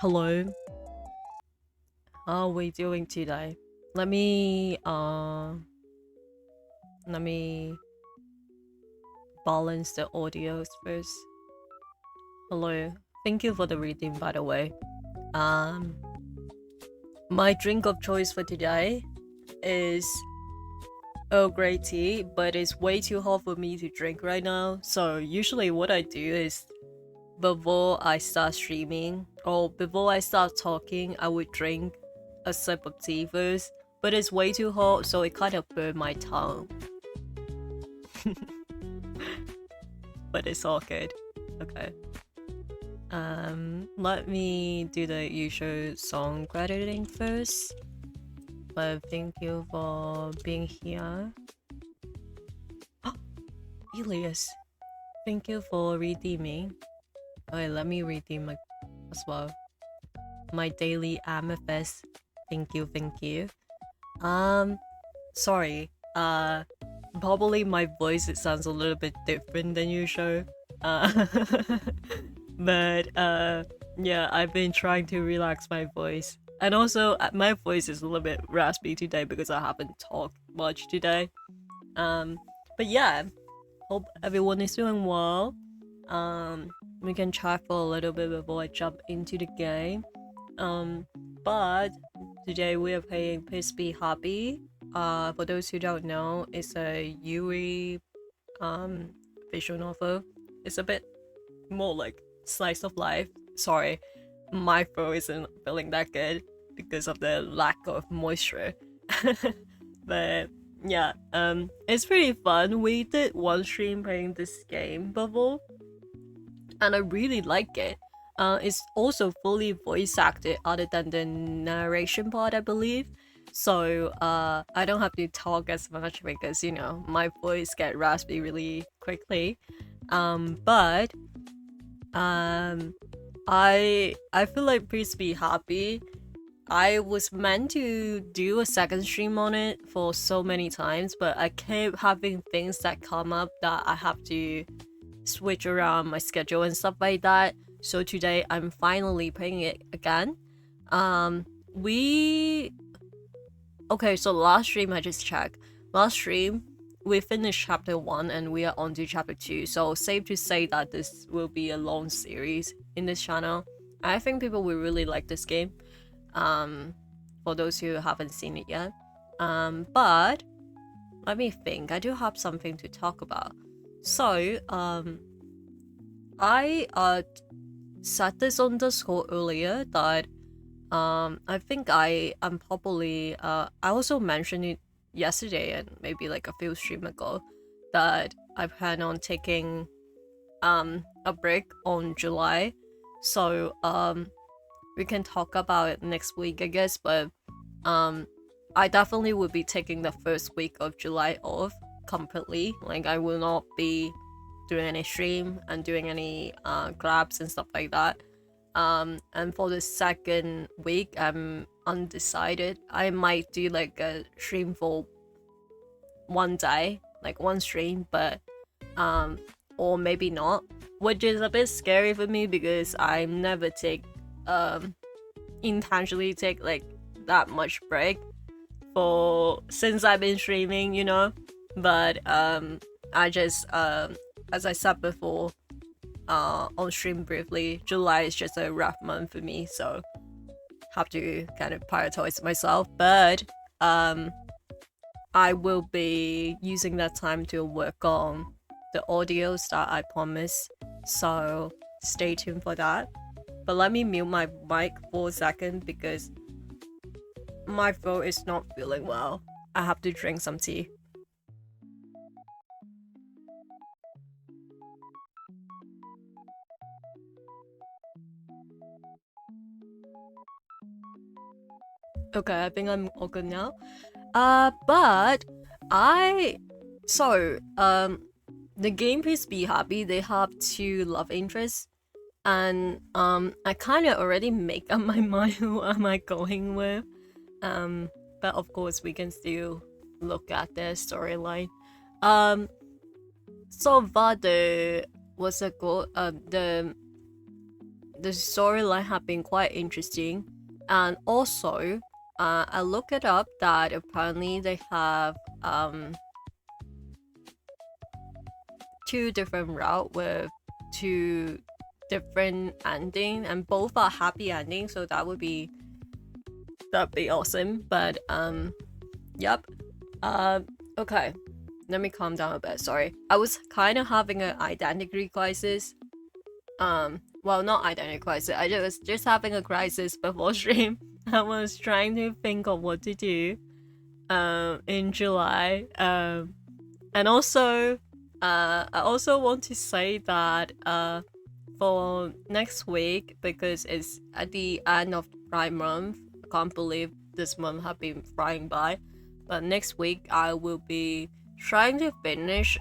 Hello, how are we doing today? Let me let me balance the audios first. Hello. Thank you for the reading, by the way. Um my drink of choice for today is Earl Grey tea, but it's way too hot for me to drink right now. So usually what I do is before I start streaming or before I start talking, I would drink a sip of tea first, but it's way too hot, so it kind of burned my tongue. But it's all good. Okay. Let me do the usual song crediting first. But thank you for being here. Oh, Elias, thank you for redeeming. Okay, let me redeem as well. My daily amethyst. Thank you, thank you. Sorry. Probably my voice it sounds a little bit different than usual. Uh, but yeah, I've been trying to relax my voice, and also my voice is a little bit raspy today because I haven't talked much today. Um, but yeah, hope everyone is doing well. We can chat for a little bit before I jump into the game. But today we are playing Please Be Happy. For those who don't know, it's a Yuri visual novel. It's a bit more like slice of life. Sorry, my throat isn't feeling that good because of the lack of moisture. But yeah, it's pretty fun. We did one stream playing this game before, and I really like it. It's also fully voice acted other than the narration part, I believe. So I don't have to talk as much because my voice get raspy really quickly. But I feel like Please Be Happy. I was meant to do a second stream on it for so many times, but I kept having things that come up that I have to switch around my schedule and stuff like that. So today I'm finally playing it again. We okay, so last stream I just checked. Last stream we finished chapter 1 and we are on to chapter 2. So safe to say that this will be a long series in this channel. I think people will really like this game. For those who haven't seen it yet. But let me think. I do have something to talk about. So, I said this on Discord earlier that I think I am probably I also mentioned it yesterday and maybe like a few stream ago that I plan on taking a break on July. So we can talk about it next week, I guess, but I definitely would be taking the first week of July off completely. Like I will not be doing any stream and doing any grabs and stuff like that. And for the second week, I'm undecided. I might do like a stream for one day, like one stream, but or maybe not, which is a bit scary for me because I never take intentionally take like that much break for since I've been streaming, but I just as I said before on stream briefly, July is just a rough month for me, so have to kind of prioritize myself. But I will be using that time to work on the audios that I promised, so stay tuned for that. But let me mute my mic for a second because my throat is not feeling well. I have to drink some tea. Okay, I think I'm all good now. But the game Please Be Happy, they have two love interests, and I kind of already make up my mind who am I going with. But of course we can still look at the storyline. So far the what's it called? the storyline have been quite interesting, and also I looked it up that apparently they have two different route with two different ending, and both are happy endings, so that'd be awesome. But yep. Okay, let me calm down a bit. Sorry, I was kind of having an identity crisis. Well, not identity crisis. I was just having a crisis before stream. I was trying to think of what to do in July. And also I also want to say that for next week, because it's at the end of Pride Month, I can't believe this month have been flying by, but next week I will be trying to finish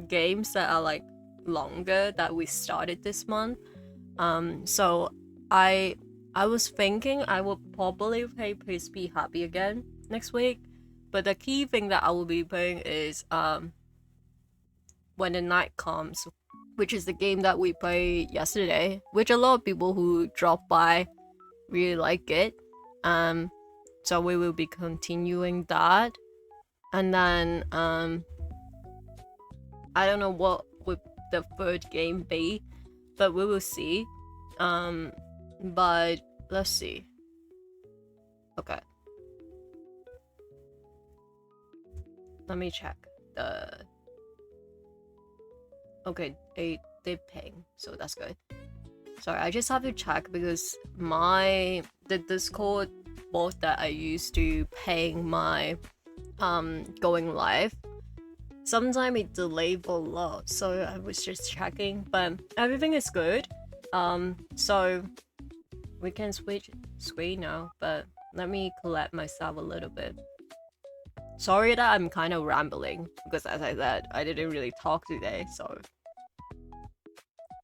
games that are like longer that we started this month. So I was thinking I will probably play Please Be Happy again next week, but the key thing that I will be playing is When the Night Comes, which is the game that we played yesterday, which a lot of people who drop by really like it. So we will be continuing that, and then I don't know what would the third game be, but we will see. But let's see. Okay, let me check the. Okay, a did ping, so that's good. Sorry, I just have to check because the Discord bot that I used to ping my going live, sometimes it delayed a lot, so I was just checking, but everything is good. So we can switch screen now, but let me collect myself a little bit. Sorry that I'm kind of rambling, because as I said, I didn't really talk today, so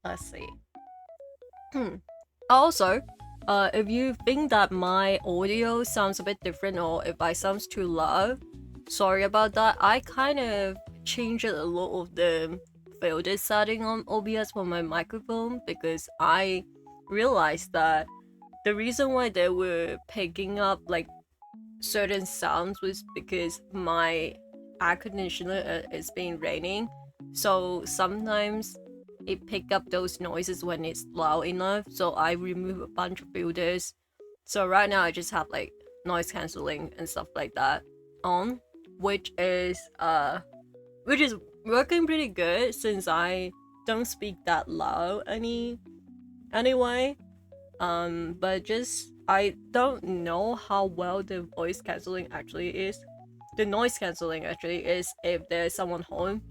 let's see. Also, if you think that my audio sounds a bit different or if I sound too loud, sorry about that. I kind of changed a lot of the filter setting on OBS for my microphone because I realized that the reason why they were picking up like certain sounds was because my air conditioner is being raining, so sometimes it pick up those noises when it's loud enough, so I remove a bunch of filters. So right now I just have like noise cancelling and stuff like that on, which is working pretty good since I don't speak that loud anyway. But just I don't know how well the voice cancelling actually is. The noise cancelling actually is if there's someone home,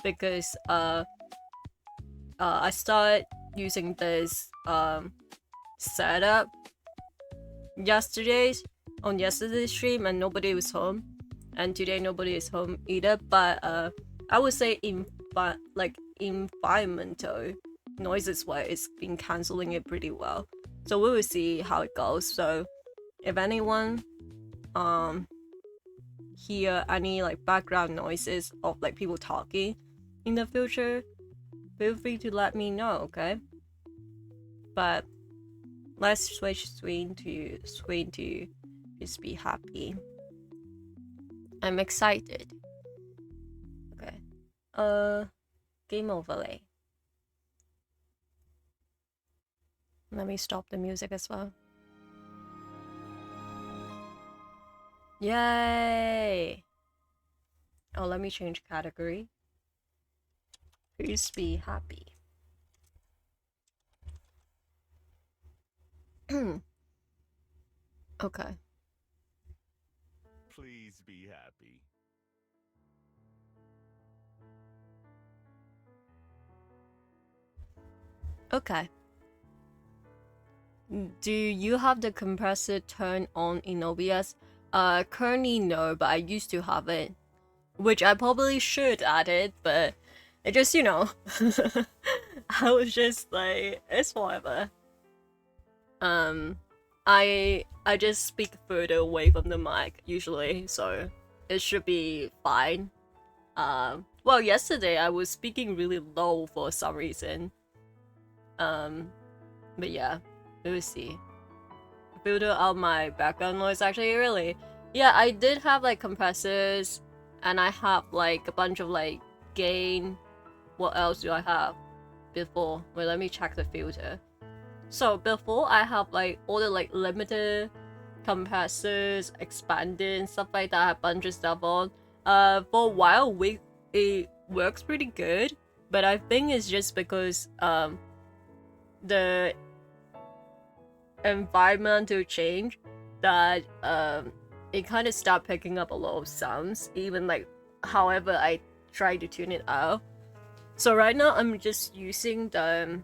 because I started using this setup yesterday's stream and nobody was home, and today nobody is home either, but I would say environmental noises wise it's been cancelling it pretty well, so we will see how it goes. So if anyone hear any like background noises of like people talking in the future, feel free to let me know, okay? But let's switch screen to just be happy. I'm excited. Okay. Game overlay. Let me stop the music as well. Yay! Oh, let me change category. Please be happy. Okay. Please be happy. Okay. Do you have the compressor turned on in OBS? Currently no, but I used to have it, which I probably should add it, but it just, you know, I was just like, it's whatever. I just speak further away from the mic usually, so it should be fine. Well, yesterday I was speaking really low for some reason. But yeah, we'll see. Filter out my background noise, actually, really. Yeah, I did have like compressors, and I have like a bunch of like gain. What else do I have before? Wait, let me check the filter. So before I have like all the like limiter, compressors, expanding, stuff like that. I have a bunch of stuff on. For a while, it works pretty good, but I think it's just because the environmental change that it kind of stopped picking up a lot of sounds, even like however I try to tune it out. So right now I'm just using the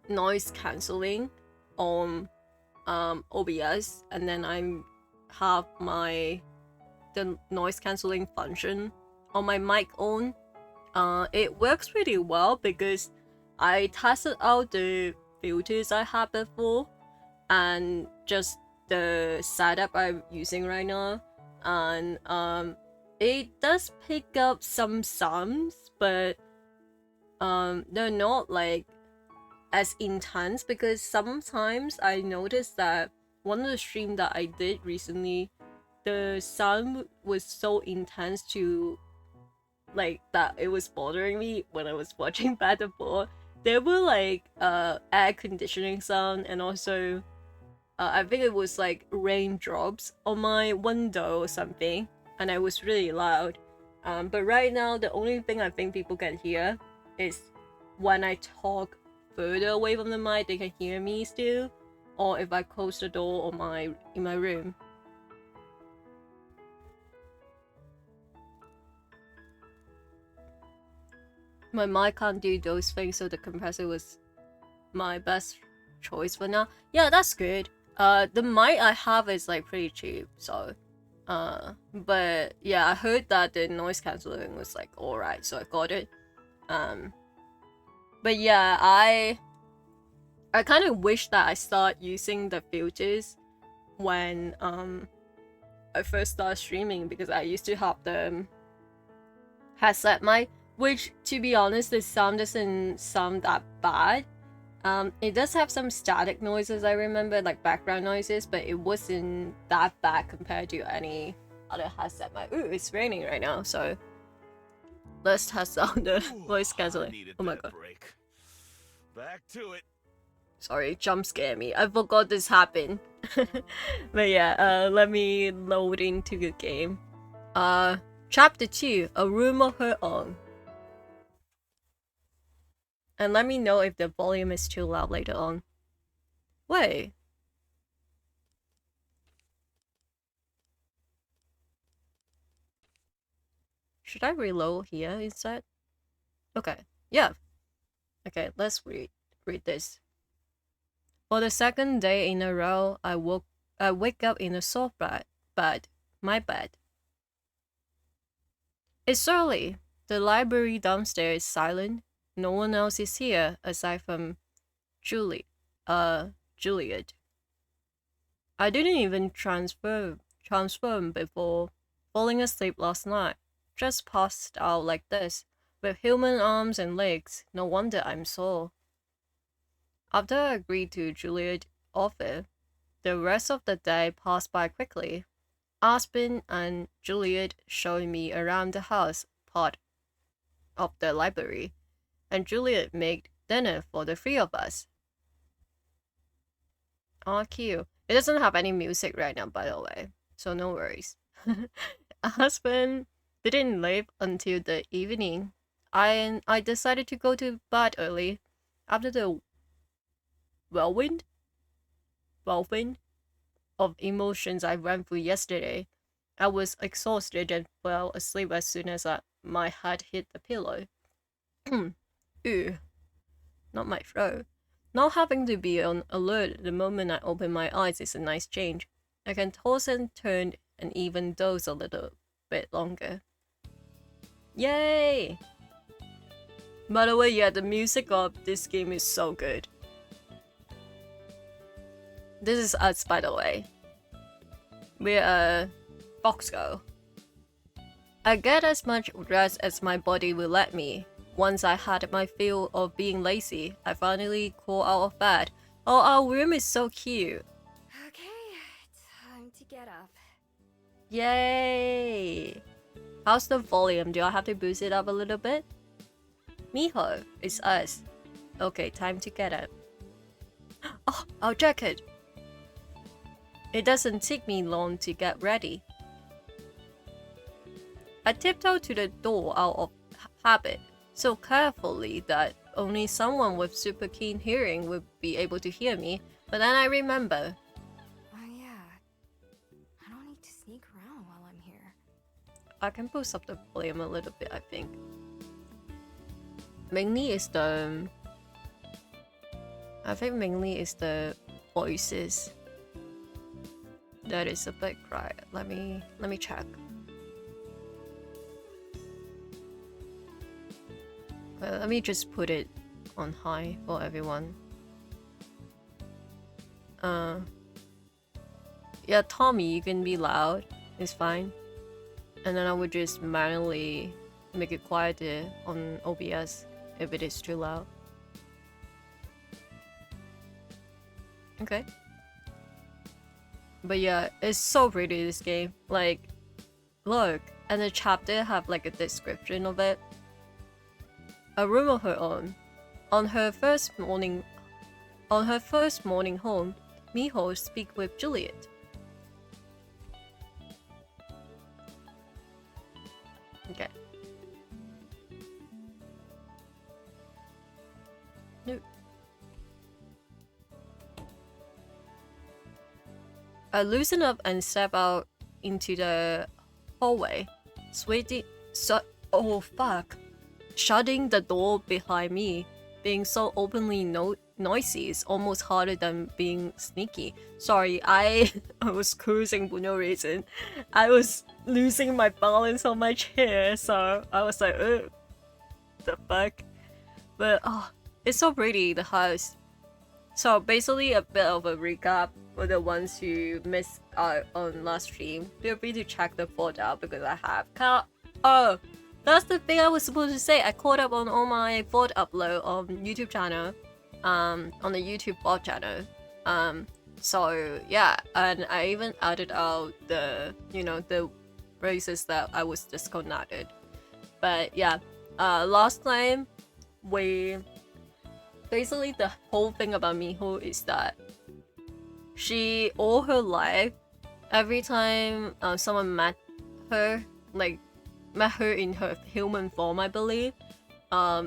noise cancelling on OBS, and then I have the noise cancelling function on my mic on. It works pretty well because I tested out the filters I had before and just the setup I'm using right now, and it does pick up some sounds, but they're not like as intense, because sometimes I noticed that one of the streams that I did recently, the sound was so intense to like that it was bothering me when I was watching back and forth. There were like air conditioning sound, and also I think it was like raindrops on my window or something, and it was really loud. But right now the only thing I think people can hear is when I talk further away from the mic, they can hear me still, or if I close the door on in my room. My mic can't do those things, so the compressor was my best choice for now. Yeah, that's good. The mic I have is like pretty cheap, so but yeah, I heard that the noise cancelling was like alright, so I got it. But yeah, I kind of wish that I start using the filters when I first started streaming, because I used to have the headset mic, which to be honest, the sound doesn't sound that bad. It does have some static noises, I remember, like background noises, but it wasn't that bad compared to any other headset mic. Ooh, it's raining right now, so let's test out the voice cancelling. Oh my god. Back to it. Sorry, jump scare me. I forgot this happened. But yeah, let me load into the game. Chapter 2, A Room of Her Own. And let me know if the volume is too loud later on. Wait. Should I reload here instead? Okay, yeah. Okay, let's read this. For the second day in a row, I wake up in a soft bed. My bed. It's early. The library downstairs is silent. No one else is here aside from Juliet. I didn't even transform before falling asleep last night. Just passed out like this, with human arms and legs. No wonder I'm sore. After I agreed to Juliet's offer, the rest of the day passed by quickly. Aspen and Juliet showed me around the house part of the library, and Juliet made dinner for the three of us. Aw, cute. It doesn't have any music right now, by the way, so no worries. Aspen didn't leave until the evening. I decided to go to bed early after the whirlwind of emotions I went through yesterday. I was exhausted and fell asleep as soon as my head hit the pillow. Ew, not my throat. Not having to be on alert the moment I open my eyes is a nice change. I can toss and turn and even doze a little bit longer. Yay! By the way, yeah, the music of this game is so good. This is us, by the way. We're a Fox Girl. I get as much rest as my body will let me. Once I had my fill of being lazy, I finally crawled out of bed, Oh, our room is so cute. Okay, time to get up. Yay! How's the volume? Do I have to boost it up a little bit? Miho, it's us. Okay, time to get up. Oh, our jacket! It doesn't take me long to get ready. I tiptoe to the door out of habit, so carefully that only someone with super keen hearing would be able to hear me, but then I remember. Oh yeah, I don't need to sneak around while I'm here. I can boost up the volume a little bit, I think. Mainly is the... I think mainly is the voices. That is a bit quiet. Let me check. Let me just put it on high for everyone. Yeah, Tommy, you can be loud. It's fine. And then I would just manually make it quieter on OBS if it is too loud. Okay. But yeah, it's so pretty, this game. Like, look, and the chapter have like a description of it. A room of her own. On her first morning home, Miho speak with Juliet. Okay. No. I loosen up and step out into the hallway, shutting the door behind me. Being so openly noisy is almost harder than being sneaky. Sorry, I was cruising for no reason. I was losing my balance on my chair, so I was like, oh, the fuck. But oh, it's so pretty, the house. So basically a bit of a recap for the ones who missed out on last stream. Feel free to check the VOD out because I have oh, that's the thing I was supposed to say. I caught up on all my VOD upload on YouTube channel, on the YouTube VOD channel. So yeah, and I even added out the, you know, the races that I was disconnected. But yeah, last time we basically the whole thing about Miho is that she all her life, every time someone met her in her human form, I believe,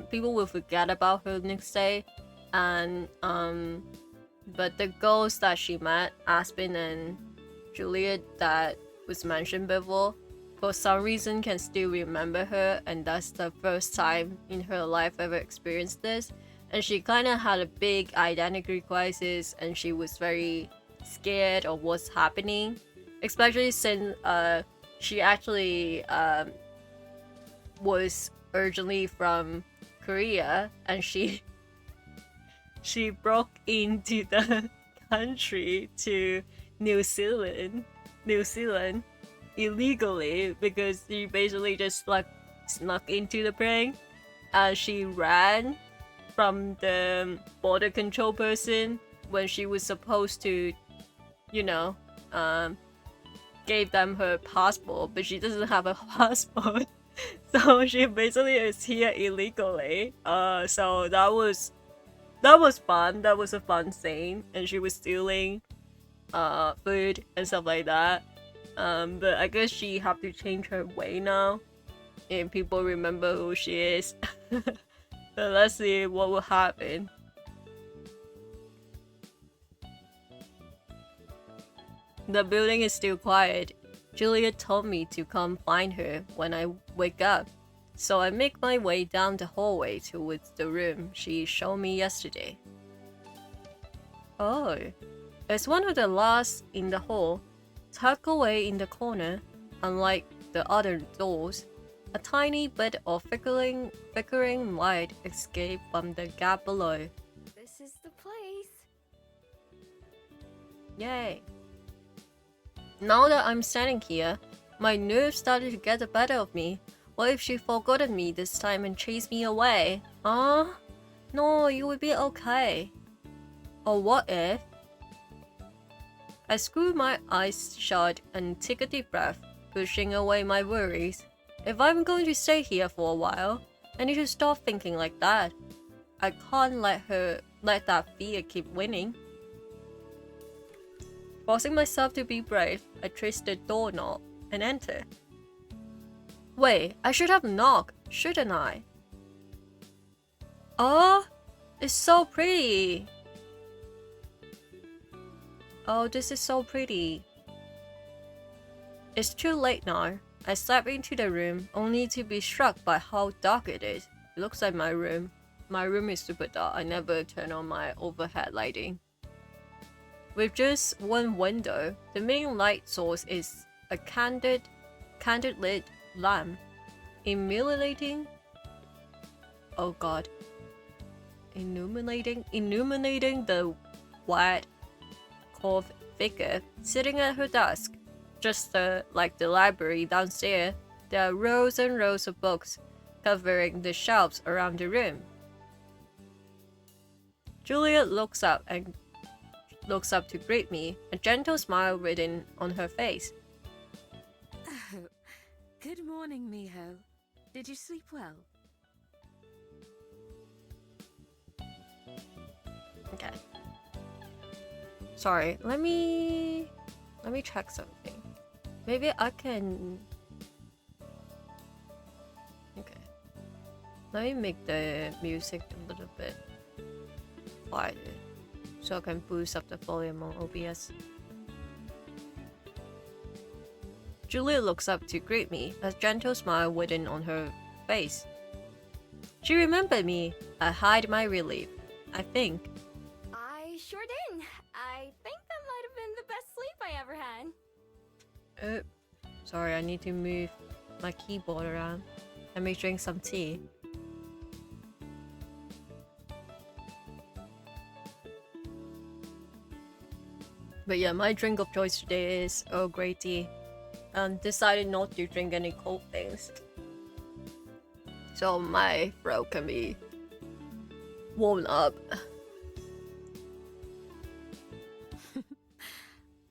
people will forget about her next day, and but the girls that she met, Aspen and Juliet, that was mentioned before, for some reason can still remember her, and that's the first time in her life ever experienced this. And she kind of had a big identity crisis, and she was very scared of what's happening, especially since she actually was originally from Korea, and she broke into the country to New Zealand illegally because she basically just like snuck into the plane, and she ran from the border control person when she was supposed to, you know, gave them her passport, but she doesn't have a passport. So she basically is here illegally. So that was fun. That was a fun scene, and she was stealing food and stuff like that. But I guess she have to change her way now, and people remember who she is. But let's see what will happen. The building is still quiet. Juliet told me to come find her when I wake up, so I make my way down the hallway towards the room she showed me yesterday. Oh, it's one of the last in the hall, tucked away in the corner. Unlike the other doors, a tiny bit of flickering light escaped from the gap below. This is the place. Yay! Now that I'm standing here, my nerves started to get the better of me. What if she forgotten me this time and chased me away? Huh? No, you will be okay. Or what if? I screw my eyes shut and take a deep breath, pushing away my worries. If I'm going to stay here for a while, I need to stop thinking like that. I can't let that fear keep winning. Forcing myself to be brave, I twist the doorknob and enter. Wait, I should have knocked, shouldn't I? Oh, it's so pretty. Oh, this is so pretty. It's too late now. I step into the room, only to be struck by how dark it is. It looks like my room. My room is super dark. I never turn on my overhead lighting. With just one window, the main light source is a candid lit lamp, illuminating the white curved figure sitting at her desk. Just like the library downstairs, there are rows and rows of books covering the shelves around the room. Juliet looks up to greet me, a gentle smile written on her face. Oh, good morning, Miho. Did you sleep well? Okay. Sorry, let me check something. Maybe I can. Okay. Let me make the music a little bit quieter so I can boost up the volume on OBS. Julia looks up to greet me, a gentle smile written on her face. She remembered me. I hide my relief. I think. I sure did. I think that might have been the best sleep I ever had. Sorry, I need to move my keyboard around. Let me drink some tea. But yeah, my drink of choice today is Earl Grey tea. Decided not to drink any cold things, so my throat can be warmed up.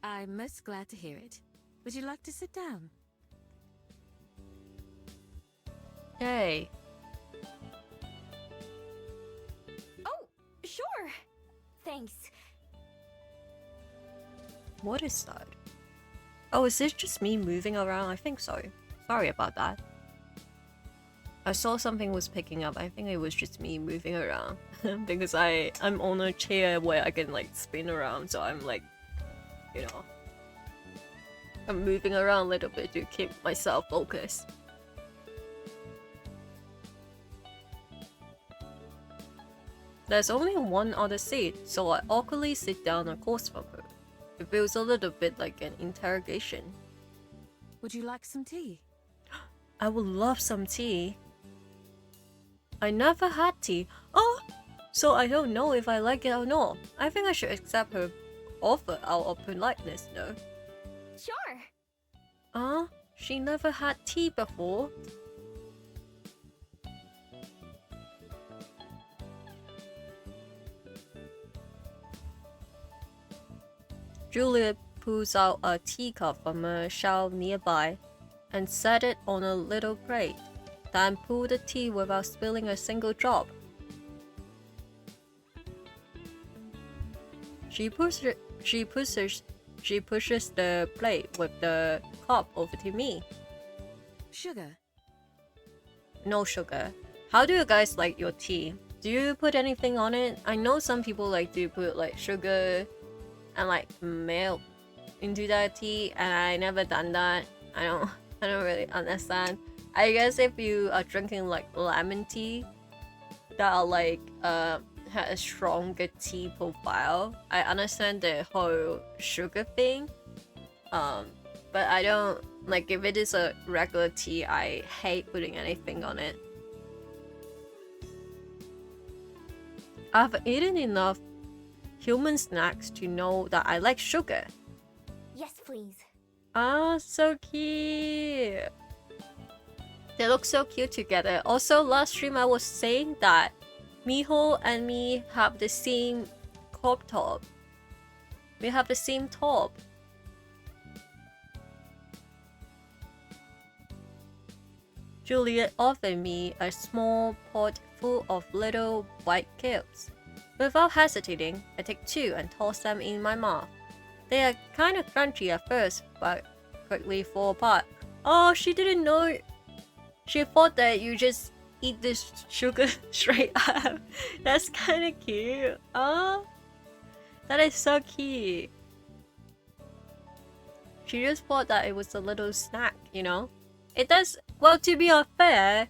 I'm most glad to hear it. Would you like to sit down? Yay. Oh, sure. Thanks. What is that? Oh, is this just me moving around? I think so. Sorry about that. I saw something was picking up. I think it was just me moving around. Because I'm on a chair where I can like spin around, so I'm like, you know, I'm moving around a little bit to keep myself focused. There's only one other seat, so I awkwardly sit down across from her. It feels a little bit like an interrogation. Would you like some tea? I would love some tea. I never had tea. Oh, so I don't know if I like it or not. I think I should accept her offer out of politeness, no? Sure. She never had tea before. Juliet pulls out a teacup from a shelf nearby and set it on a little plate, then poured the tea without spilling a single drop. She pushes the plate with the cup over to me. Sugar? No sugar. How do you guys like your tea? Do you put anything on it? I know some people like to put like sugar and like milk into their tea, and I never done that. I don't really understand. I guess if you are drinking like lemon tea that are like had a stronger tea profile, I understand the whole sugar thing. But I don't like if it is a regular tea, I hate putting anything on it. I've eaten enough human snacks to know that I like sugar. Yes, please. Ah, so cute. They look so cute together. Also, last stream I was saying that Miho and me have the same crop top. We have the same top. Juliet offered me a small pot full of little white cubes. Without hesitating, I take 2 and toss them in my mouth. They are kind of crunchy at first, but quickly fall apart. Oh, she didn't know. She thought that you just eat this sugar straight up. That's kind of cute. Oh, that is so cute. She just thought that it was a little snack, you know? It does, well, to be unfair,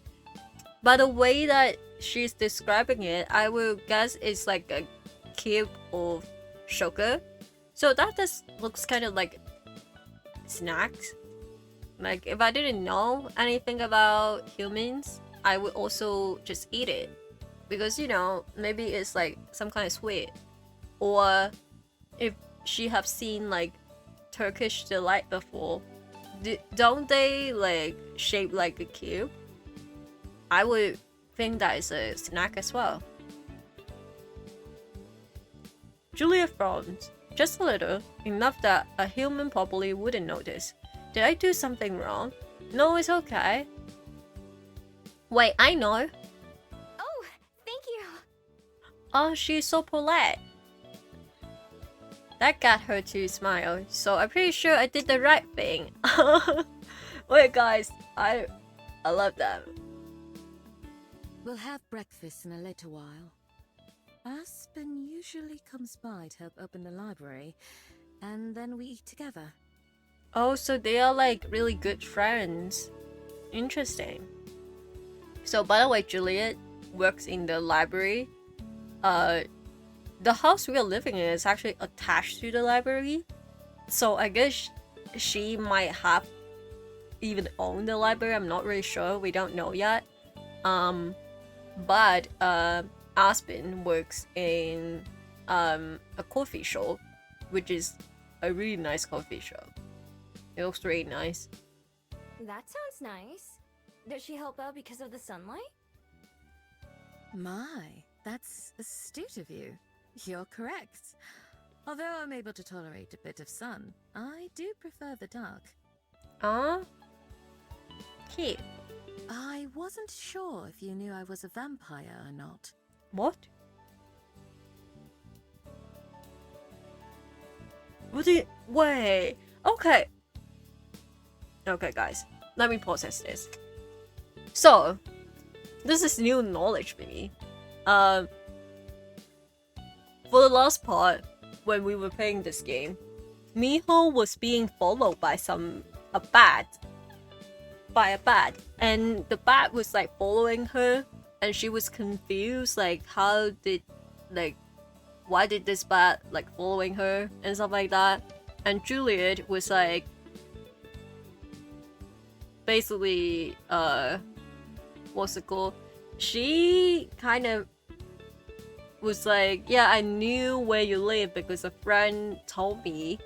by the way that she's describing it, I will guess it's like a cube of sugar. So that just looks kind of like snacks. Like, if I didn't know anything about humans, I would also just eat it. Because, you know, maybe it's like some kind of sweet. Or if she have seen like Turkish delight before, don't they like shape like a cube? I would think that is a snack as well. Julia frowned, just a little, enough that a human probably wouldn't notice. Did I do something wrong? No, it's okay. Wait, I know. Oh, thank you. Oh, she's so polite. That got her to smile, so I'm pretty sure I did the right thing. Wait, guys, I love that. We'll have breakfast in a little while. Aspen usually comes by to help open the library, and then we eat together. Oh, so they are like really good friends. Interesting. So, by the way, Juliet works in the library. The house we are living in is actually attached to the library. So, I guess she might have even owned the library. I'm not really sure. We don't know yet. But Aspen works in a coffee shop, which is a really nice coffee shop. It looks really nice. That sounds nice. Does she help out because of the sunlight? My, that's astute of you. You're correct. Although I'm able to tolerate a bit of sun, I do prefer the dark. Cute. I wasn't sure if you knew I was a vampire or not. What? What do you... Wait. Okay. Okay, guys. Let me process this. So, this is new knowledge for me. For the last part, when we were playing this game, Miho was being followed by a bat. By a bat. And the bat was like following her, and she was confused, like why did this bat like following her and stuff like that. And Juliet was like basically what's it called? She kind of was like, yeah, I knew where you live because a friend told me.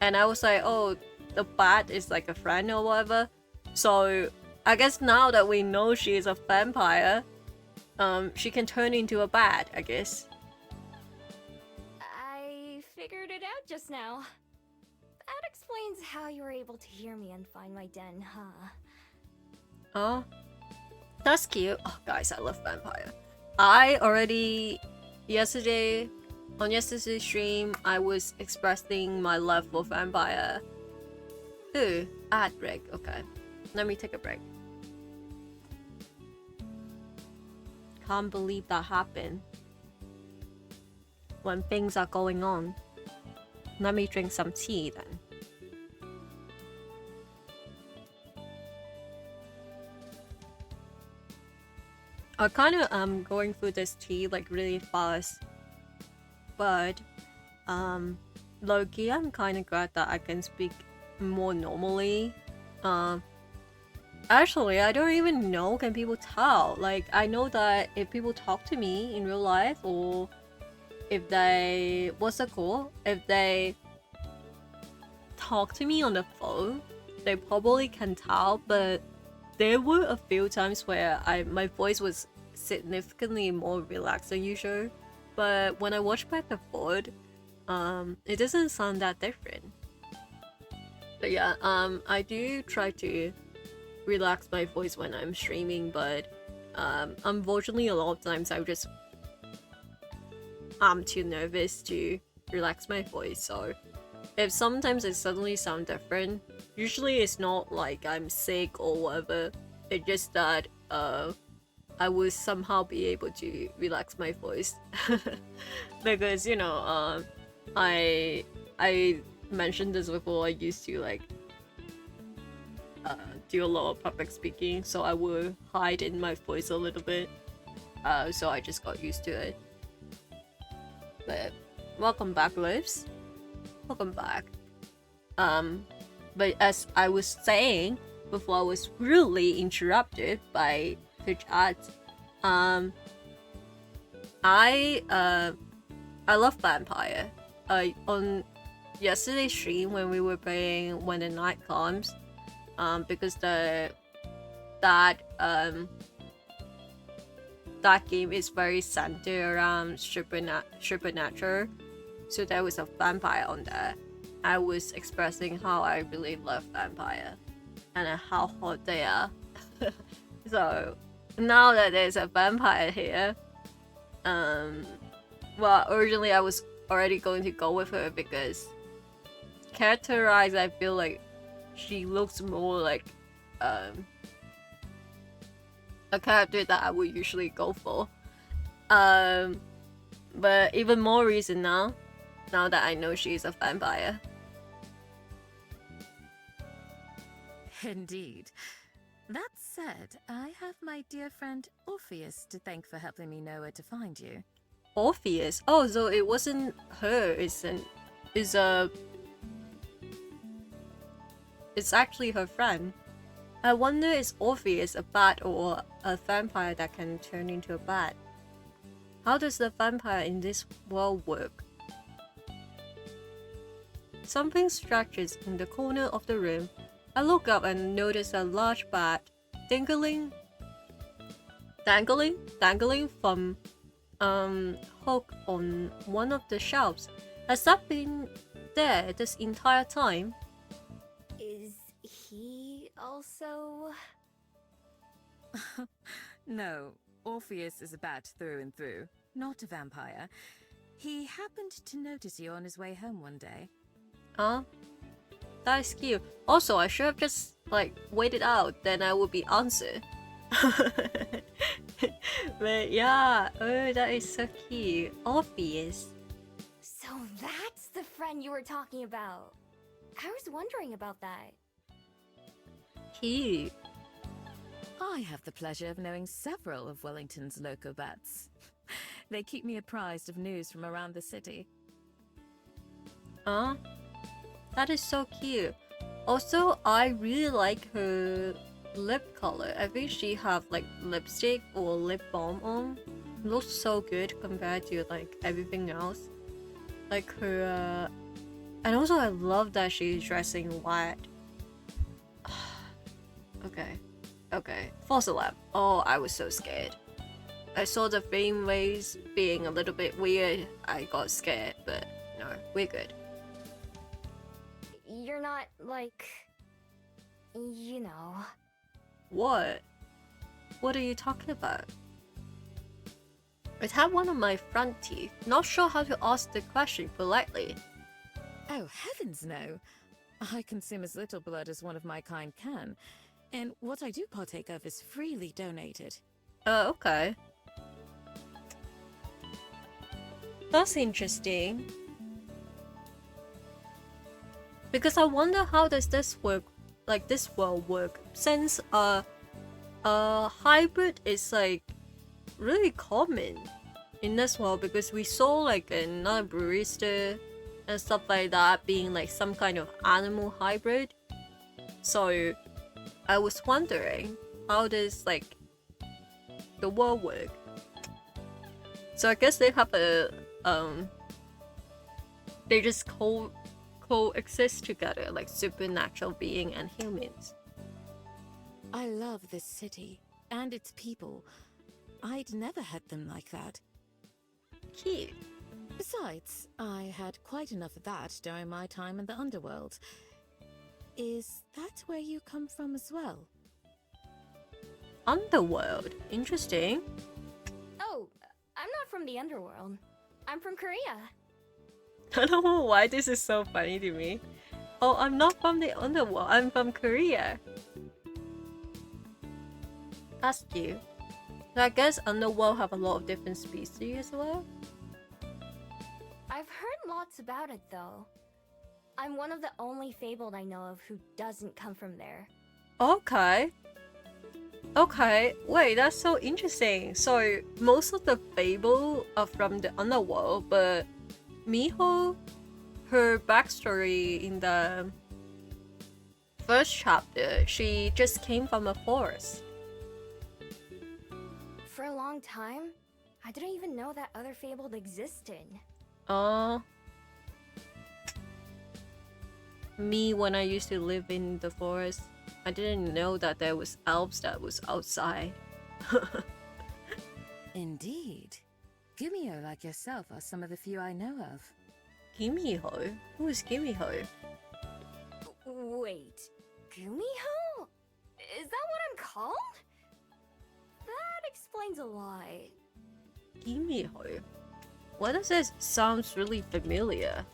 And I was like, oh, the bat is like a friend or whatever. So I guess now that we know she is a vampire, she can turn into a bat, I guess. I figured it out just now. That explains how you were able to hear me and find my den, huh? Oh, that's cute. Oh, guys, I love vampire. I already on yesterday's stream, I was expressing my love for vampire. Ooh, ad break. Okay, let me take a break. Can't believe that happened. When things are going on. Let me drink some tea then. I kind of going through this tea like really fast, but low-key I'm kind of glad that I can speak more normally. Actually, I don't even know, can people tell? Like, I know that if people talk to me in real life, or if they, what's it called? If they talk to me on the phone, they probably can tell, but there were a few times where my voice was significantly more relaxed than usual. but when I watch back and forth, it doesn't sound that different. But yeah, I do try to relax my voice when I'm streaming, but unfortunately a lot of times I'm too nervous to relax my voice. So if sometimes it suddenly sounds different, usually it's not like I'm sick or whatever. It's just that I will somehow be able to relax my voice because I mentioned this before. I used to like do a lot of public speaking, so I will hide in my voice a little bit. So I just got used to it. But welcome back, Lives. Welcome back. But as I was saying before, I was rudely interrupted by the chat. I love Vampire. On yesterday's stream when we were playing When the Night Comes, because that game is very centered around supernatural, so there was a vampire on there. I was expressing how I really love vampire and how hot they are. So now that there's a vampire here, well, originally I was already going to go with her because characterized, I feel like she looks more like a character that I would usually go for. But even more reason now that I know she's a vampire. Indeed. That said, I have my dear friend Orpheus to thank for helping me know where to find you. Orpheus? Oh, so it wasn't her. It's actually her friend. I wonder, is Orpheus a bat or a vampire that can turn into a bat? How does the vampire in this world work? Something stretches in the corner of the room. I look up and notice a large bat dangling from hook on one of the shelves. Has that been there this entire time? Is he also... No, Orpheus is a bat through and through, not a vampire. He happened to notice you on his way home one day. Huh? That is cute. Also, I should have just waited out, then I would be answered. But yeah, oh, that is so cute. Obvious. So that's the friend you were talking about. I was wondering about that. Cute. I have the pleasure of knowing several of Wellington's local bats. They keep me apprised of news from around the city. Huh? That is so cute. Also, I really like her lip color. I think she have lipstick or lip balm on. Looks so good compared to everything else. Like her and also I love that she's dressing white. Okay. Fossil lamp. Oh, I was so scared. I saw the flame rays being a little bit weird. I got scared, but no, we're good. You're not, you know... What? What are you talking about? It had one of my front teeth. Not sure how to ask the question politely. Oh, heavens no! I consume as little blood as one of my kind can, and what I do partake of is freely donated. Oh, okay. That's interesting. Because I wonder how does this work, this world work, since a hybrid is really common in this world, because we saw another barista and stuff like that being some kind of animal hybrid. So I was wondering how does the world work. So I guess they have a they just coexist together, supernatural being and humans. I love this city and its people. I'd never had them like that. Cute. Besides, I had quite enough of that during my time in the underworld. Is that where you come from as well? Underworld. Interesting. Oh, I'm not from the underworld. I'm from Korea. I don't know why this is so funny to me. Oh, I'm not from the underworld. I'm from Korea. That's cute. So I guess underworld have a lot of different species as well. I've heard lots about it, though. I'm one of the only fabled I know of who doesn't come from there. Okay. Okay, wait, that's so interesting. So most of the fable are from the underworld, but Miho, her backstory in the first chapter, she just came from a forest. For a long time, I didn't even know that other fabled existed. Me when I used to live in the forest, I didn't know that there was elves that was outside. Indeed. Gumio like yourself are some of the few I know of. Gimiho? Who is Gimiho? Wait, Gumiho? Is that what I'm called? That explains a lot. Gimiho? What does this sounds really familiar?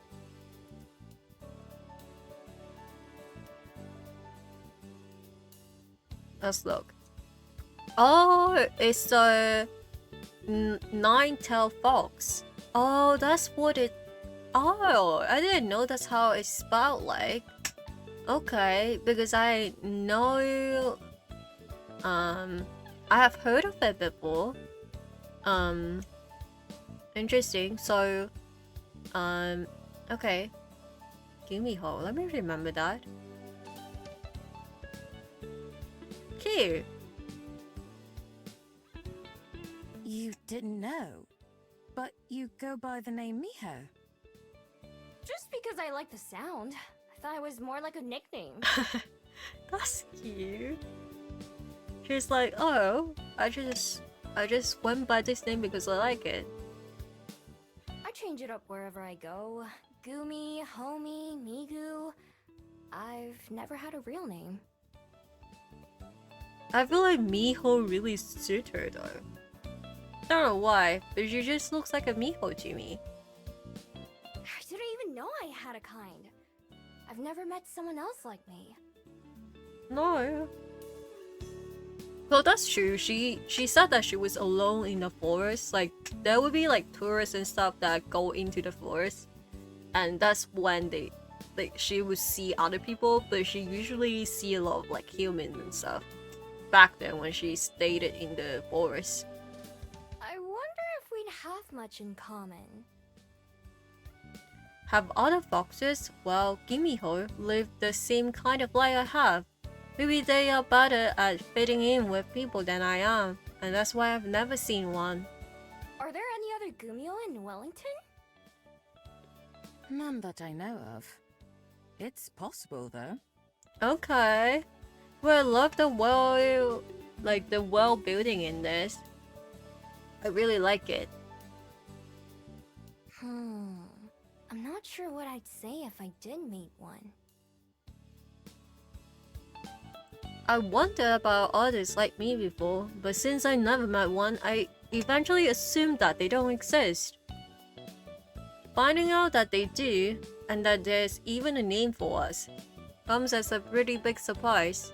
Let's look. Oh, it's a nine-tailed fox. Oh, that's what it. Oh, I didn't know that's how it's spelled. Like, okay, because I know. I have heard of it before. Interesting. So, okay. Gumiho. Let me remember that. Cute. You didn't know, but you go by the name Miho. Just because I like the sound, I thought it was more like a nickname. That's cute. She's like, oh, I just went by this name because I like it. I change it up wherever I go. Gumi, Homie, Migu. I've never had a real name. I feel like Miho really suits her though. I don't know why, but she just looks like a Miho to me. I didn't even know I had a kind. I've never met someone else like me. No. Well, that's true. She said that she was alone in the forest. Like, there would be like tourists and stuff that go into the forest, and that's when she would see other people. But she usually see a lot of like humans and stuff. Back then, when she stayed in the forest. I wonder if we'd have much in common. Have other foxes? Well, Gimiho lived the same kind of life I have. Maybe they are better at fitting in with people than I am, and that's why I've never seen one. Are there any other Gumio in Wellington? None that I know of. It's possible, though. Okay. Well, I love the world building in this. I really like it. I'm not sure what I'd say if I did meet one. I wondered about others like me before, but since I never met one, I eventually assumed that they don't exist. Finding out that they do, and that there's even a name for us, comes as a pretty big surprise.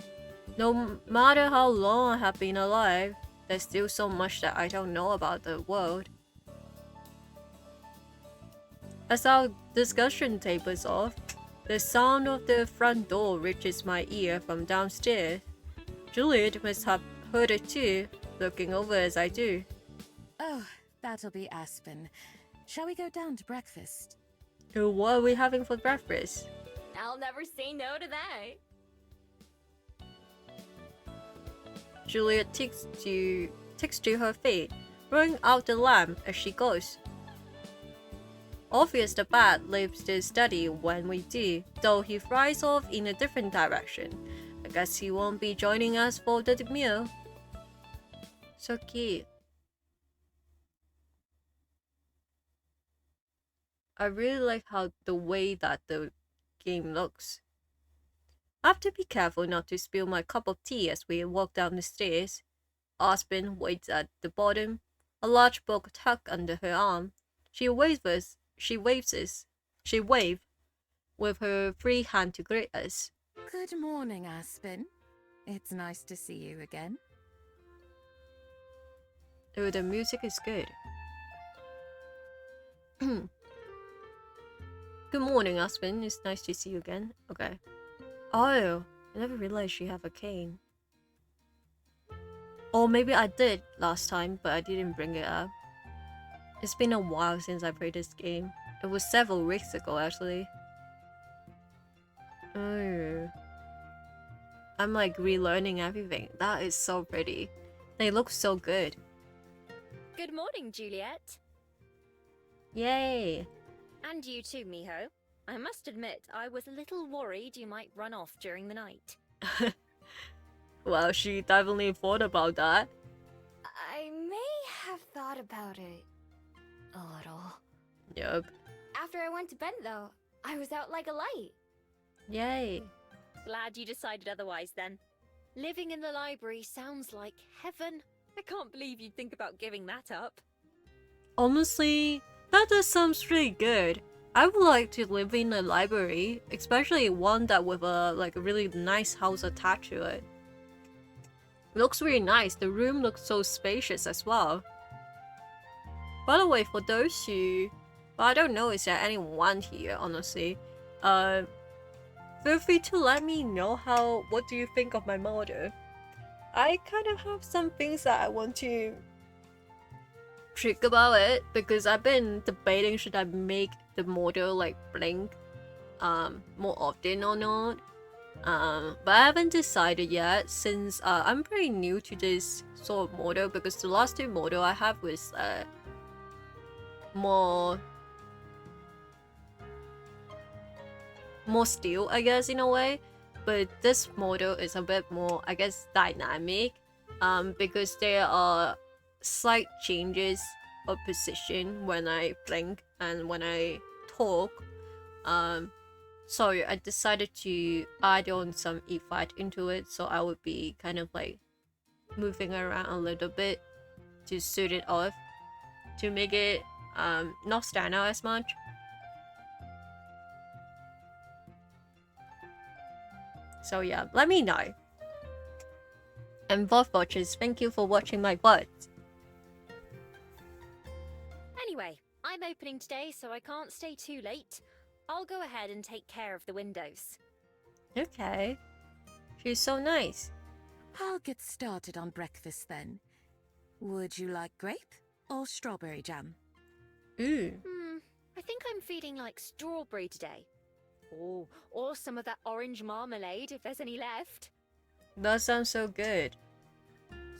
No matter how long I have been alive, there's still so much that I don't know about the world. As our discussion tapers off, the sound of the front door reaches my ear from downstairs. Juliet must have heard it too, looking over as I do. Oh, that'll be Aspen. Shall we go down to breakfast? What are we having for breakfast? I'll never say no to that. Juliet takes to her feet, blowing out the lamp as she goes. Obvious the bat leaves the study when we do, though he flies off in a different direction. I guess he won't be joining us for the meal. So cute. I really like how the way that the game looks. I have to be careful not to spill my cup of tea as we walk down the stairs. Aspen waits at the bottom, a large book tucked under her arm. She waves us. She waves with her free hand to greet us. Good morning, Aspen. It's nice to see you again. Oh, the music is good. Good morning, Aspen. It's nice to see you again. Okay. Oh, I never realized she have a cane. Or maybe I did last time, but I didn't bring it up. It's been a while since I played this game. It was several weeks ago, actually. Oh. I'm like relearning everything. That is so pretty. They look so good. Good morning, Juliet. Yay! And you too, Miho. I must admit, I was a little worried you might run off during the night. Well, she definitely thought about that. I may have thought about it a little. Yup. After I went to bed, though, I was out like a light. Yay. Glad you decided otherwise then. Living in the library sounds like heaven. I can't believe you'd think about giving that up. Honestly, that does sound pretty good. I would like to live in a library, especially one that with a really nice house attached to it. Looks really nice. The room looks so spacious as well. By the way, for those who, well, I don't know, is there anyone here, honestly? Feel free to let me know what do you think of my model. I kind of have some things that I want to trick about it, because I've been debating should I make the model like blink more often or not. But I haven't decided yet, since I'm pretty new to this sort of model, because the last two model I have was more still, I guess, in a way. But this model is a bit more, I guess, dynamic, because there are slight changes of position when I blink and when I talk. So I decided to add on some effect into it, so I would be kind of like moving around a little bit to suit it off, to make it not stand out as much. So yeah, let me know. And both watchers, thank you for watching my butt. Anyway, I'm opening today, so I can't stay too late. I'll go ahead and take care of the windows. Okay. She's so nice. I'll get started on breakfast then. Would you like grape or strawberry jam? Ooh. I think I'm feeling like strawberry today. Oh, or some of that orange marmalade if there's any left. That sounds so good.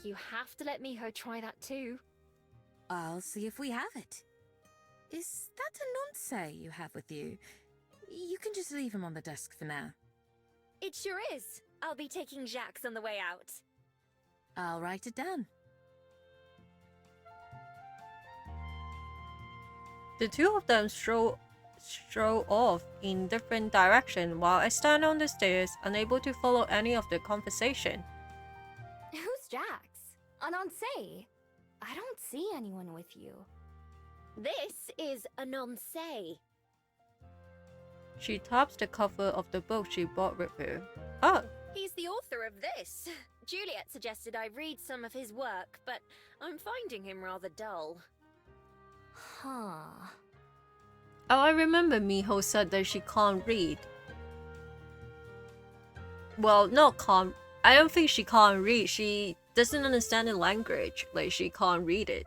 You have to let Miho try that too. I'll see if we have it. Is that a nonce you have with you? You can just leave him on the desk for now. It sure is. I'll be taking Jacques on the way out. I'll write it down. The two of them stroll off in different directions while I stand on the stairs, unable to follow any of the conversation. Who's Jax? Anonsei? I don't see anyone with you. This is a nonce. She taps the cover of the book she brought with her. Oh, He's the author of this. Juliet suggested I read some of his work, but I'm finding him rather dull. Huh. oh, I remember Miho said that she can't read. Well, not can't. I don't think she can't read. She doesn't understand the language. Like, she can't read it.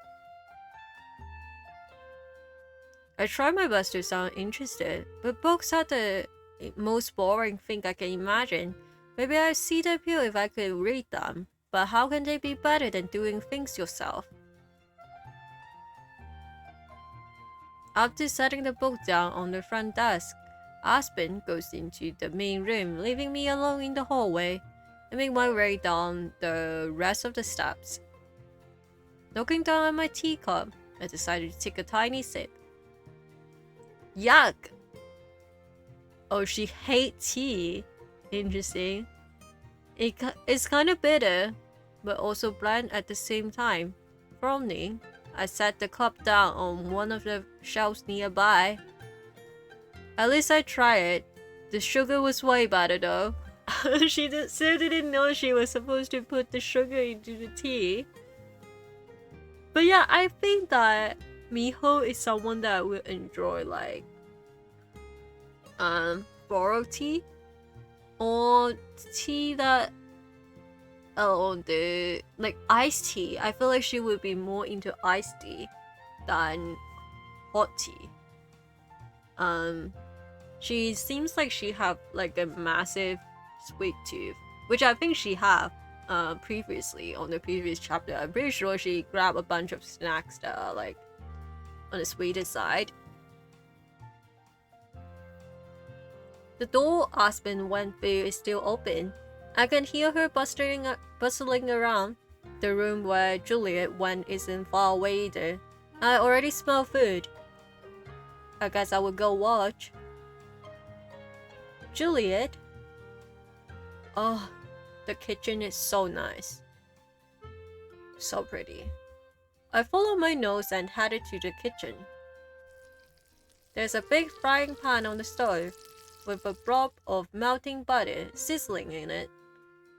I try my best to sound interested, but books are the most boring thing I can imagine. Maybe I see the appeal if I could read them, but how can they be better than doing things yourself? After setting the book down on the front desk, Aspen goes into the main room, leaving me alone in the hallway. I make my way down the rest of the steps. Looking down at my teacup, I decided to take a tiny sip. Yuck. Oh, she hates tea. Interesting. It's kind of bitter, but also bland at the same time. Frowning, I set the cup down on one of the shelves nearby. At least I tried it. The sugar was way better though. She still didn't know she was supposed to put the sugar into the tea. But yeah, I think that Miho is someone that will enjoy like floral tea or tea that the like iced tea. I feel like she would be more into iced tea than hot tea. She seems like she have like a massive sweet tooth, which I think she have previously on the previous chapter. I'm pretty sure she grabbed a bunch of snacks that are like on the sweeter side. The door Aspen went through is still open. I can hear her bustling around. The room where Juliet went isn't far away either. I already smell food. I guess I will go watch. Juliet? Oh, the kitchen is so nice. So pretty. I followed my nose and headed to the kitchen. There's a big frying pan on the stove, with a blob of melting butter sizzling in it.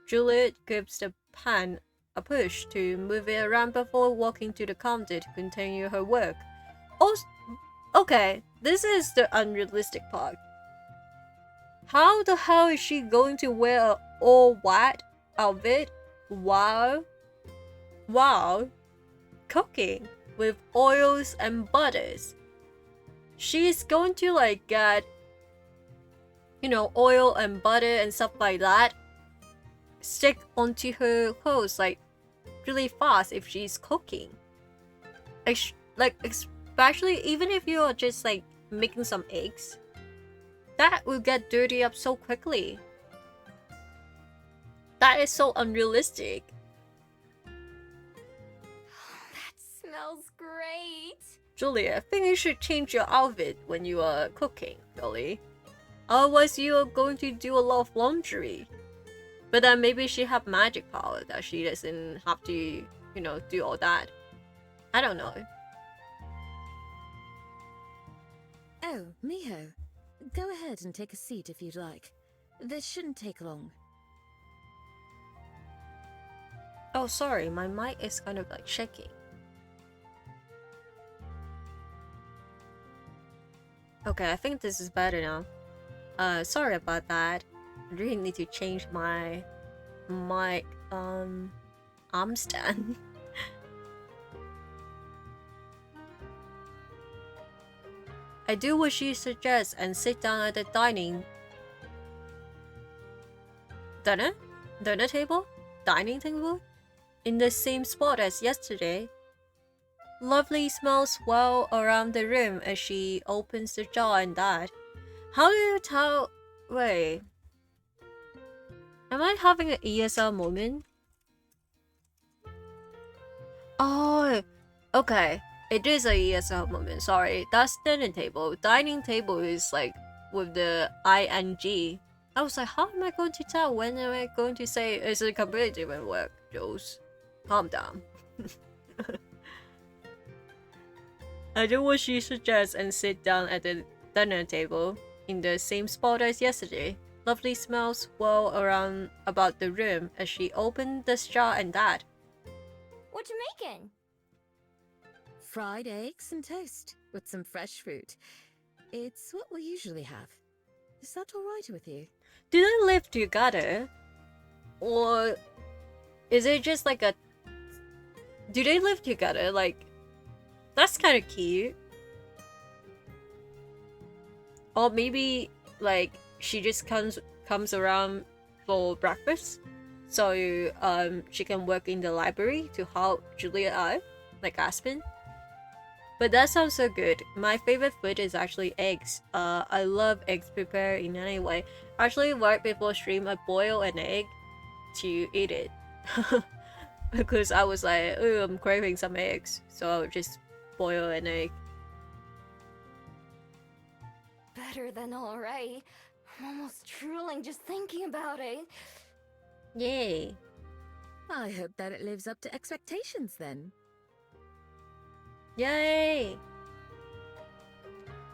Juliet gives the pan a push to move it around before walking to the counter to continue her work. Oh, okay, this is the unrealistic part. How the hell is she going to wear an all-white outfit while cooking with oils and butters? She's going to like get, you know, oil and butter and stuff like that stick onto her clothes like really fast if she's cooking. Like especially even if you're just like making some eggs, that will get dirty up so quickly. That is so unrealistic. That smells great. Julia, I think you should change your outfit when you are cooking, really. Otherwise you are going to do a lot of laundry. But then maybe she have magic power that she doesn't have to, you know, do all that. I don't know. Oh, Miho. Go ahead and take a seat if you'd like. This shouldn't take long. Oh, sorry, my mic is kind of like shaking. Okay, I think this is better now. Sorry about that. I really need to change my mic arm stand. I do what she suggests and sit down at the dining table in the same spot as yesterday. Lovely smells swirl around the room as she opens the jar and that. How do you tell? Wait, am I having an ESL moment? Oh, okay. It is a ESL moment, sorry. That's dining table. Dining table is like with the ing. I was like, how am I going to tell? When am I going to say it's a completely different word? Jules, calm down. I do what she suggests and sit down at the dinner table in the same spot as yesterday. Lovely smells swirl around about the room as she opened the jar and that. What you making? Fried eggs and toast with some fresh fruit. It's what we usually have. Is that all right with you? Do they live together? Or is it just like a... Do they live together? Like, that's kind of cute. Or maybe, like, she just comes around for breakfast. So, she can work in the library to help Julia out, like Aspen. But that sounds so good. My favorite food is actually eggs. I love eggs prepared in any way. Actually, right before stream, I boil an egg to eat it. Because I was like, oh, I'm craving some eggs. So I would just boil an egg. better than alright. I'm almost drooling just thinking about it. Yay. I hope that it lives up to expectations then. Yay!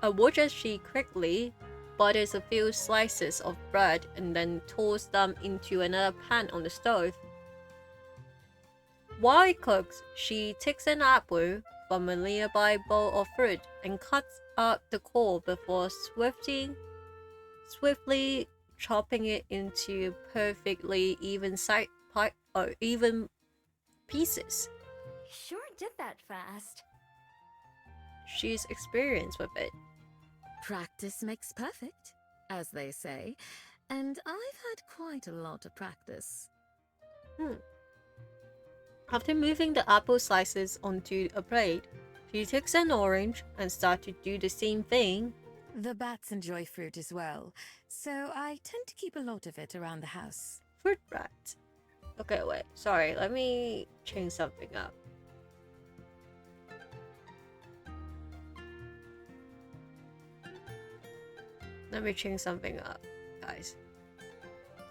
I watch as she quickly butters a few slices of bread and then toss them into another pan on the stove. While it cooks, she takes an apple from a nearby bowl of fruit and cuts out the core before swiftly chopping it into perfectly even pieces. Sure did that fast. She's experienced with it. Practice makes perfect, as they say, and I've had quite a lot of practice. After moving the apple slices onto a plate, she takes an orange and starts to do the same thing. The bats enjoy fruit as well, so I tend to keep a lot of it around the house. Fruit bat. Okay, wait. Sorry, let me change something up. Let me change something up, guys.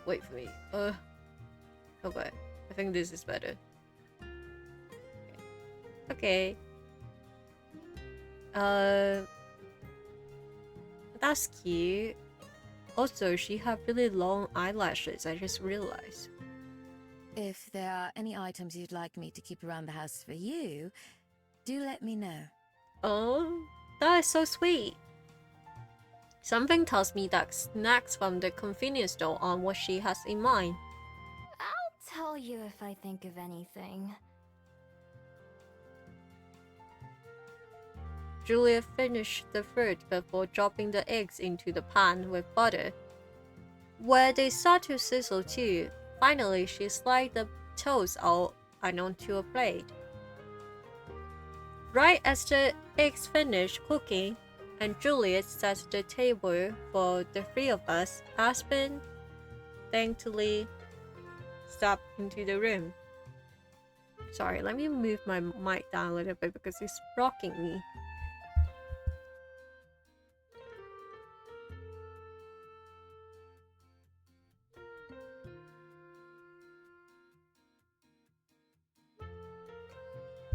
Wait for me. Okay. I think this is better. Okay. That's cute. Also, she have really long eyelashes, I just realized. If there are any items you'd like me to keep around the house for you, do let me know. Oh, that is so sweet. Something tells me that snacks from the convenience store are what she has in mind. I'll tell you if I think of anything. Julia finished the fruit before dropping the eggs into the pan with butter, where they start to sizzle too. Finally, she sliced the toast out and onto a plate. Right as the eggs finish cooking and Juliet sets the table for the three of us, Aspen daintily stepped into the room. Sorry, let me move my mic down a little bit because it's rocking me.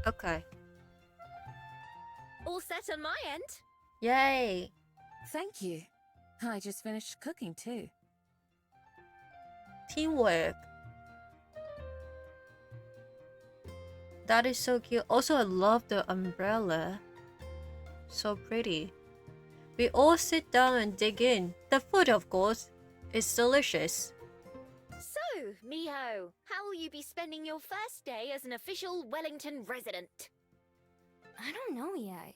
Okay. All set on my end. Yay! Thank you. I just finished cooking too. Teamwork. That is so cute. Also, I love the umbrella. So pretty. We all sit down and dig in. The food, of course, is delicious. So, Miho, how will you be spending your first day as an official Wellington resident? I don't know yet.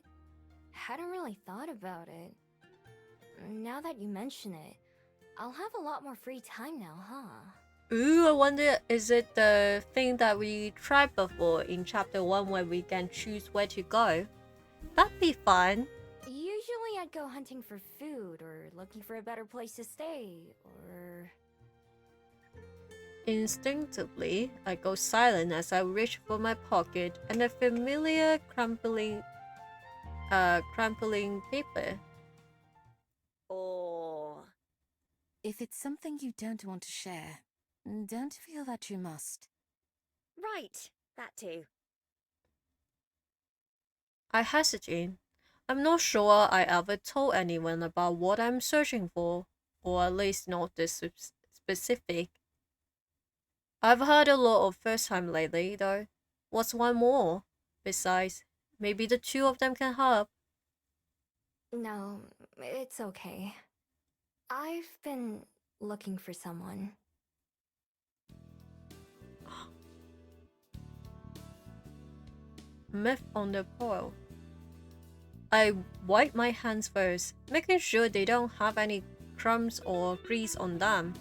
Hadn't really thought about it. Now that you mention it, I'll have a lot more free time now, huh? Ooh, I wonder, is it the thing that we tried before in chapter 1 where we can choose where to go? That'd be fun. Usually I'd go hunting for food or looking for a better place to stay, or... Instinctively, I go silent as I reach for my pocket and a familiar crumpling paper. Or... If it's something you don't want to share, don't feel that you must. Right, that too. I hesitate. I'm not sure I ever told anyone about what I'm searching for, or at least not this specific. I've heard a lot of first time lately, though. What's one more? Besides, maybe the two of them can help. No, it's okay. I've been looking for someone. Myth on the boil. I wipe my hands first, making sure they don't have any crumbs or grease on them.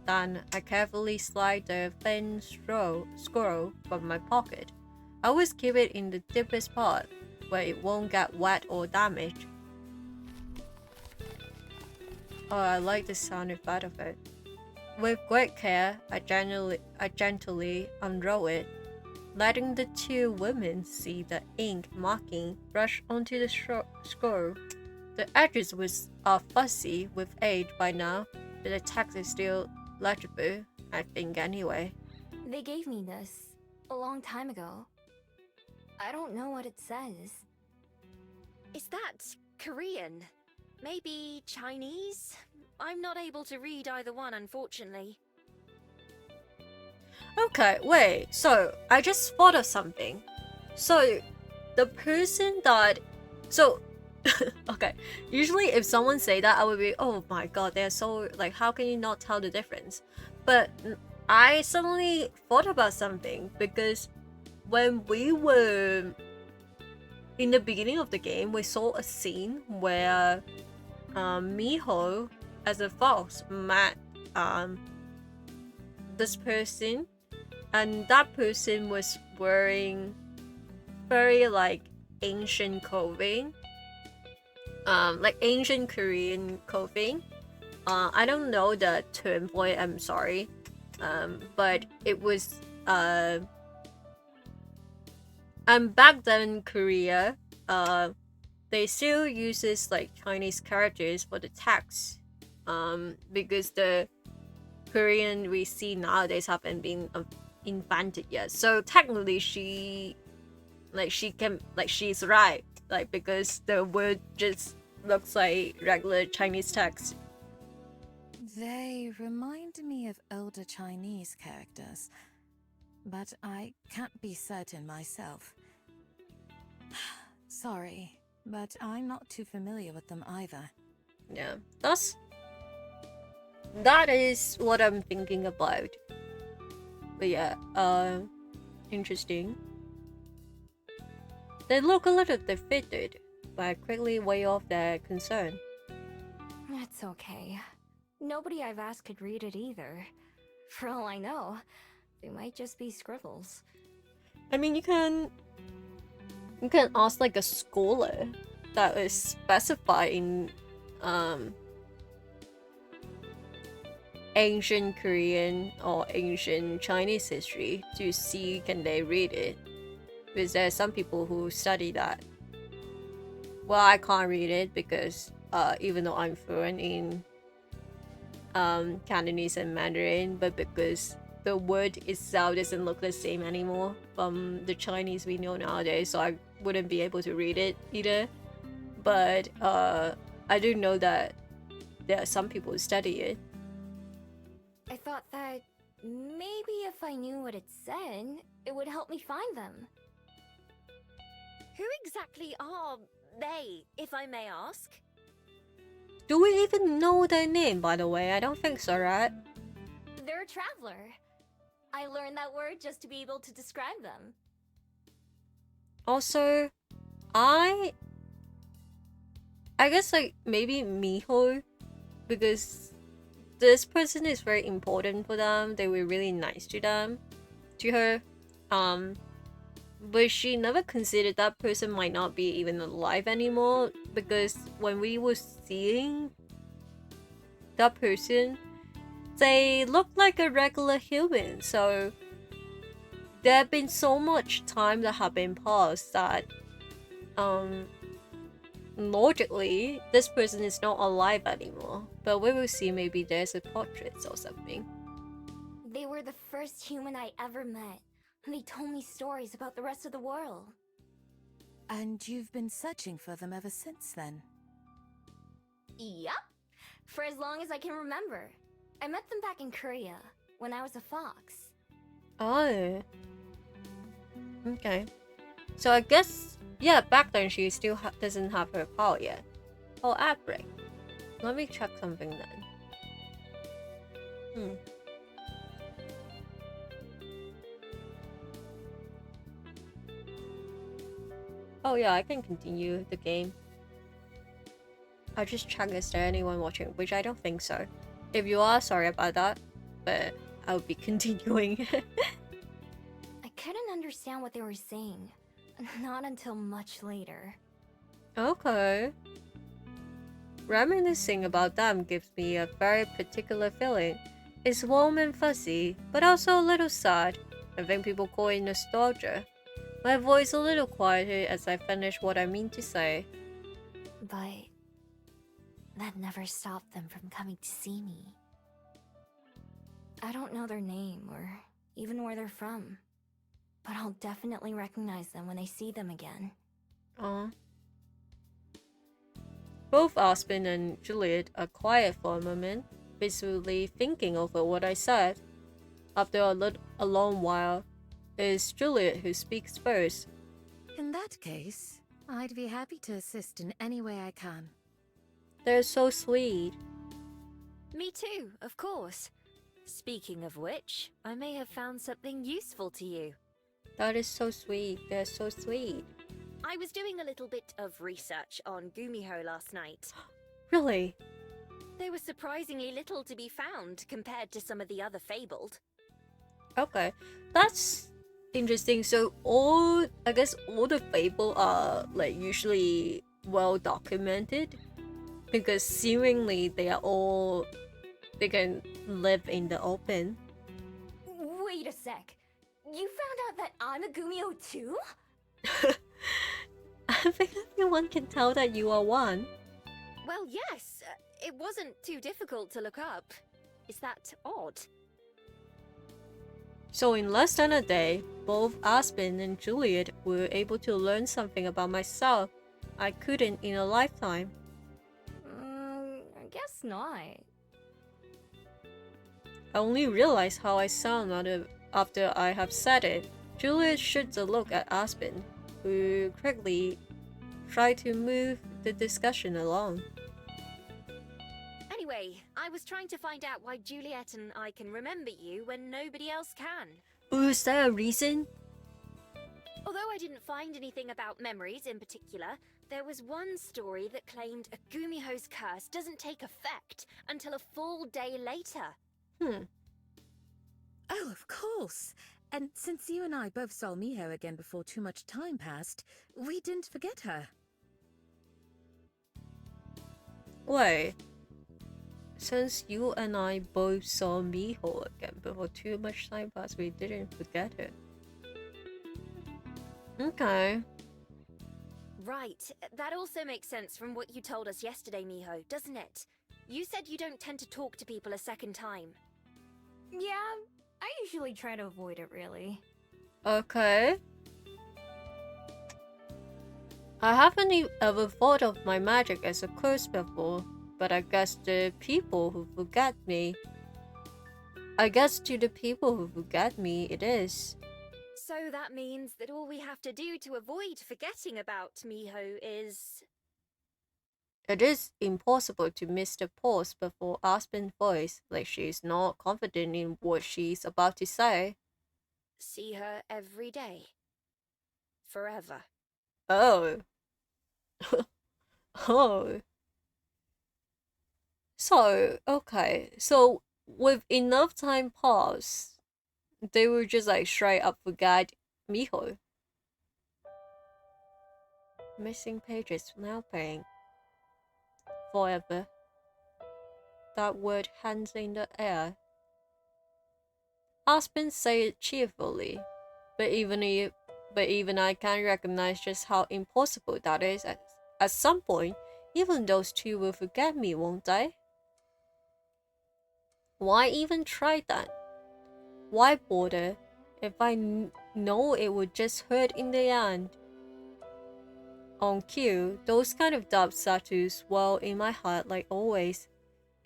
Then I carefully slide the thin scroll from my pocket. I always keep it in the deepest part, where it won't get wet or damaged. Oh, I like the sound effect of it. With great care, I gently unroll it, letting the two women see the ink marking brush onto the scroll. The edges was are fuzzy with age by now, but the text is still legible, I think anyway. They gave me this a long time ago. I don't know what it says. Is that Korean? Maybe Chinese? I'm not able to read either one, unfortunately. Okay, wait, so I just thought of something. So the person that okay, usually if someone say that, I would be, oh my god, they're so like, how can you not tell the difference? But I suddenly thought about something, because when we were in the beginning of the game, we saw a scene where Miho as a fox met this person, and that person was wearing very like ancient clothing, like ancient Korean clothing. I don't know the term for it, I'm sorry, but it was and back then Korea, they still uses like Chinese characters for the text, because the Korean we see nowadays haven't been invented yet. So technically she's right, like, because the word just looks like regular Chinese text. They remind me of older Chinese characters, but I can't be certain myself. Sorry, but I'm not too familiar with them either. Yeah, that is what I'm thinking about. But yeah, interesting. They look a little defeated, but I quickly weigh off their concern. It's okay. Nobody I've asked could read it either. For all I know, they might just be scribbles. I mean, you can ask like a scholar that is specified in ancient Korean or ancient Chinese history to see can they read it, because there are some people who study that. Well, I can't read it because even though I'm fluent in Cantonese and Mandarin, but because the word itself doesn't look the same anymore from the Chinese we know nowadays, so I wouldn't be able to read it either. But I do know that there are some people who study it. I thought that maybe if I knew what it said, it would help me find them. Who exactly are they, if I may ask? Do we even know their name, by the way? I don't think so, right? They're a traveler. I learned that word just to be able to describe them. Also, I guess like maybe Miho, because this person is very important for them. They were really nice to her. But she never considered that person might not be even alive anymore, because when we were seeing that person, they looked like a regular human. So there have been so much time that have been passed that logically this person is not alive anymore. But we will see, maybe there's a portrait or something. They were the first human I ever met, and they told me stories about the rest of the world. And you've been searching for them ever since then? Yup. For as long as I can remember. I met them back in Korea, when I was a fox. Oh. Okay. So I guess, yeah, back then she still doesn't have her power yet. Oh, outbreak. Let me check something then. Oh yeah, I can continue the game. I'll just check is there anyone watching, which I don't think so. If you are, sorry about that, but I'll be continuing. I couldn't understand what they were saying. Not until much later. Okay. Reminiscing about them gives me a very particular feeling. It's warm and fuzzy, but also a little sad. I think people call it nostalgia. My voice a little quieter as I finish what I mean to say. But that never stopped them from coming to see me. I don't know their name or even where they're from, but I'll definitely recognize them when I see them again. Both Aspen and Juliet are quiet for a moment, visibly thinking over what I said. After a long while, it's Juliet who speaks first. In that case, I'd be happy to assist in any way I can. They're so sweet. Me too, of course. Speaking of which, I may have found something useful to you. That is so sweet. They're so sweet. I was doing a little bit of research on Gumiho last night. Really? There was surprisingly little to be found compared to some of the other fabled. Okay, that's interesting. So I guess all the fable are like usually well documented, because seemingly they can live in the open. Wait a sec. You found out that I'm a Gumio too? I think everyone can tell that you are one. Well, yes. It wasn't too difficult to look up. Is that odd? So in less than a day, both Aspen and Juliet were able to learn something about myself I couldn't in a lifetime. I guess not. I only realized how I sound after I have said it. Juliet shoots a look at Aspen, who quickly tried to move the discussion along. Anyway, I was trying to find out why Juliet and I can remember you when nobody else can. Oh, is there a reason? Although I didn't find anything about memories in particular, there was one story that claimed a Gumiho's curse doesn't take effect until a full day later. Oh, of course. And since you and I both saw Miho again before too much time passed, we didn't forget her. Wait. Since you and I both saw Miho again before too much time passed, we didn't forget her. Okay. Right, that also makes sense from what you told us yesterday, Miho, doesn't it? You said you don't tend to talk to people a second time. Yeah, I usually try to avoid it, really. Okay. I haven't ever thought of my magic as a curse before, but I guess to the people who forget me, it is. So that means that all we have to do to avoid forgetting about Miho is... It is impossible to miss the pause before Aspen's voice, like she's not confident in what she's about to say. see her every day. Forever. Oh. Oh. So, okay. So, with enough time pass, they will just like straight up forget Miho. Missing pages now playing. Forever. That word hangs in the air. Aspen say it cheerfully, but even I can recognize just how impossible that is. At some point, even those two will forget me, won't they? Why even try that? Why bother if I know it would just hurt in the end? On cue, those kind of doubts start to swell in my heart like always.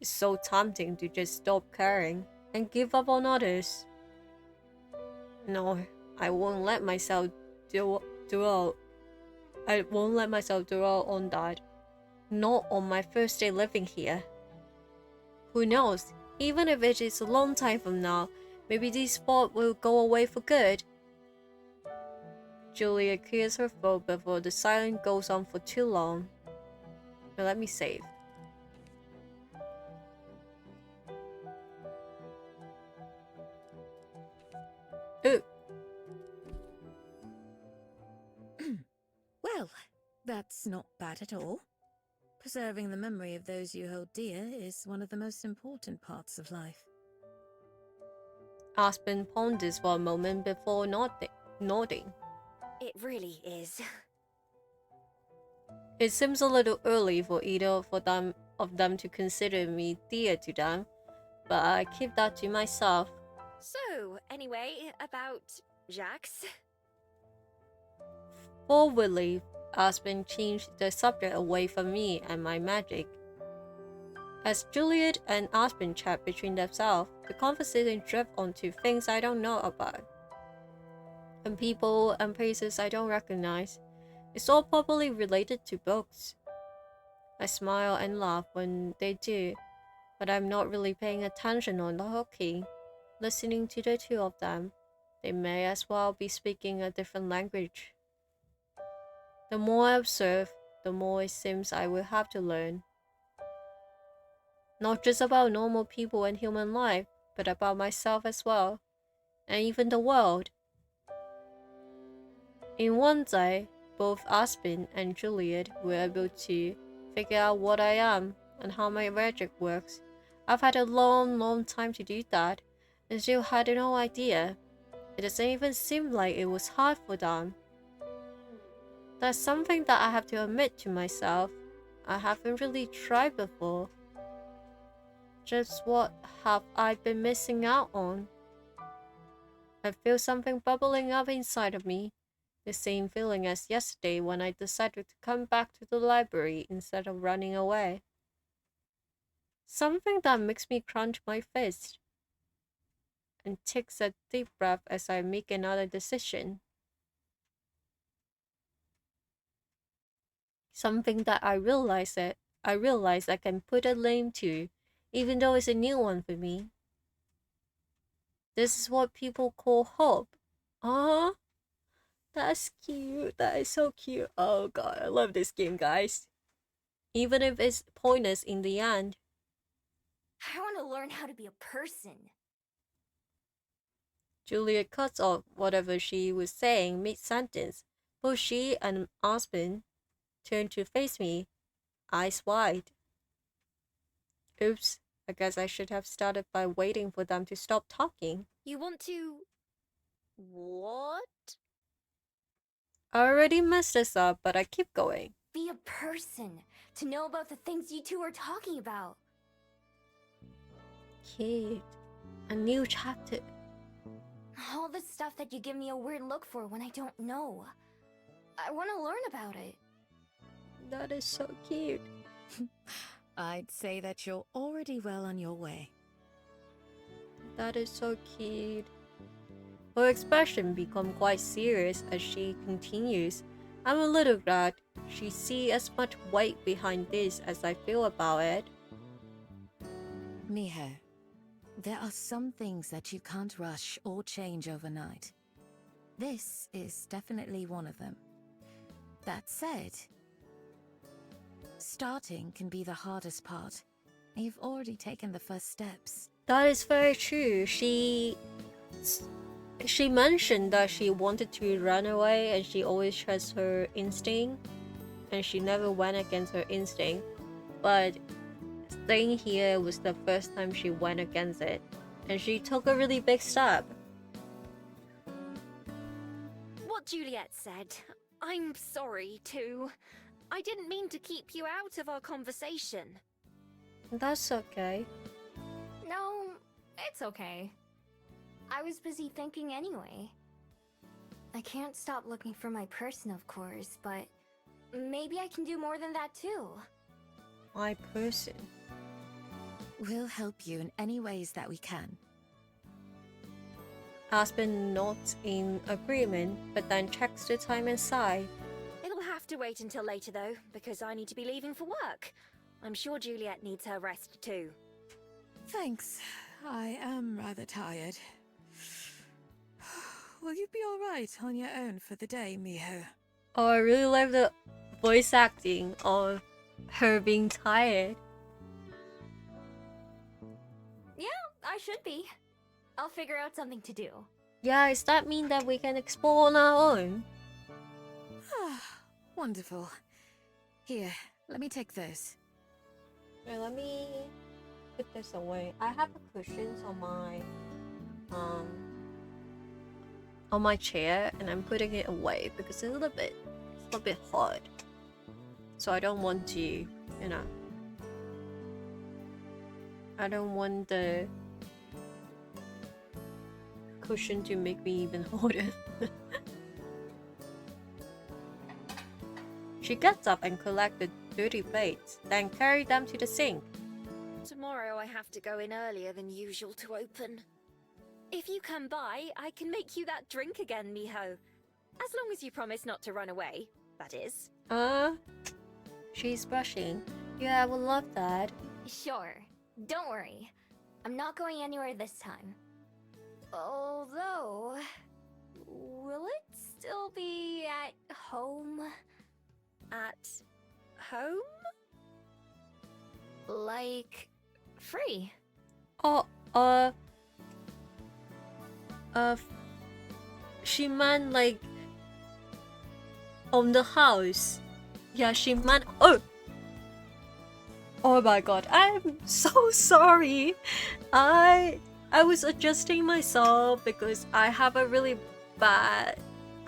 It's so tempting to just stop caring and give up on others. No, I won't let myself dwell on that. Not on my first day living here. Who knows? Even if it is a long time from now, maybe this thought will go away for good. Julia clears her throat before the silence goes on for too long. Now let me save. Ooh. Well, that's not bad at all. Preserving the memory of those you hold dear is one of the most important parts of life. Aspen ponders for a moment before nodding. It really is. It seems a little early for either of them of them to consider me dear to them, but I keep that to myself. So, anyway, about Jax? Forwardly, Aspen changed the subject away from me and my magic. As Juliet and Aspen chat between themselves, the conversation drifts onto things I don't know about, and people and places I don't recognize. It's all probably related to books. I smile and laugh when they do, but I'm not really paying attention or looking, listening to the two of them. They may as well be speaking a different language. The more I observe, the more it seems I will have to learn. Not just about normal people and human life, but about myself as well, and even the world. In one day, both Aspen and Juliet were able to figure out what I am and how my magic works. I've had a long time to do that, and still had no idea. It doesn't even seem like it was hard for them. That's something that I have to admit to myself. I haven't really tried before. Just what have I been missing out on? I feel something bubbling up inside of me. The same feeling as yesterday when I decided to come back to the library instead of running away. Something that makes me crunch my fist and takes a deep breath as I make another decision. Something that I realize I can put a name to, even though it's a new one for me. This is what people call hope. Ah, that's cute. That is so cute. Oh god, I love this game, guys. Even if it's pointless in the end. I want to learn how to be a person. Juliet cuts off whatever she was saying mid-sentence. Both she and Aspen turned to face me, eyes wide. Oops, I guess I should have started by waiting for them to stop talking. You want to. What? I already messed this up, but I keep going. Be a person. To know about the things you two are talking about. Kid, a new chapter. All the stuff that you give me a weird look for when I don't know. I want to learn about it. That is so cute. I'd say that you're already well on your way. That is so cute. Her expression becomes quite serious as she continues. I'm a little glad she sees as much weight behind this as I feel about it. Miho, there are some things that you can't rush or change overnight. This is definitely one of them. That said, starting can be the hardest part. You've already taken the first steps. That is very true. She mentioned that she wanted to run away and she always trusts her instinct and she never went against her instinct. But staying here was the first time she went against it. And she took a really big step. What Juliet said. I'm sorry, too. I didn't mean to keep you out of our conversation. That's okay. No, it's okay. I was busy thinking anyway. I can't stop looking for my person, of course, but maybe I can do more than that too. My person. We'll help you in any ways that we can. Aspen nods in agreement, but then checks the time and sighs. It'll have to wait until later, though, because I need to be leaving for work. I'm sure Juliet needs her rest, too. Thanks. I am rather tired. Will you be alright on your own for the day, Miho? Oh, I really love the voice acting of her being tired. Yeah, I should be. I'll figure out something to do. Yeah, does that mean that we can explore on our own? Wonderful. Here, let me take this. Wait, let me put this away. I have the cushions on my chair, and I'm putting it away because it's a little bit hard. So I don't want to, I don't want the cushion to make me even harder. She gets up and collects the dirty plates, then carries them to the sink. Tomorrow I have to go in earlier than usual to open. If you come by, I can make you that drink again, Miho. As long as you promise not to run away, that is. She's brushing. Yeah, I would love that. Sure, don't worry. I'm not going anywhere this time. Although, will it still be at home? At home? Like, free? Oh, she meant like on the house. Yeah, she meant. Oh my god, I'm so sorry. I was adjusting myself because I have a really bad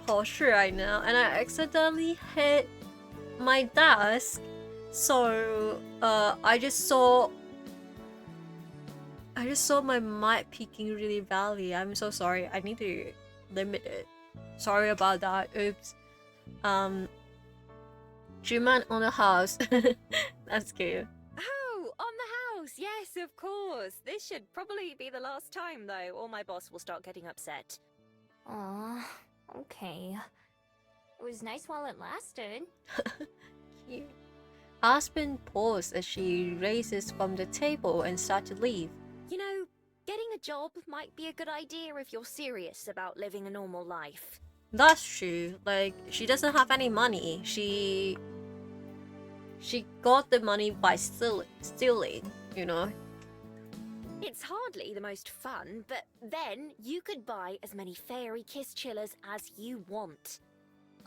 posture right now, and I accidentally hit my desk. So I just saw my mic peaking really badly. I'm so sorry. I need to limit it. Sorry about that. Oops. She meant on the house. That's cute. Oh, on the house! Yes, of course. This should probably be the last time, though, or my boss will start getting upset. Aw, okay. It was nice while it lasted. Cute. Aspen paused as she raises from the table and starts to leave. You know, getting a job might be a good idea if you're serious about living a normal life. That's true. Like, she doesn't have any money. She got the money by stealing, you know? It's hardly the most fun, but then you could buy as many fairy kiss chillers as you want.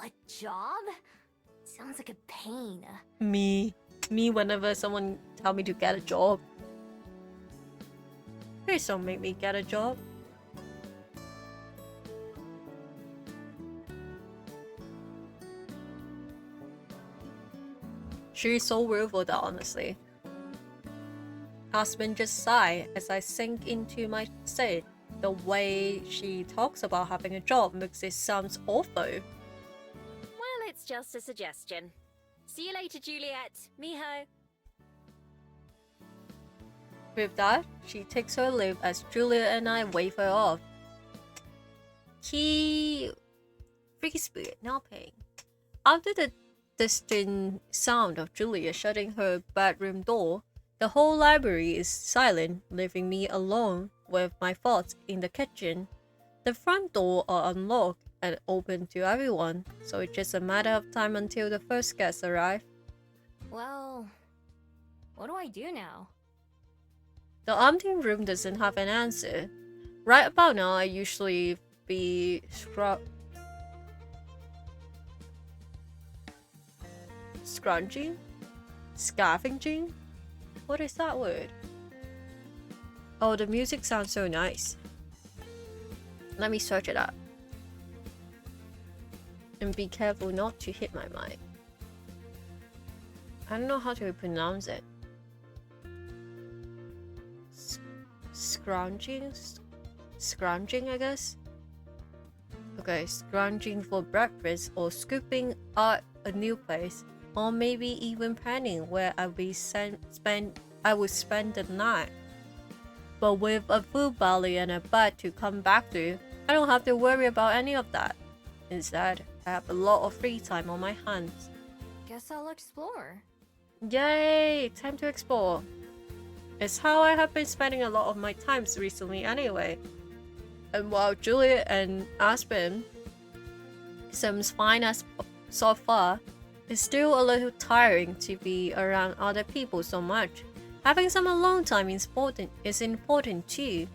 A job? Sounds like a pain. Me whenever someone tell me to get a job. Please don't make me get a job. She's so rude for that, honestly. Aspen just sighed as I sink into my seat. The way she talks about having a job makes it sound awful. Well, it's just a suggestion. See you later, Juliet. Miho. With that, she takes her leave as Julia and I wave her off. Free spirit napping. After the distant sound of Julia shutting her bedroom door, the whole library is silent, leaving me alone with my thoughts in the kitchen. The front door are unlocked and open to everyone, so it's just a matter of time until the first guests arrive. Well, what do I do now? The empty room doesn't have an answer. Right about now, I usually be scrounging? Scavenging? What is that word? Oh, the music sounds so nice. Let me search it up. And be careful not to hit my mic. I don't know how to pronounce it. Scrounging, I guess. Okay, scrounging for breakfast or scooping out a new place, or maybe even planning where I would spend the night. But with a full belly and a bed to come back to, I don't have to worry about any of that. Instead, I have a lot of free time on my hands. Guess I'll explore. Yay! Time to explore. It's how I have been spending a lot of my times recently anyway. And while Juliet and Aspen seems fine as so far, it's still a little tiring to be around other people so much. Having some alone time is important too.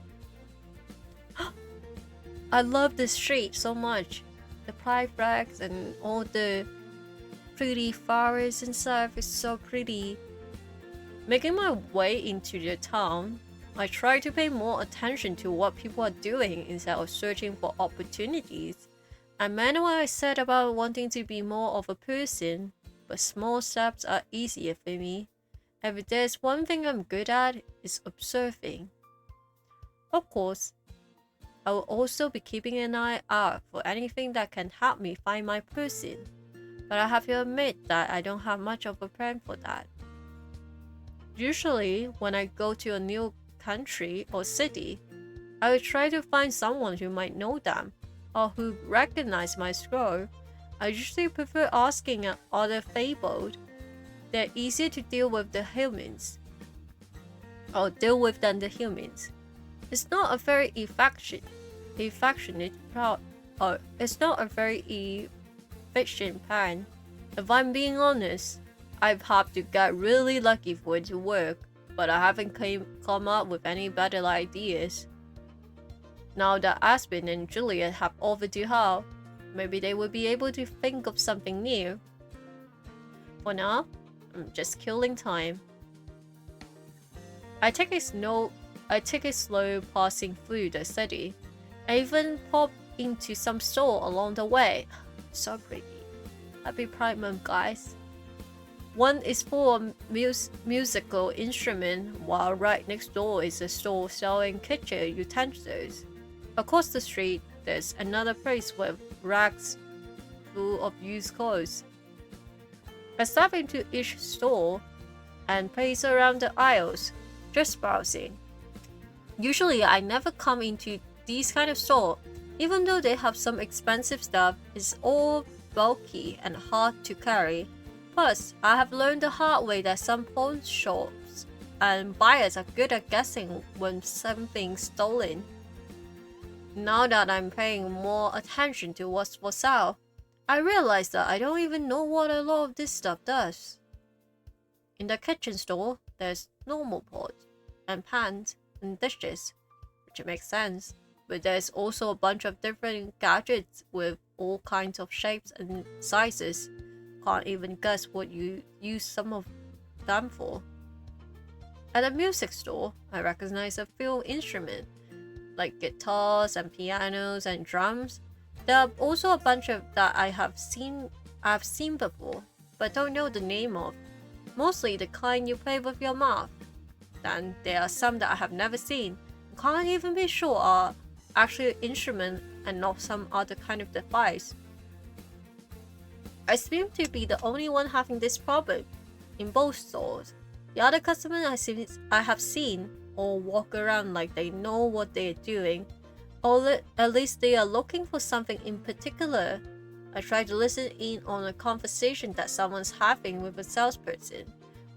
I love the street so much. The pride flags and all the pretty flowers and stuff is so pretty. Making my way into the town, I try to pay more attention to what people are doing instead of searching for opportunities. I meant what I said about wanting to be more of a person, but small steps are easier for me. If there's one thing I'm good at, it's observing. Of course, I will also be keeping an eye out for anything that can help me find my person, but I have to admit that I don't have much of a plan for that. Usually, when I go to a new country or city, I will try to find someone who might know them or who recognize my scroll. I usually prefer asking other fabled. They're easier to deal with the humans, or deal with than the humans. It's not a very it's not a very efficient plan. If I'm being honest, I've had to get really lucky for it to work, but I haven't come up with any better ideas. Now that Aspen and Juliet have offered to help, maybe they will be able to think of something new. For now, I'm just killing time. I take a slow passing through the city. I even pop into some store along the way. So pretty. Happy Pride Month, guys. One is for a musical instrument, while right next door is a store selling kitchen utensils. Across the street, there's another place with racks full of used clothes. I step into each store and pace around the aisles, just browsing. Usually, I never come into these kind of stores, even though they have some expensive stuff. It's all bulky and hard to carry. Plus, I have learned the hard way that some pawn shops and buyers are good at guessing when something's stolen. Now that I'm paying more attention to what's for sale, I realize that I don't even know what a lot of this stuff does. In the kitchen store, there's normal pots and pans and dishes, which makes sense, but there's also a bunch of different gadgets with all kinds of shapes and sizes. Can't even guess what you use some of them for. At a music store, I recognize a few instruments, like guitars and pianos and drums. There are also a bunch of that I've seen before, but don't know the name of. Mostly the kind you play with your mouth. Then there are some that I have never seen, can't even be sure are actually an instrument and not some other kind of device. I seem to be the only one having this problem in both stores. The other customers I have seen all walk around like they know what they are doing, or at least they are looking for something in particular. I try to listen in on a conversation that someone's having with a salesperson,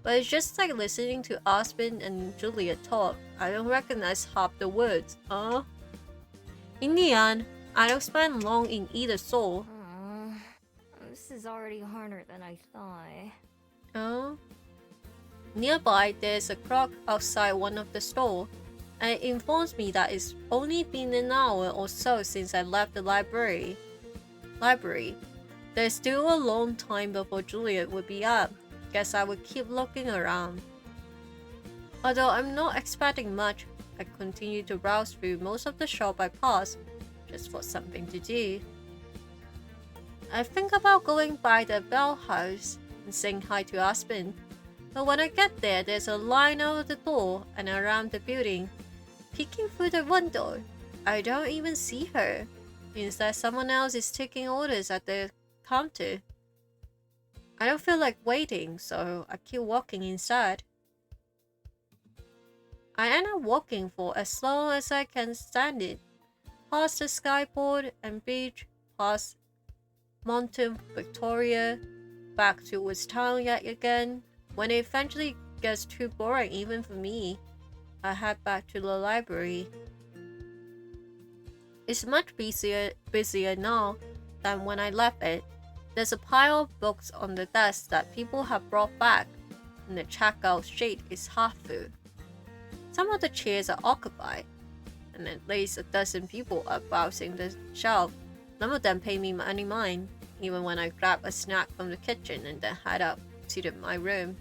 but it's just like listening to Aspen and Julia talk. I don't recognize half the words. In the end, I don't spend long in either store. This is already harder than I thought. Nearby, there's a clock outside one of the stores, and it informs me that it's only been an hour or so since I left the library. There's still a long time before Juliet would be up. Guess I would keep looking around. Although I'm not expecting much, I continue to browse through most of the shop I pass, just for something to do. I think about going by the Bell House and saying hi to Aspen, but when I get there, there's a line out of the door and around the building. Peeking through the window, I don't even see her. Instead, someone else is taking orders at the counter. I don't feel like waiting, so I keep walking inside. I end up walking for as long as I can stand it, past the skyboard and beach, past Mountain Victoria, back towards town yet again. When it eventually gets too boring even for me, I head back to the library. It's much busier now than when I left it. There's a pile of books on the desk that people have brought back, and the checkout sheet is half full. Some of the chairs are occupied, and at least a dozen people are browsing the shelf. None of them pay me any mind, even when I grab a snack from the kitchen and then head up to my room.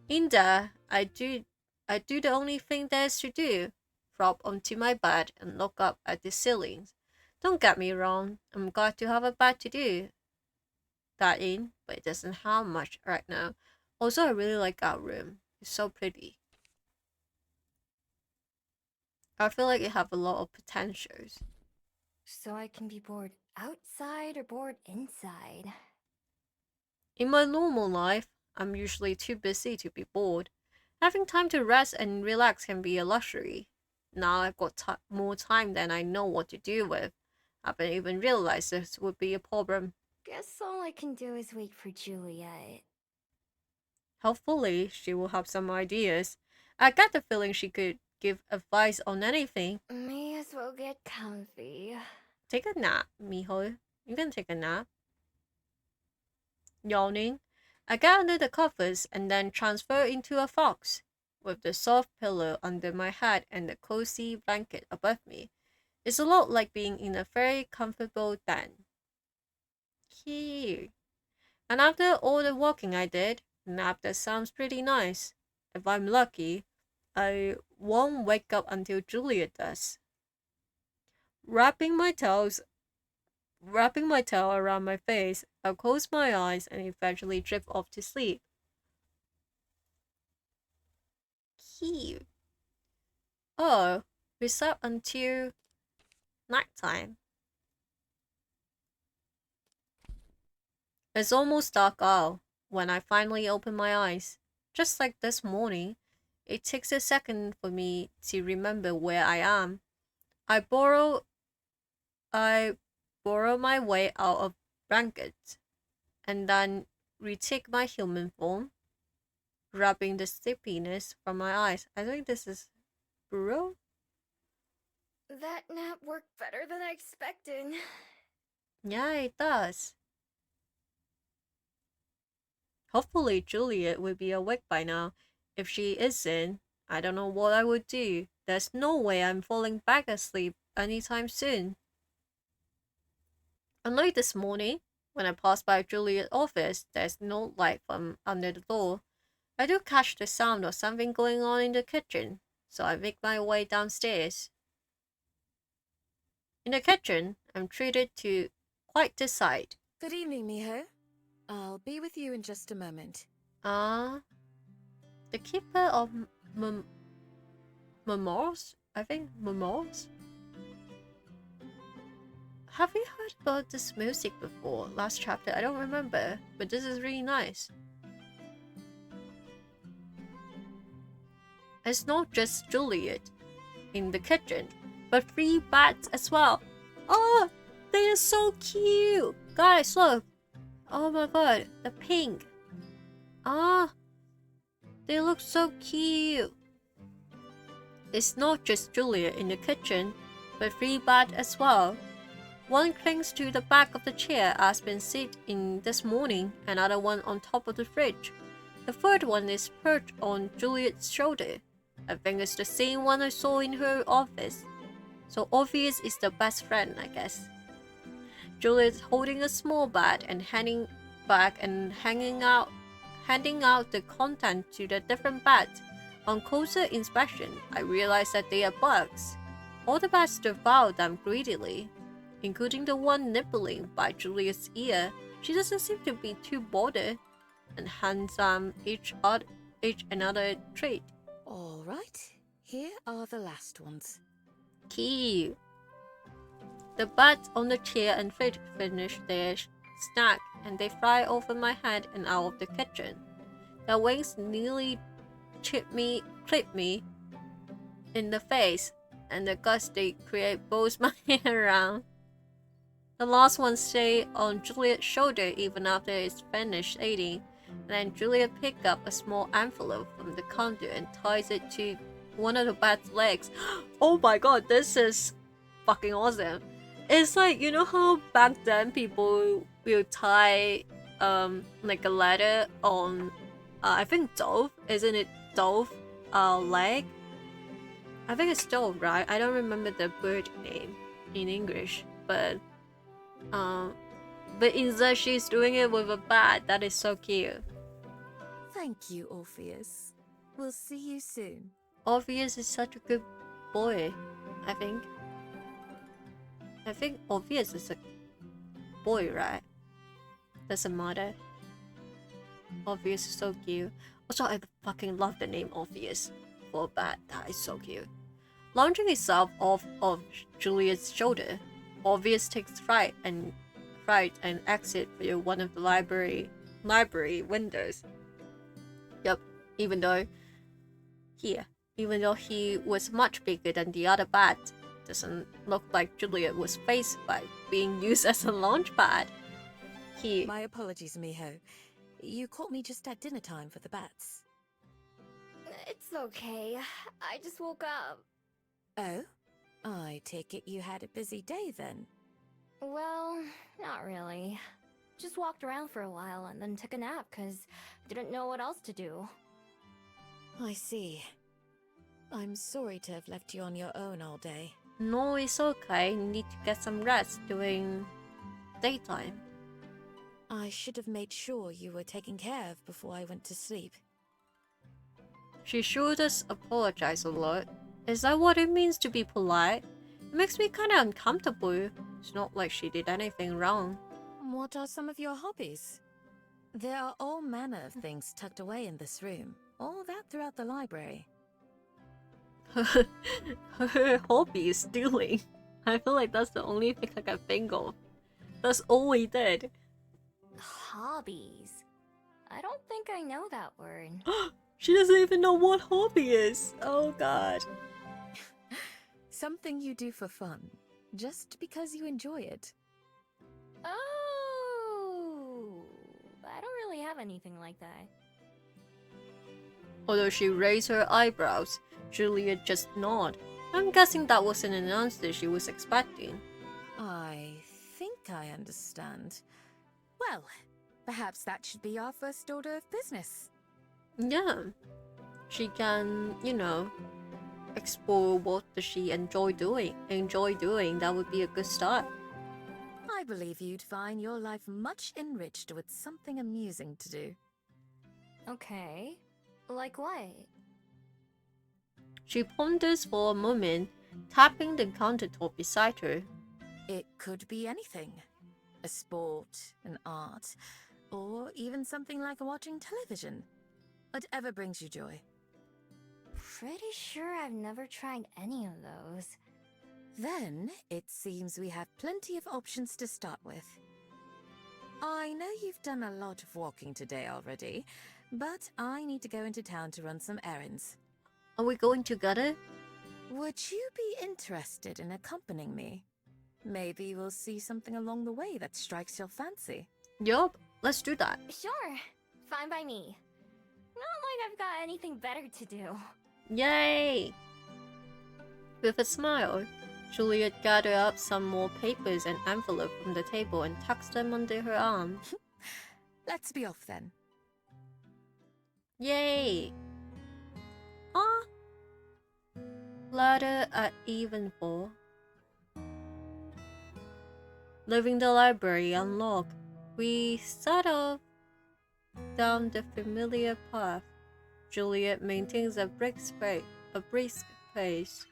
In there, I do the only thing there's to do: drop onto my bed and look up at the ceilings. Don't get me wrong, I'm glad to have a bed to do that in, but it doesn't have much right now. Also, I really like our room. It's so pretty. I feel like it have a lot of potentials. So I can be bored outside or bored inside. In my normal life, I'm usually too busy to be bored. Having time to rest and relax can be a luxury. Now I've got more time than I know what to do with. I haven't even realized this would be a problem. Guess all I can do is wait for Juliet. Hopefully, she will have some ideas. I get the feeling she could give advice on anything. May as well get comfy. Take a nap, Miho. You can take a nap. Yawning, I get under the covers and then transfer into a fox. With the soft pillow under my head and the cozy blanket above me, it's a lot like being in a very comfortable den. Cute. And after all the walking I did, a nap that sounds pretty nice. If I'm lucky, I won't wake up until Juliet does. Wrapping my towels Wrapping my towel around my face, I'll close my eyes and eventually drift off to sleep. Cute. Oh, we slept until nighttime. It's almost dark out when I finally open my eyes. Just like this morning, it takes a second for me to remember where I am. I borrow I borrow my way out of blankets and then retake my human form, rubbing the sleepiness from my eyes. I think this is Burrow? That nap worked better than I expected. Yeah, it does. Hopefully Juliet will be awake by now. If she isn't, I don't know what I would do. There's no way I'm falling back asleep anytime soon. Unlike this morning, when I passed by Juliet's office, there's no light from under the door. I do catch the sound of something going on in the kitchen, so I make my way downstairs. In the kitchen, I'm treated to quite the sight. Good evening, Miho. I'll be with you in just a moment. The keeper of Memors? I think Memors? Have we heard about this music before? Last chapter? I don't remember, but this is really nice. It's not just Juliet in the kitchen, but 3 bats as well. Oh, they are so cute! Guys, look! Oh my god, the pink. Ah, they look so cute. It's not just Juliet in the kitchen, but 3 bats as well. One clings to the back of the chair I've been sitting in this morning, another one on top of the fridge. The third one is perched on Juliet's shoulder. I think it's the same one I saw in her office. So obvious is the best friend, I guess. Juliet's holding a small bat and handing out the content to the different bats. On closer inspection, I realized that they are bugs. All the bats devour them greedily, including the one nibbling by Juliet's ear. She doesn't seem to be too bothered, and hands each another treat. All right, here are the last ones. Cute. The bats on the chair and fridge finish their snack, and they fly over my head and out of the kitchen. Their wings nearly clip me in the face, and the guts they create blows my hair around. The last one stay on Juliet's shoulder even after it's finished eating. Then Juliet picks up a small envelope from the counter and ties it to one of the bat's legs. Oh my god, this is fucking awesome. It's like, you know how back then people will tie like a letter on I think dove, isn't it dove leg? I think it's dove, right? I don't remember the bird name in English, but instead she's doing it with a bat. That is so cute. Thank you, Orpheus. We'll see you soon. Orpheus is such a good boy, I think. I think Orpheus is a boy, right? Doesn't matter. Obvious is so cute. Also, I fucking love the name Obvious for a bat. That is so cute. Launching itself off of Juliet's shoulder, Obvious takes fright and exit through one of the library windows. Yep, even though he was much bigger than the other bat, doesn't look like Juliet was faced by being used as a launch pad. My apologies, Miho. You caught me just at dinner time for the bats. It's okay. I just woke up. Oh? I take it you had a busy day then? Well, not really. Just walked around for a while and then took a nap because didn't know what else to do. I see. I'm sorry to have left you on your own all day. No, it's okay. You need to get some rest during daytime. I should have made sure you were taken care of before I went to sleep. She sure does apologize a lot. Is that what it means to be polite? It makes me kinda uncomfortable. It's not like she did anything wrong. What are some of your hobbies? There are all manner of things tucked away in this room. All that throughout the library. Her hobby is stealing. I feel like that's the only thing I can think of. That's all we did. Hobbies? I don't think I know that word. She doesn't even know what hobby is. Oh god. Something you do for fun, just because you enjoy it. Oh, I don't really have anything like that. Although she raised her eyebrows, Juliet just nodded. I'm guessing that wasn't an answer she was expecting. I think I understand. Well, perhaps that should be our first order of business. Yeah. She can, explore what does she enjoy doing. That would be a good start. I believe you'd find your life much enriched with something amusing to do. Okay. Like what? She ponders for a moment, tapping the countertop beside her. It could be anything. A sport, an art, or even something like watching television. Whatever brings you joy. Pretty sure I've never tried any of those. Then, it seems we have plenty of options to start with. I know you've done a lot of walking today already, but I need to go into town to run some errands. Are we going together? Would you be interested in accompanying me? Maybe we'll see something along the way that strikes your fancy. Yup, let's do that. Sure. Fine by me. Not like I've got anything better to do. Yay! With a smile, Juliet gathered up some more papers and envelopes from the table and tucked them under her arm. Let's be off then. Yay! Ah! Letter at evenfall. Leaving the library unlocked, we set off down the familiar path. Juliet maintains a brisk pace,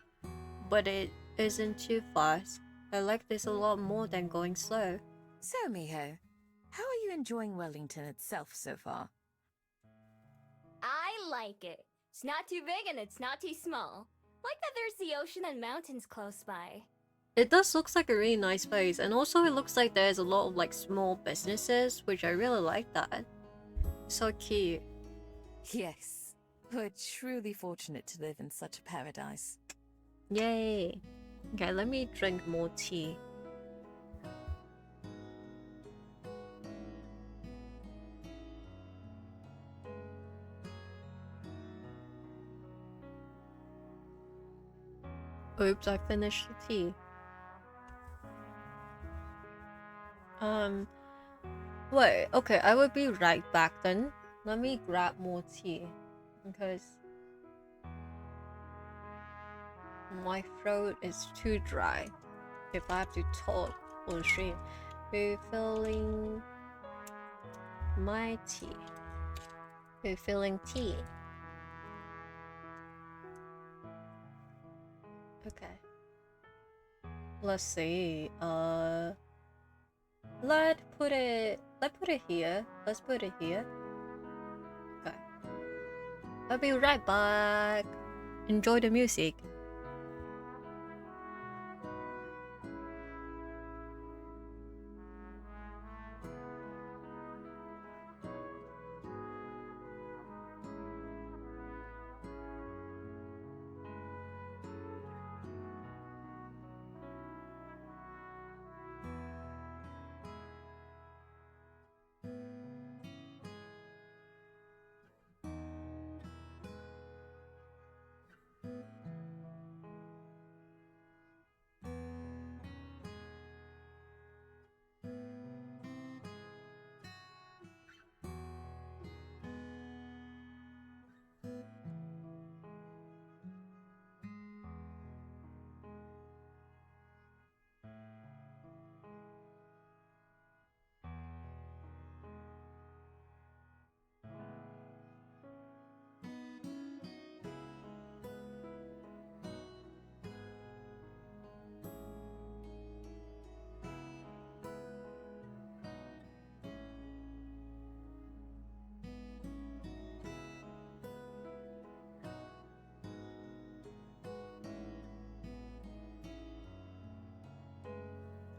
but it isn't too fast. I like this a lot more than going slow. So, Miho, how are you enjoying Wellington itself so far? I like it. It's not too big and it's not too small. Like that there's the ocean and mountains close by. It does look like a really nice place, and also it looks like there's a lot of small businesses, which I really like that. So cute. Yes, we're truly fortunate to live in such a paradise. Yay! Okay, let me drink more tea. Oops, I finished the tea. Wait, okay, I will be right back then. Let me grab more tea because my throat is too dry if I have to talk on stream. Refilling my tea. Refilling tea. Okay. Let's see. Let's put it here. I'll be right back. Enjoy the music.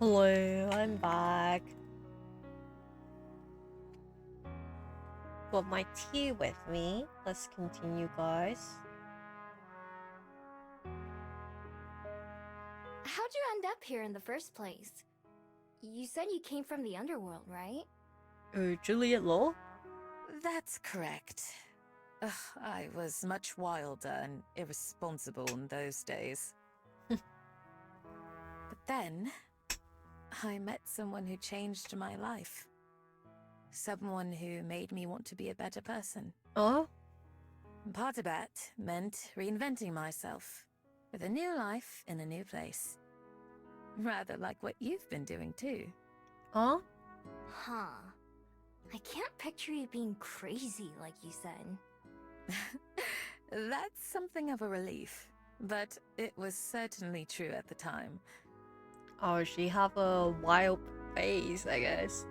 Hello, I'm back. Got my tea with me. Let's continue, guys. How'd you end up here in the first place? You said you came from the underworld, right? Juliet Law? That's correct. Ugh, I was much wilder and irresponsible in those days. But then, I met someone who changed my life. Someone who made me want to be a better person. Oh? Part of that meant reinventing myself, with a new life in a new place. Rather like what you've been doing too. Huh? Huh. I can't picture you being crazy like you said. That's something of a relief, but it was certainly true at the time. Oh, she have a wild face, I guess.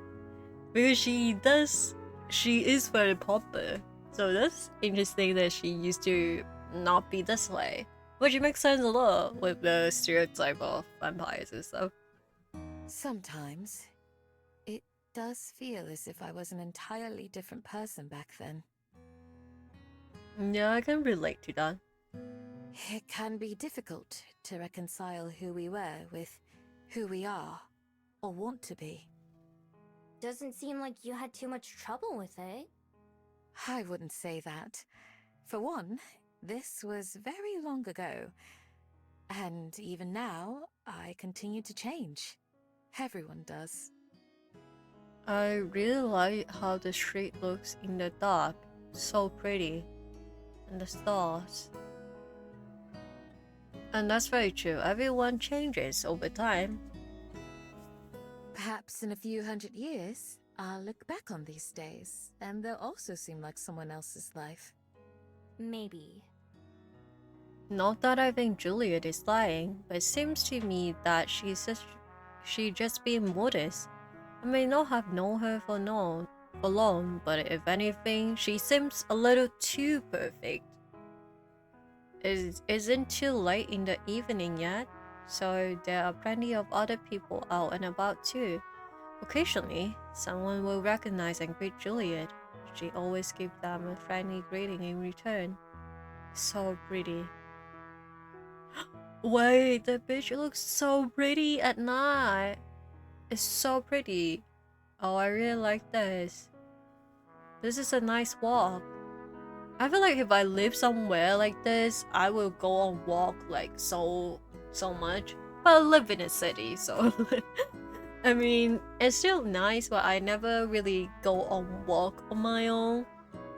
Because she is very popular. So that's interesting that she used to not be this way. Which makes sense a lot with the stereotype of vampires and stuff. Sometimes, it does feel as if I was an entirely different person back then. Yeah, I can relate to that. It can be difficult to reconcile who we were with who we are, or want to be. Doesn't seem like you had too much trouble with it. I wouldn't say that. For one, this was very long ago. And even now, I continue to change. Everyone does. I really like how the street looks in the dark. So pretty. And the stars. And that's very true. Everyone changes over time. Perhaps in a few hundred years, I'll look back on these days, and they'll also seem like someone else's life. Maybe. Not that I think Juliet is lying, but it seems to me that she just being modest. I may not have known her for long, but if anything, she seems a little too perfect. It isn't too late in the evening yet, so there are plenty of other people out and about too. Occasionally, someone will recognize and greet Juliet. She always gives them a friendly greeting in return. So pretty. Wait, the beach looks so pretty at night. It's so pretty. Oh, I really like this. This is a nice walk. I feel like if I live somewhere like this, I will go on walk like so much. But I live in a city, so I mean, it's still nice, but I never really go on walk on my own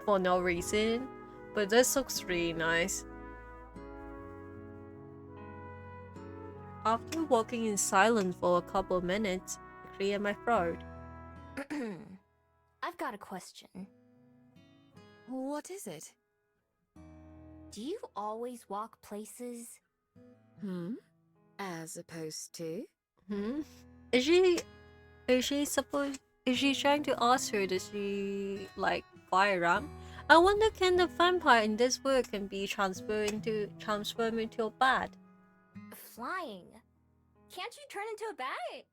for no reason. But this looks really nice. After walking in silence for a couple of minutes, I cleared my throat. I've got a question. What is it? Do you always walk places? As opposed to? Is she trying to ask her, does she like fly around? I wonder, can the vampire in this world can be transformed into a bat? Flying. Can't you turn into a bat?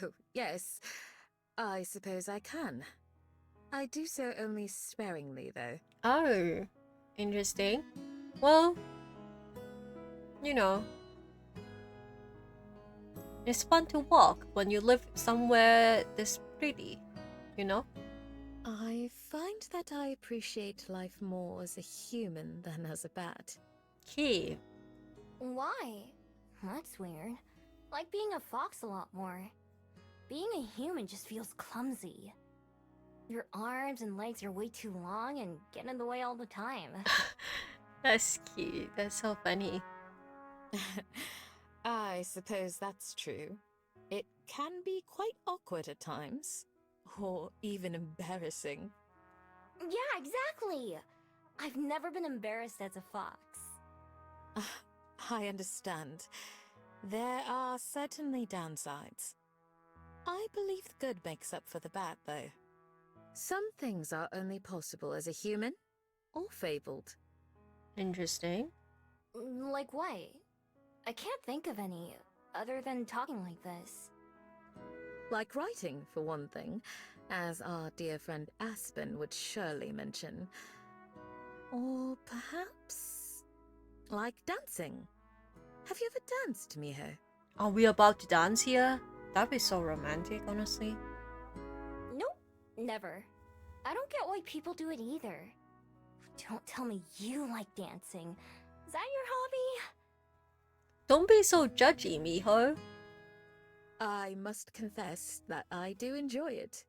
Oh, yes. I suppose I can. I do so only sparingly, though. Oh, interesting. Well, you know, it's fun to walk when you live somewhere this pretty, you know? I find that I appreciate life more as a human than as a bat. Key. Why? That's weird. Like being a fox a lot more. Being a human just feels clumsy. Your arms and legs are way too long and get in the way all the time. That's cute. That's so funny. I suppose that's true. It can be quite awkward at times, or even embarrassing. Yeah, exactly! I've never been embarrassed as a fox. I understand. There are certainly downsides. I believe the good makes up for the bad, though. Some things are only possible as a human, or fabled. Interesting. Like what? I can't think of any, other than talking like this. Like writing, for one thing, as our dear friend Aspen would surely mention. Or perhaps like dancing. Have you ever danced, Miho? Are we about to dance here? That'd be so romantic, honestly. Nope, never. I don't get why people do it either. Don't tell me you like dancing. Is that your hobby? Don't be so judgy, Miho. I must confess that I do enjoy it.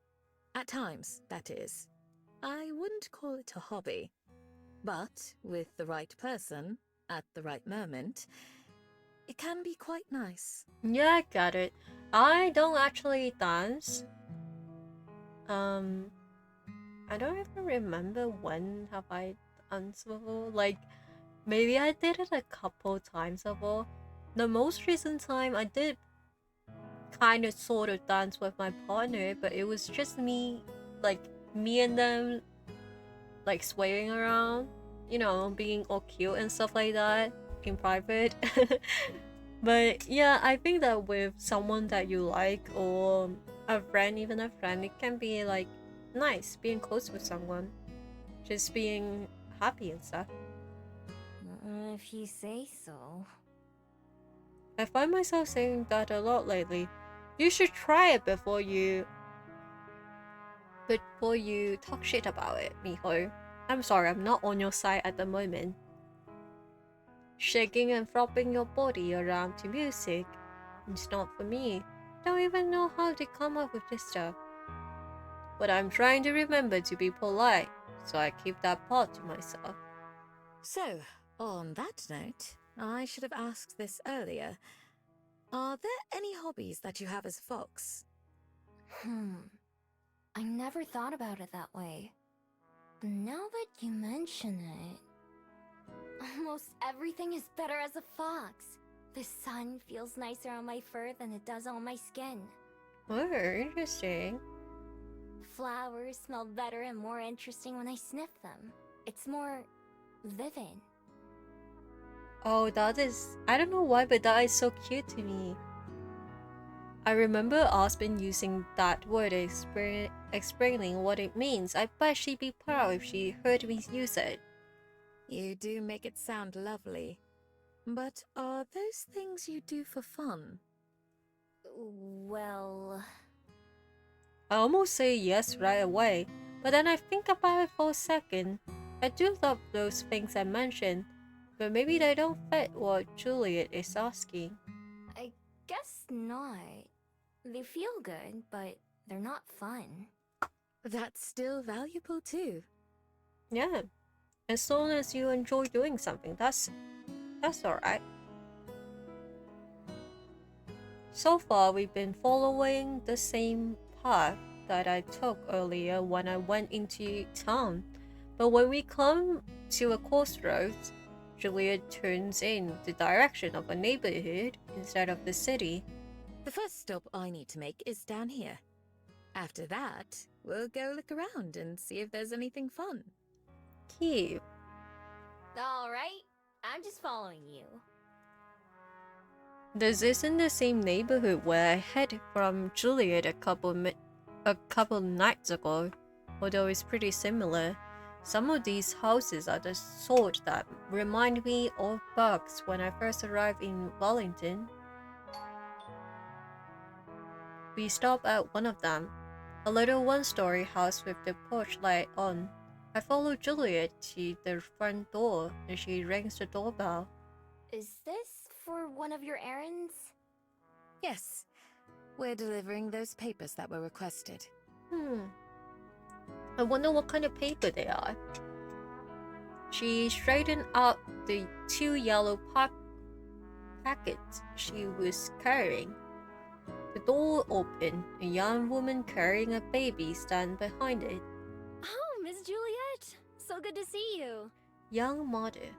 At times, that is. I wouldn't call it a hobby. But with the right person, at the right moment, it can be quite nice. Yeah, I got it. I don't actually dance. I don't even remember when have I danced before. Like, maybe I did it a couple times before. The most recent time I did kind of sort of dance with my partner, but it was just me and them like swaying around, you know, being all cute and stuff like that in private. But yeah, I think that with someone that you like, or a friend, even a friend, it can be like nice being close with someone, just being happy and stuff. If you say so. I find myself saying that a lot lately. You should try it before you talk shit about it, Miho. I'm sorry, I'm not on your side at the moment. Shaking and flopping your body around to music, it's not for me. Don't even know how to come up with this stuff. But I'm trying to remember to be polite, so I keep that part to myself. So, on that note, I should have asked this earlier. Are there any hobbies that you have as a fox? I never thought about it that way. But now that you mention it, almost everything is better as a fox. The sun feels nicer on my fur than it does on my skin. Oh, interesting. Flowers smell better and more interesting when I sniff them. It's more vivid. Oh, I don't know why, but that is so cute to me. I remember Aspen using that word explaining what it means. I bet she'd be proud if she heard me use it. You do make it sound lovely. But are those things you do for fun? Well... I almost say yes right away, but then I think about it for a second. I do love those things I mentioned, but maybe they don't fit what Juliet is asking. I guess not. They feel good, but they're not fun. That's still valuable too. Yeah, as long as you enjoy doing something, that's alright. So far, we've been following the same path that I took earlier when I went into town. But when we come to a crossroads, Juliet turns in the direction of a neighborhood instead of the city. The first stop I need to make is down here. After that, we'll go look around and see if there's anything fun. Cute. Alright, I'm just following you. This isn't the same neighborhood where I hid from Juliet a couple nights ago, although it's pretty similar. Some of these houses are the sort that remind me of bugs when I first arrived in Wellington. We stopped at one of them, a little one-story house with the porch light on. I follow Juliet to the front door and she rings the doorbell. Is this for one of your errands? Yes, we're delivering those papers that were requested. I wonder what kind of paper they are. She straightened out the 2 yellow packets she was carrying. The door opened. A young woman carrying a baby stands behind it. Oh, Miss Juliet! So good to see you. Young mother.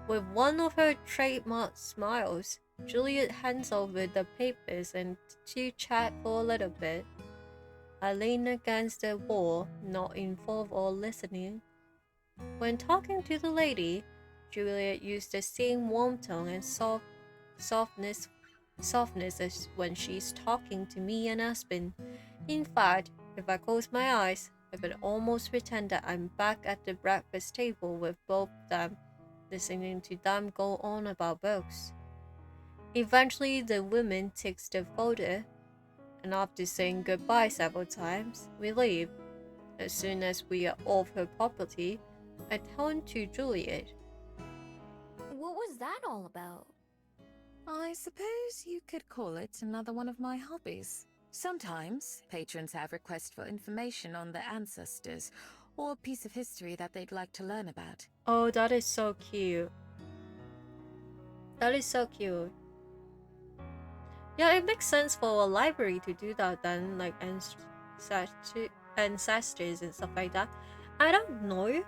With one of her trademark smiles, Juliet hands over the papers and two chat for a little bit. I lean against the wall, not involved or listening. When talking to the lady, Juliet used the same warm tone and softness as when she's talking to me and Aspen. In fact, if I close my eyes, I could almost pretend that I'm back at the breakfast table with both of them, listening to them go on about books. Eventually, the woman takes the folder, and after saying goodbye several times, we leave. As soon as we are off her property, I turn to Juliet. What was that all about? I suppose you could call it another one of my hobbies. Sometimes, patrons have requests for information on their ancestors, or a piece of history that they'd like to learn about. Oh, that is so cute. That is so cute. Yeah, it makes sense for a library to do that then, like ancestors and stuff like that. I don't know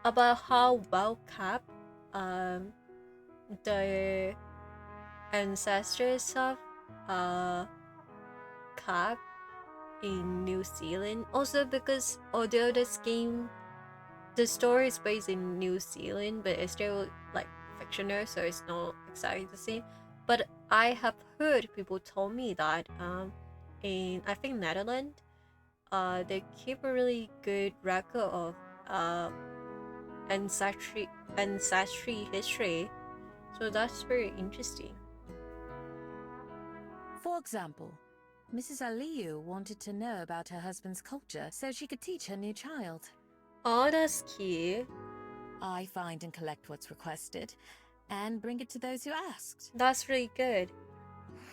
about how well kept the ancestors stuff kept in New Zealand. Also because although the story is based in New Zealand, but it's still like fictional, so it's not exactly the same. But I have heard people told me that in I think Netherlands, they keep a really good record of ancestry history. So that's very interesting. For example, Mrs. Aliyu wanted to know about her husband's culture so she could teach her new child. Oh, that's cute. I find and collect what's requested, and bring it to those who asked. That's really good.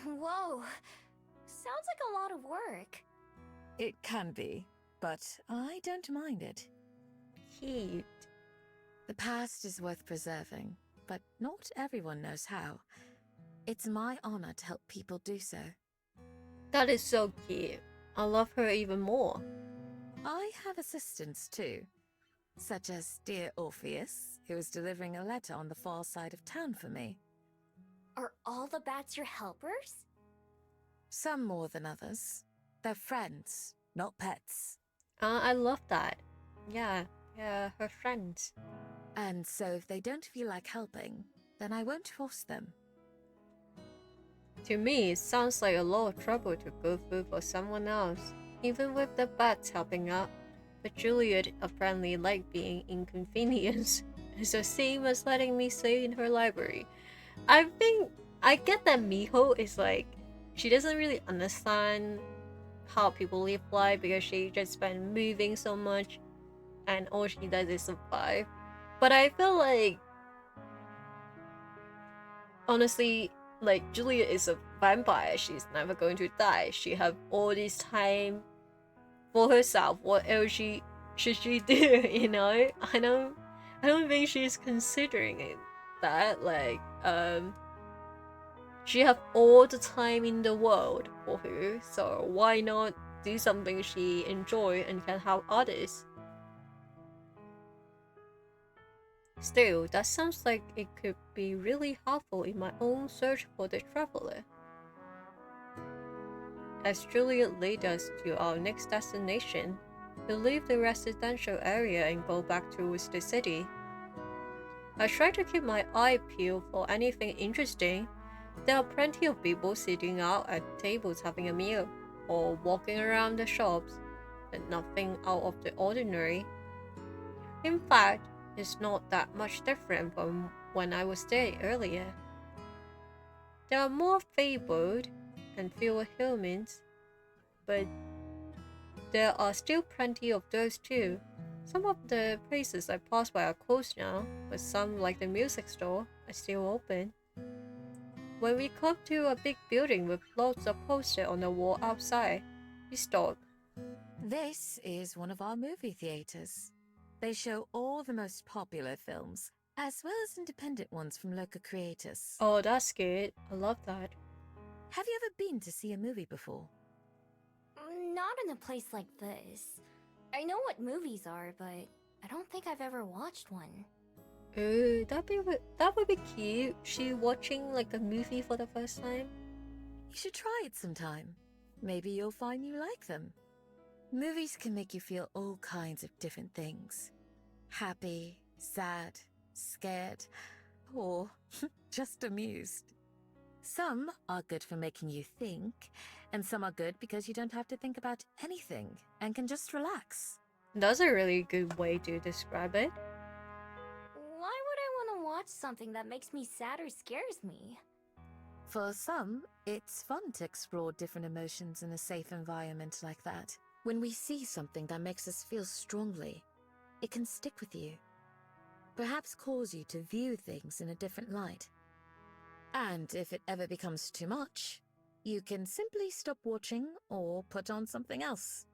Whoa, sounds like a lot of work. It can be, but I don't mind it. Cute. The past is worth preserving, but not everyone knows how. It's my honor to help people do so. That is so cute. I love her even more. I have assistants too, such as dear Orpheus, who is delivering a letter on the far side of town for me. Are all the bats your helpers? Some more than others. They're friends, not pets. I love that. Yeah, her friends. And so if they don't feel like helping, then I won't force them. To me, it sounds like a lot of trouble to go through for someone else, even with the bats helping out. But Juliet apparently liked being inconvenienced. It's the same as letting me stay in her library. I think I get that Miho is like, she doesn't really understand how people live life because she just been moving so much and all she does is survive. But I feel like, honestly, like Juliet is a vampire. She's never going to die. She have all this time for herself. What else should she do? You know, I don't think she's considering it. That like she have all the time in the world for her. So why not do something she enjoy and can help others? Still, that sounds like it could be really helpful in my own search for the traveler. as Juliet leads us to our next destination. We leave the residential area and go back towards the city. I try to keep my eye peeled for anything interesting. There are plenty of people sitting out at tables having a meal, or walking around the shops, but nothing out of the ordinary. In fact, it's not that much different from when I was there earlier. There are more fabled and fewer humans, but there are still plenty of those too. Some of the places I pass by are closed now, but some, like the music store, are still open. When we come to a big building with lots of posters on the wall outside, we stop. This is one of our movie theaters. They show all the most popular films, as well as independent ones from local creators. Oh, that's good. I love that. Have you ever been to see a movie before? Not in a place like this. I know what movies are, but I don't think I've ever watched one. Oh, that would be cute. She watching like a movie for the first time. You should try it sometime. Maybe you'll find you like them. Movies can make you feel all kinds of different things. Happy, sad, scared, or just amused. Some are good for making you think, and some are good because you don't have to think about anything and can just relax. That's a really good way to describe it. Why would I want to watch something that makes me sad or scares me? For some, it's fun to explore different emotions in a safe environment like that. When we see something that makes us feel strongly, it can stick with you. Perhaps cause you to view things in a different light. And if it ever becomes too much, you can simply stop watching or put on something else.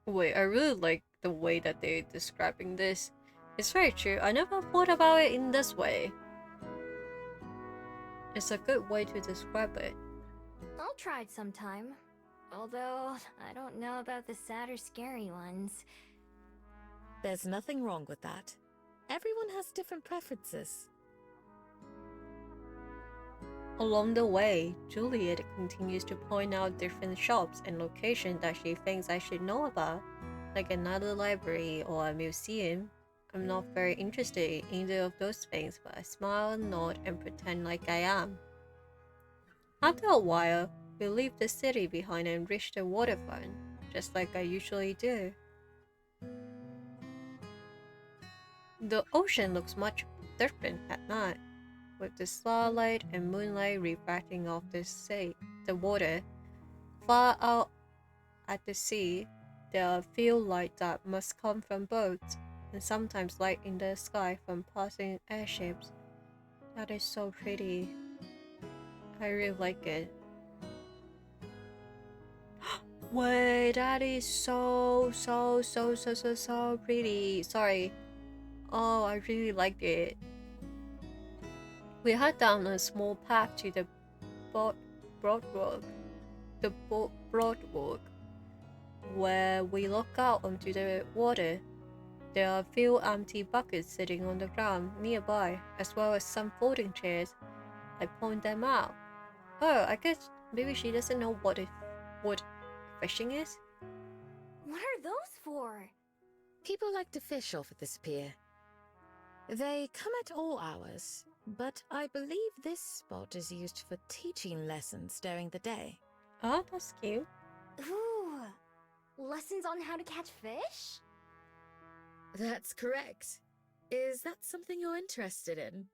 Wait, I really like the way that they're describing this. It's very true. I never thought about it in this way. It's a good way to describe it. I'll try it sometime. Although, I don't know about the sad or scary ones. There's nothing wrong with that. Everyone has different preferences. Along the way, Juliet continues to point out different shops and locations that she thinks I should know about, like another library or a museum. I'm not very interested in either of those things, but I smile, nod, and pretend like I am. After a while, we leave the city behind and reach the waterfront, just like I usually do. The ocean looks much different at night, with the starlight and moonlight reflecting off the water. Far out at the sea, there are a few lights that must come from boats, and sometimes light in the sky from passing airships. That is so pretty. I really like it. Wait, that is so pretty. Sorry. Oh, I really like it. We head down a small path to the broadwalk, where we look out onto the water. There are a few empty buckets sitting on the ground nearby, as well as some folding chairs. I point them out. Oh, I guess maybe she doesn't know what fishing is? What are those for? People like to fish off at this pier. They come at all hours, but I believe this spot is used for teaching lessons during the day. Oh, that's cute. Ooh, lessons on how to catch fish? That's correct. Is that something you're interested in?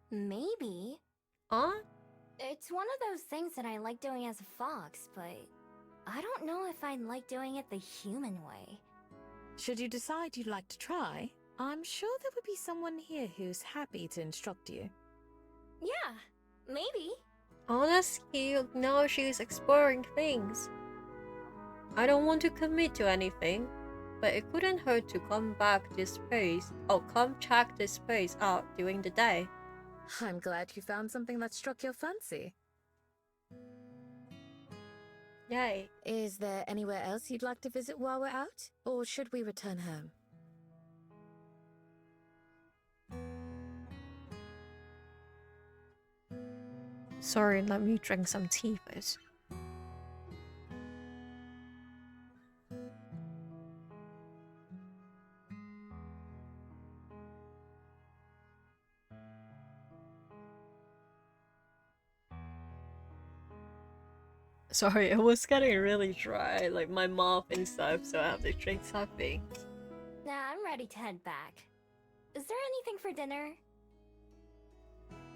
Maybe. Huh? It's one of those things that I like doing as a fox, but I don't know if I'd like doing it the human way. Should you decide you'd like to try, I'm sure there would be someone here who's happy to instruct you. Yeah, maybe. Oh, that's cute. Now she's exploring things. I don't want to commit to anything, but it couldn't hurt to come check this place out during the day. I'm glad you found something that struck your fancy. Yay. Is there anywhere else you'd like to visit while we're out? Or should we return home? Sorry, let me drink some tea first. Sorry, it was getting really dry, like my mouth and stuff, so I have to drink something. Nah, I'm ready to head back. Is there anything for dinner?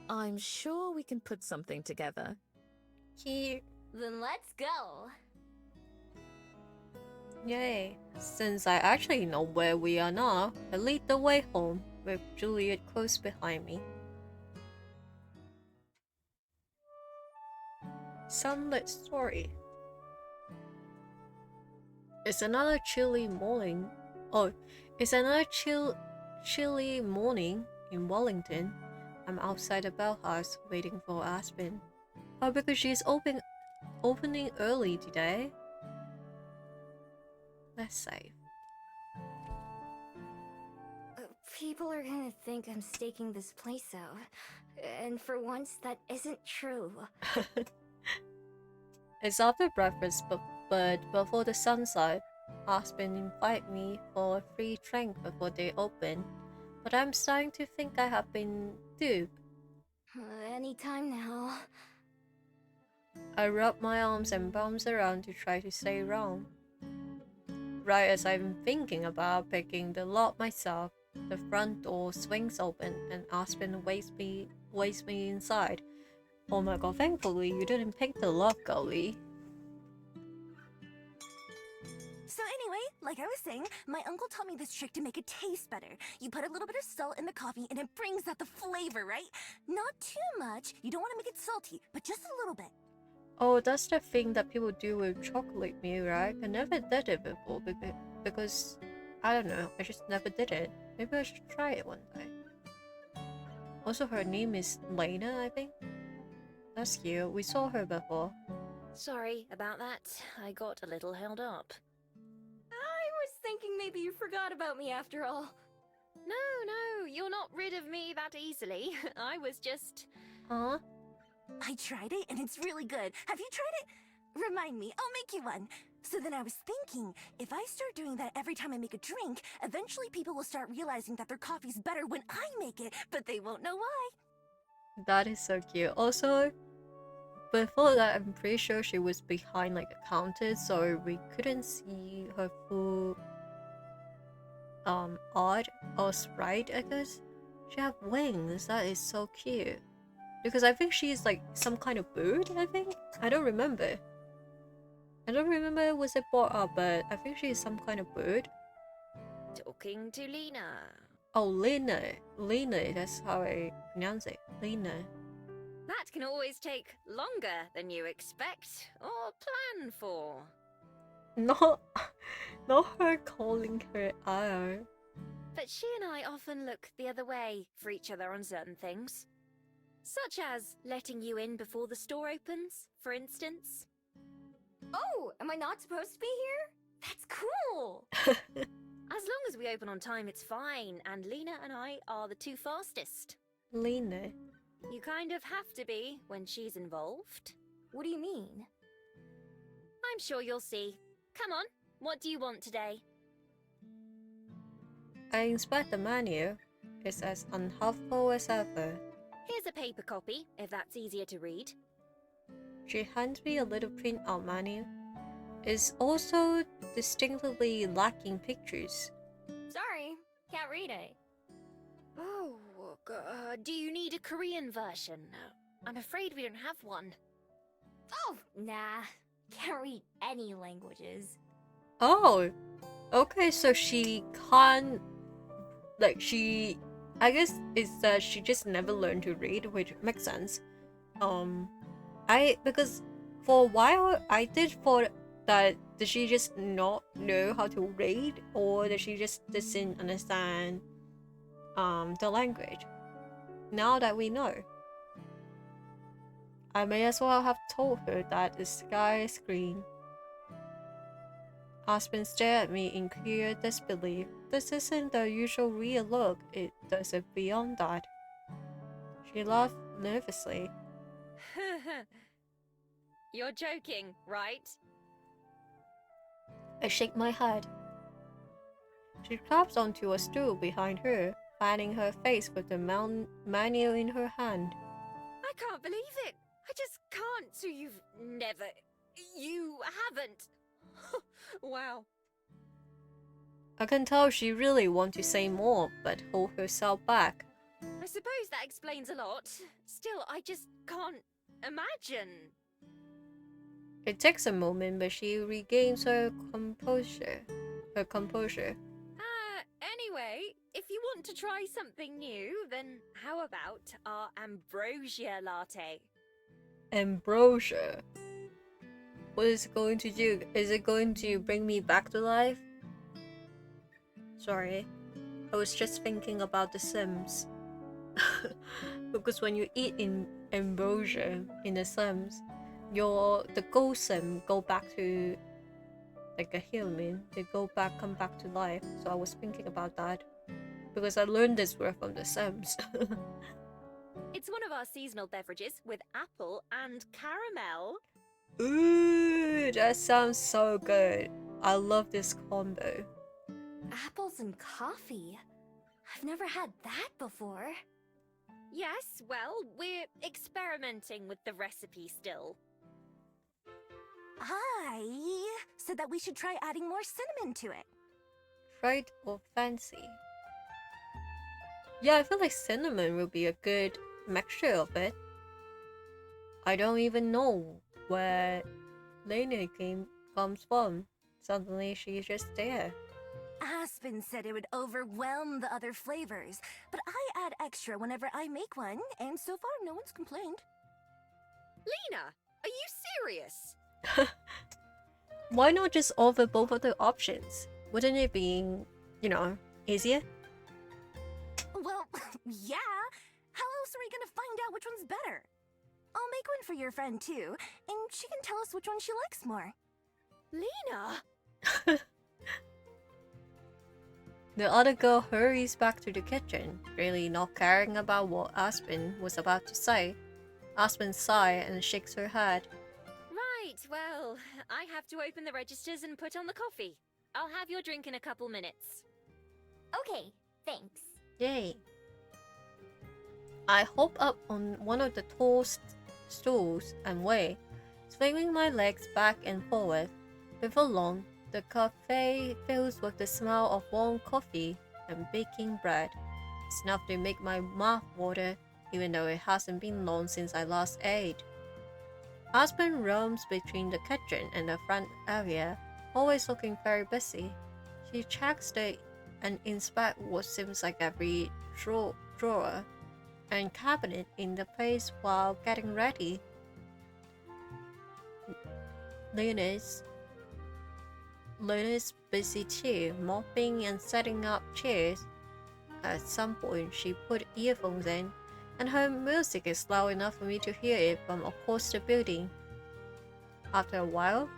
I'm sure we can put something together. Here. Then let's go. Yay. Since I actually know where we are now, I lead the way home, with Juliet close behind me. Sunlit story. It's another chilly morning. Oh, it's another chilly morning in Wellington. I'm outside the bell house waiting for Aspen. Oh, because she's opening early today. Let's save. People are gonna think I'm staking this place out. And for once, that isn't true. It's after breakfast, but before the sunset, Aspen invited me for a free drink before they open. But I'm starting to think I have been duped. Anytime now. I rub my arms and bounce around to try to stay round. Right as I'm thinking about picking the lock myself, the front door swings open and Aspen waves me inside. Oh my god, thankfully you didn't pick the lock, girlie. So anyway, like I was saying, my uncle taught me this trick to make it taste better. You put a little bit of salt in the coffee and it brings out the flavor, right? Not too much. You don't want to make it salty, but just a little bit. Oh, that's the thing that people do with chocolate milk, right? I never did it before because I don't know, I just never did it. Maybe I should try it one day. Also, her name is Lena, I think. That's cute. We saw her before. Sorry about that. I got a little held up. I was thinking maybe you forgot about me after all. No, you're not rid of me that easily. I was just... Huh? I tried it and it's really good. Have you tried it? Remind me, I'll make you one. So then I was thinking, if I start doing that every time I make a drink, eventually people will start realizing that their coffee's better when I make it, but they won't know why. That is so cute. Also, before that, I'm pretty sure she was behind like a counter, so we couldn't see her full art or sprite, I guess. She have wings. That is so cute. Because I think she's like some kind of bird, I think. I don't remember. Was it brought up, but I think she is some kind of bird. Talking to Lena. Oh, Lena. Lena, that's how I pronounce it. Lena. That can always take longer than you expect or plan for. Not her calling her out. But she and I often look the other way for each other on certain things. Such as letting you in before the store opens, for instance. Oh, am I not supposed to be here? That's cool! As long as we open on time, it's fine, and Lena and I are the two fastest. Lena. You kind of have to be when she's involved. What do you mean? I'm sure you'll see. Come on, what do you want today? I inspect the menu. It's as unhelpful as ever. Here's a paper copy, if that's easier to read. She hands me a little print-out menu. It's also distinctly lacking pictures. Sorry, can't read it. Oh, do you need a Korean version? I'm afraid we don't have one. Oh, nah. Can't read any languages. Oh, okay, so she can't, like, I guess it's that she just never learned to read, which makes sense. Because for a while, I did thought that did she just not know how to read, or did she just doesn't understand, the language? Now that we know, I may as well have told her that the sky is green. Aspen stared at me in clear disbelief. This isn't the usual real look, it does it beyond that. She laughed nervously. You're joking, right? I shake my head. She claps onto a stool behind her, fanning her face with the menu in her hand. I can't believe it. I just can't. So you've never You haven't. Wow. I can tell she really wants to say more, but hold herself back. I suppose that explains a lot. Still, I just can't imagine. It takes a moment, but she regains her composure. Anyway, if you want to try something new, then how about our ambrosia latte? Ambrosia. What is it going to do? Is it going to bring me back to life? Sorry, I was just thinking about The Sims. Because when you eat in ambrosia in The Sims, the ghost sim go back to like a human. They come back to life. So I was thinking about that because I learned this word from The Sims. It's one of our seasonal beverages with apple and caramel. Ooh, that sounds so good. I love this combo. Apples and coffee? I've never had that before. Yes, well, we're experimenting with the recipe still. I said that we should try adding more cinnamon to it. Fried or fancy? Yeah, I feel like cinnamon will be a good mixture of it. I don't even know where Lena comes from. Suddenly she's just there. Aspen said it would overwhelm the other flavors, but I add extra whenever I make one, and so far no one's complained. Lena, are you serious? Why not just offer both of the options? Wouldn't it be, easier? Well, yeah. How else are we gonna find out which one's better? I'll make one for your friend too, and she can tell us which one she likes more. Lena? The other girl hurries back to the kitchen, really not caring about what Aspen was about to say. Aspen sighs and shakes her head. Right, well, I have to open the registers and put on the coffee. I'll have your drink in a couple minutes. Okay, thanks. Yay. I hop up on one of the tall stools and wait, swinging my legs back and forward. Before long, the cafe fills with the smell of warm coffee and baking bread. It's enough to make my mouth water, even though it hasn't been long since I last ate. Aspen roams between the kitchen and the front area, always looking very busy. She checks and inspects what seems like every drawer and cabinet in the place while getting ready. Luna's busy too, mopping and setting up chairs. At some point, she put earphones in, and her music is loud enough for me to hear it from across the building. After a while,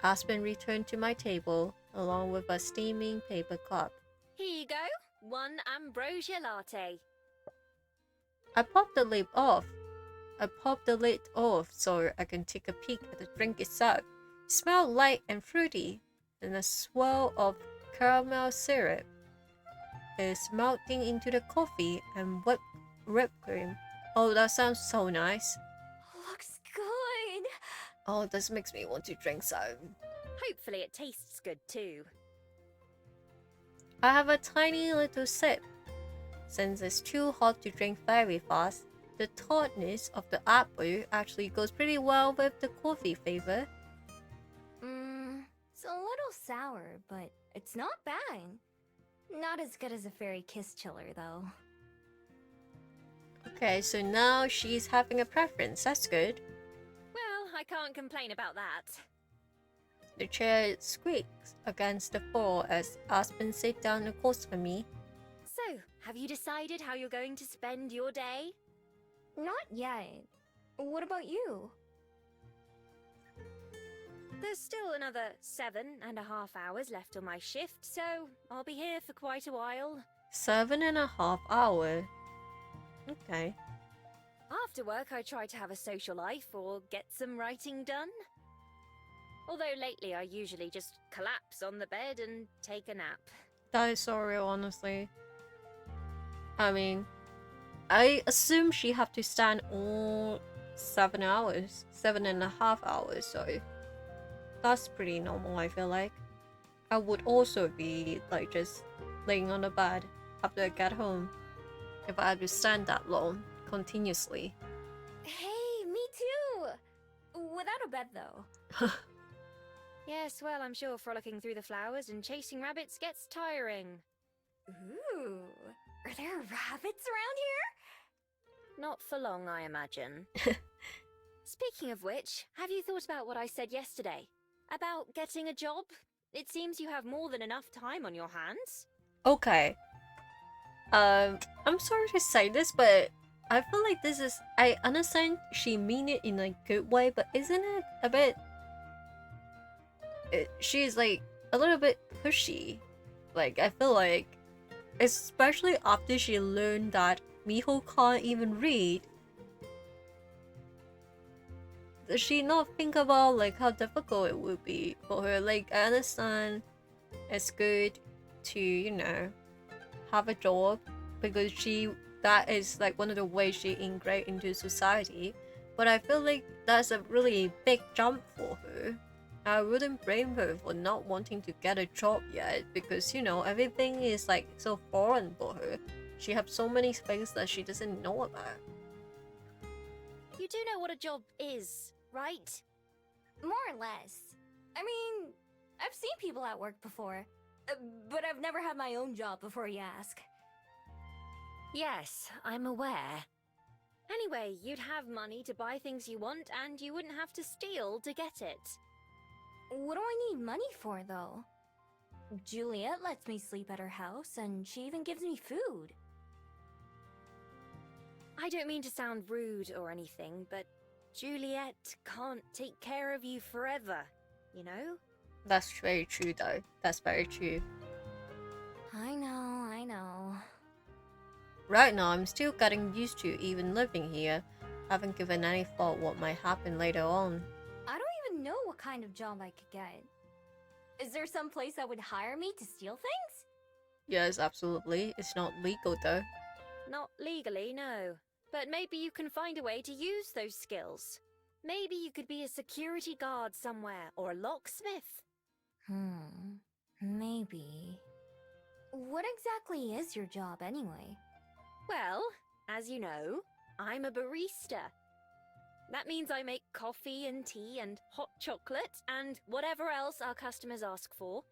Aspen returned to my table, along with a steaming paper cup. Here you go, one ambrosia latte. I popped the lid off so I can take a peek at the drink itself. It smelled light and fruity, and a swirl of caramel syrup is melting into the coffee and whipped cream. Oh, that sounds so nice. Looks good. Oh, this makes me want to drink some. Hopefully it tastes good too. I have a tiny little sip. Since it's too hot to drink very fast, the tartness of the apple actually goes pretty well with the coffee flavor. It's a little sour, but it's not bad. Not as good as a fairy kiss chiller, though. Okay, so now she's having a preference. That's good. Well, I can't complain about that. The chair squeaks against the floor as Aspen sits down across from me. So, have you decided how you're going to spend your day? Not yet. What about you? There's still another 7.5 hours left on my shift, so I'll be here for quite a while. 7.5 hours. Okay. After work, I try to have a social life or get some writing done. Although lately I usually just collapse on the bed and take a nap. That is so real, honestly. I mean, I assume she have to stand all 7 hours, 7.5 hours, so That's pretty normal, I feel like. I would also be like just laying on the bed after I get home if I had to stand that long continuously. Hey, me too! Without a bed, though. Yes, well, I'm sure frolicking through the flowers and chasing rabbits gets tiring. Ooh, are there rabbits around here? Not for long, I imagine. Speaking of which, have you thought about what I said yesterday? About getting a job? It seems you have more than enough time on your hands. Okay. I'm sorry to say this, but I feel like this is. I understand she mean it in a good way, but isn't it a bit? She's like a little bit pushy. Like I feel like, especially after she learned that Miho can't even read. Does she not think about like how difficult it would be for her? Like I understand it's good to, you know, have a job because that is like one of the ways she integrate into society, but I feel like that's a really big jump for her. I wouldn't blame her for not wanting to get a job yet because, you know, everything is like so foreign for her. She has so many things that she doesn't know about. You do know what a job is, right? More or less. I mean, I've seen people at work before, but I've never had my own job before you ask. Yes, I'm aware. Anyway, you'd have money to buy things you want and you wouldn't have to steal to get it. What do I need money for, though? Juliet lets me sleep at her house, and she even gives me food. I don't mean to sound rude or anything, but Juliet can't take care of you forever, you know? That's very true though. That's very true. I know. Right now, I'm still getting used to even living here. I haven't given any thought what might happen later on. I don't even know what kind of job I could get. Is there some place that would hire me to steal things? Yes, absolutely. It's not legal though. Not legally, no. But maybe you can find a way to use those skills. Maybe you could be a security guard somewhere, or a locksmith. Maybe. What exactly is your job, anyway? Well, as you know, I'm a barista. That means I make coffee and tea and hot chocolate and whatever else our customers ask for.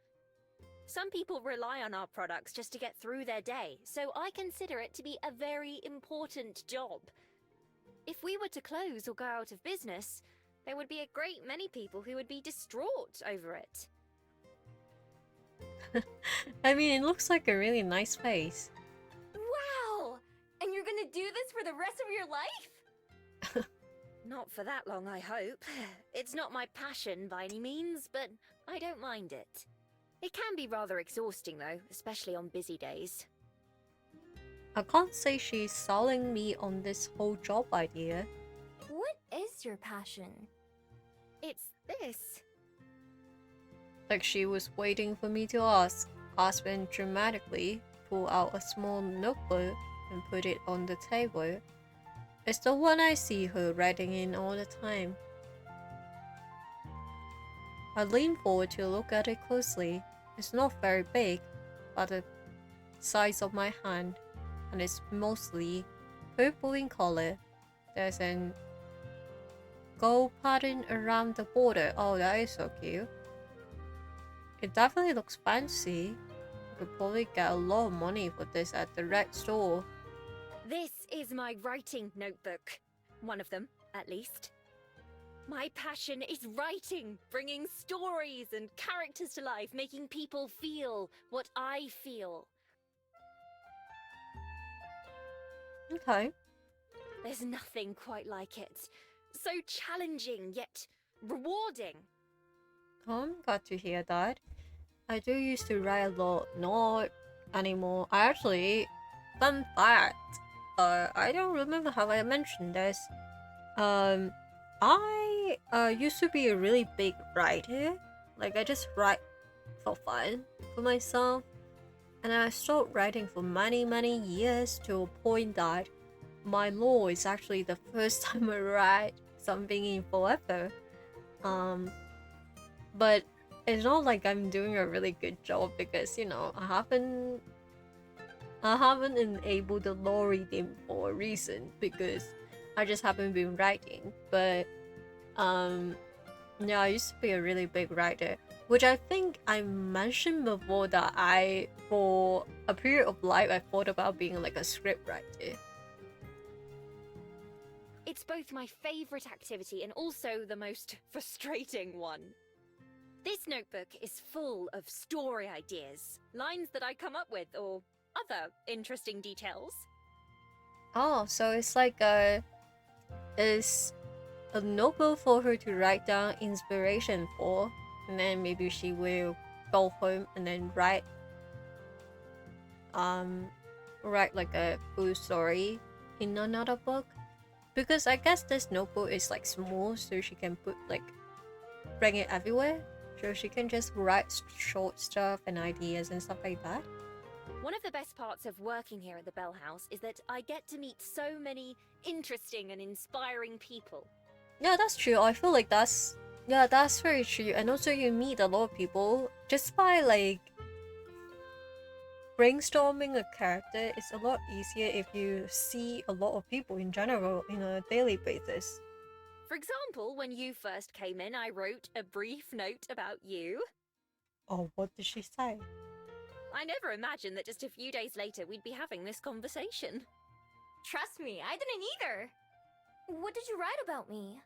Some people rely on our products just to get through their day, so I consider it to be a very important job. If we were to close or go out of business, there would be a great many people who would be distraught over it. I mean, it looks like a really nice place. Wow! And you're gonna do this for the rest of your life? Not for that long, I hope. It's not my passion by any means, but I don't mind it. It can be rather exhausting though, especially on busy days. I can't say she's selling me on this whole job idea. What is your passion? It's this. Like she was waiting for me to ask. Aspen dramatically pulled out a small notebook and put it on the table. It's the one I see her writing in all the time. I lean forward to look at it closely. It's not very big, but the size of my hand, and it's mostly purple in color. There's an gold pattern around the border. Oh, that is so cute. It definitely looks fancy. You could probably get a lot of money for this at the red store. This is my writing notebook. One of them, at least. My passion is writing, bringing stories and characters to life, making people feel what I feel. Okay. There's nothing quite like it. So challenging, yet rewarding. I'm glad to hear that. I do used to write a lot, not anymore. I actually, fun fact, I don't remember how I mentioned this. I used to be a really big writer. Like I just write for fun for myself, and I stopped writing for many years to a point that my law is actually the first time I write something in forever. but it's not like I'm doing a really good job because you know I haven't enabled the law reading for a reason because I just haven't been writing. But yeah, I used to be a really big writer, which I think I mentioned before that I, for a period of life, I thought about being like a script writer. It's both my favourite activity and also the most frustrating one. This notebook is full of story ideas, lines that I come up with, or other interesting details. Oh, so it's like is a notebook for her to write down inspiration for, and then maybe she will go home and then write like a full story in another book. Because I guess this notebook is like small, so she can bring it everywhere. So she can just write short stuff and ideas and stuff like that. One of the best parts of working here at the Bell House is that I get to meet so many interesting and inspiring people. Yeah, that's true. I feel like that's very true. And also you meet a lot of people just by like brainstorming a character. It's a lot easier if you see a lot of people in general in a daily basis. For example, when you first came in, I wrote a brief note about you. Oh, what did she say? I never imagined that just a few days later we'd be having this conversation. Trust me, I didn't either. What did you write about me?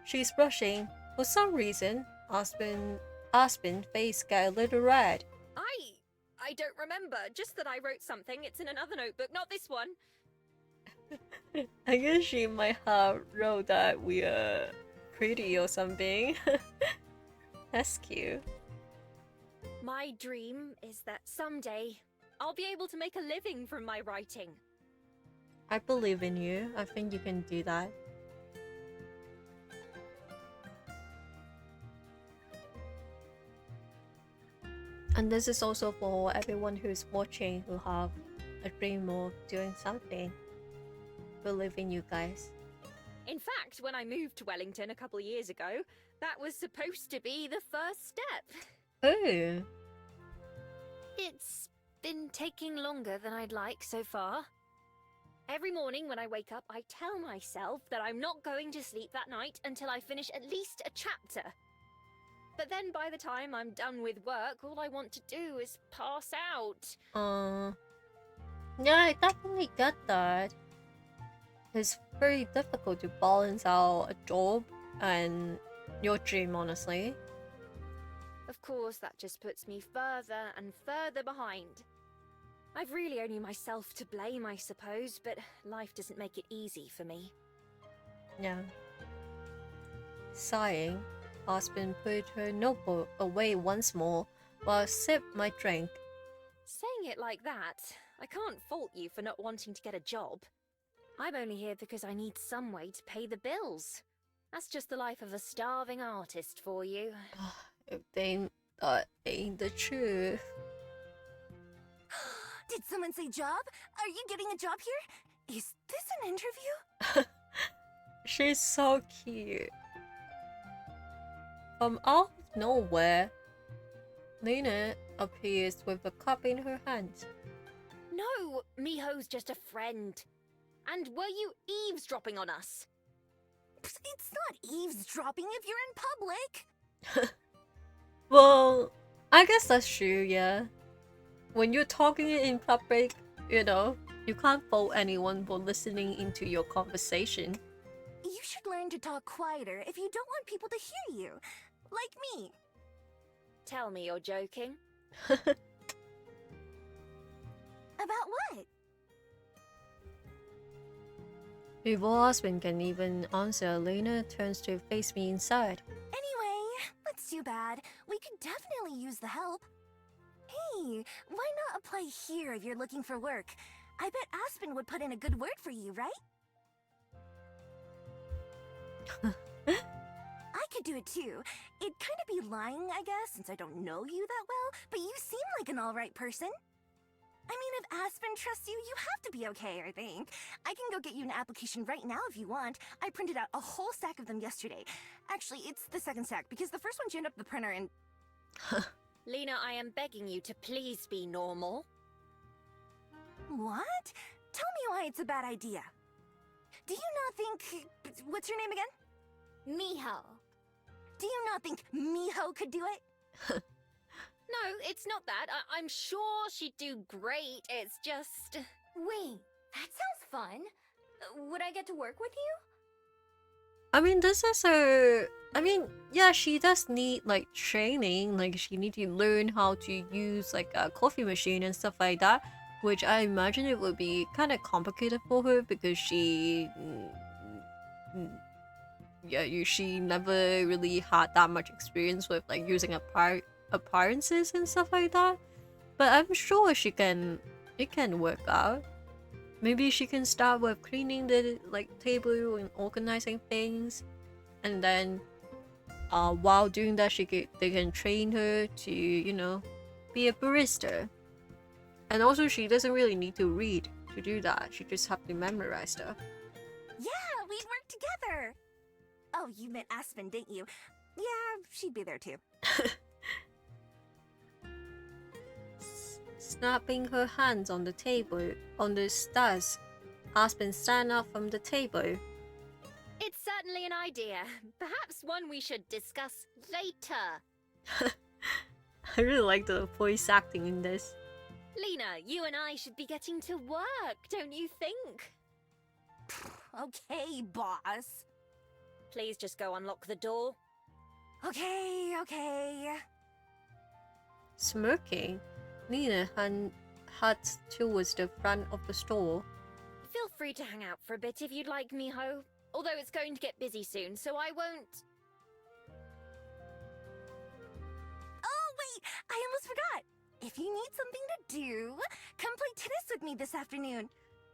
She's blushing. For some reason, Aspen's face got a little red. I don't remember, just that I wrote something. It's in another notebook, not this one. I guess she might have wrote that we are pretty or something. That's cute. My dream is that someday I'll be able to make a living from my writing. I believe in you. I think you can do that. And this is also for everyone who's watching who have a dream of doing something. Believe in you guys. In fact, when I moved to Wellington a couple of years ago, that was supposed to be the first step. Oh. It's been taking longer than I'd like so far. Every morning when I wake up, I tell myself that I'm not going to sleep that night until I finish at least a chapter. But then by the time I'm done with work, all I want to do is pass out. Yeah, I definitely get that. It's very difficult to balance out a job and your dream, honestly. Of course, that just puts me further and further behind. I've really only myself to blame, I suppose, but life doesn't make it easy for me. Yeah. Sighing, Aspen put her notebook away once more while I sipped my drink. Saying it like that, I can't fault you for not wanting to get a job. I'm only here because I need some way to pay the bills. That's just the life of a starving artist for you. If that ain't the truth. Did someone say job? Are you getting a job here? Is this an interview? She's so cute. From out of nowhere, Lena appears with a cup in her hand. No, Miho's just a friend. And were you eavesdropping on us? It's not eavesdropping if you're in public. Well, I guess that's true, yeah. When you're talking in public, you know, you can't fault anyone for listening into your conversation. You should learn to talk quieter if you don't want people to hear you. Like me. Tell me you're joking. About what? Before Aspen can even answer, Lena turns to face me inside. Anyway, that's too bad. We could definitely use the help. Hey, why not apply here if you're looking for work? I bet Aspen would put in a good word for you, right? I could do it too. It'd kind of be lying, I guess, since I don't know you that well, but you seem like an alright person. I mean, if Aspen trusts you, you have to be okay, I think. I can go get you an application right now if you want. I printed out a whole stack of them yesterday. Actually, it's the second stack because the first one jammed up the printer and... Lena, I am begging you to please be normal. What? Tell me why it's a bad idea. Do you not think... What's your name again? Miho. Do you not think Miho could do it? No, it's not that. I'm sure she'd do great. It's just... Wait, that sounds fun. Would I get to work with you? I mean, this is a... I mean, yeah, she does need, like, training. Like, she need to learn how to use, like, a coffee machine and stuff like that. Which I imagine it would be kind of complicated for her because she... she never really had that much experience with, like, using appliances and stuff like that. But I'm sure it can work out. Maybe she can start with cleaning the, like, table and organizing things, and then while doing that they can train her to, you know, be a barista. And also she doesn't really need to read to do that. She just have to memorize stuff. Yeah, we'd work together. Oh, you meant Aspen, didn't you? Yeah, she'd be there too. Snapping her hands on the table, on the stairs, Aspen stand up from the table. It's certainly an idea. Perhaps one we should discuss later. I really like the voice acting in this. Lena, you and I should be getting to work, don't you think? Okay, boss. Please just go unlock the door. Okay. Smirking, Nina heads towards the front of the store. Feel free to hang out for a bit if you'd like, Miho. Although it's going to get busy soon, so I won't... Oh, wait! I almost forgot! If you need something to do, come play tennis with me this afternoon.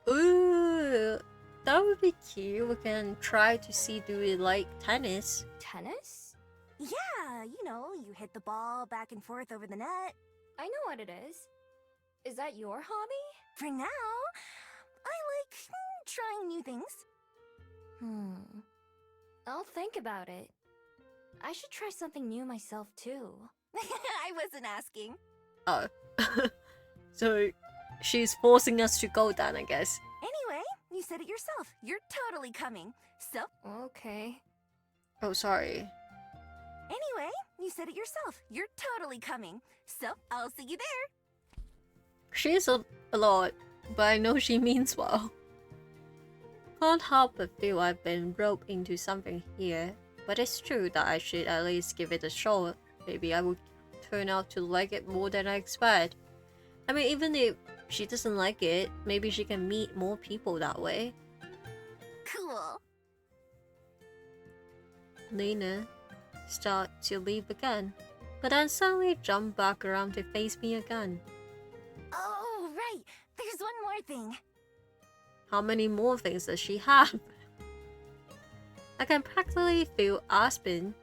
Ooh, that would be cute. We can try to see do we like tennis. Tennis? Yeah, you know, you hit the ball back and forth over the net. I know what it is. Is that your hobby? For now, I like trying new things. I'll think about it. I should try something new myself too. I wasn't asking. Oh. So she's forcing us to go then, I guess. Anyway, you said it yourself. You're totally coming. So, Okay. Oh, sorry. anyway, you said it yourself. You're totally coming. So, I'll see you there. She's a lot, but I know she means well. Can't help but feel I've been roped into something here, but it's true that I should at least give it a shot. Maybe I would turn out to like it more than I expect. I mean, even if she doesn't like it, maybe she can meet more people that way. Cool. Lena start to leave again, but then suddenly jump back around to face me again. Oh, right. There's one more thing. How many more things does she have? I can practically feel Aspen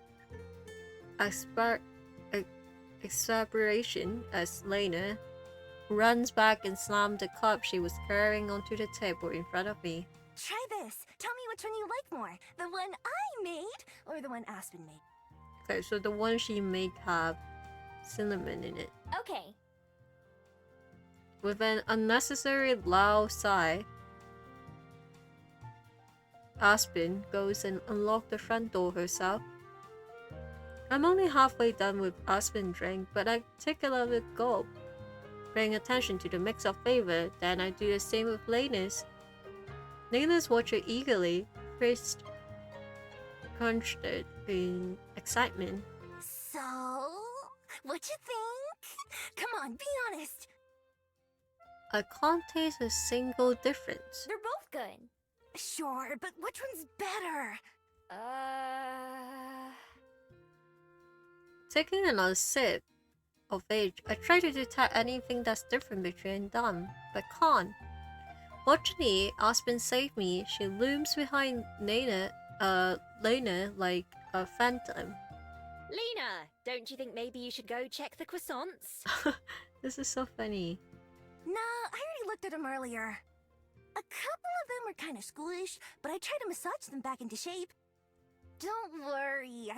exasperation as Lena runs back and slams the cup she was carrying onto the table in front of me. Try this. Tell me which one you like more. The one I made or the one Aspen made? Okay, so the one she made have cinnamon in it. Okay. With an unnecessary loud sigh, Aspen goes and unlocks the front door herself. I'm only halfway done with Aspen's drink, but I take another gulp, paying attention to the mix of flavor. Then I do the same with Lena's. Lena's watching eagerly, fist clenched in excitement. So, what you think? Come on, be honest. I can't taste a single difference. They're both good. Sure, but which one's better? Taking another sip of age, I try to detect anything that's different between them, but can't. Fortunately, Aspen saved me. She looms behind Lena like a phantom. Lena, don't you think maybe you should go check the croissants? This is so funny. Nah, I already looked at them earlier. A couple of them were kind of schoolish, but I tried to massage them back into shape. Don't worry,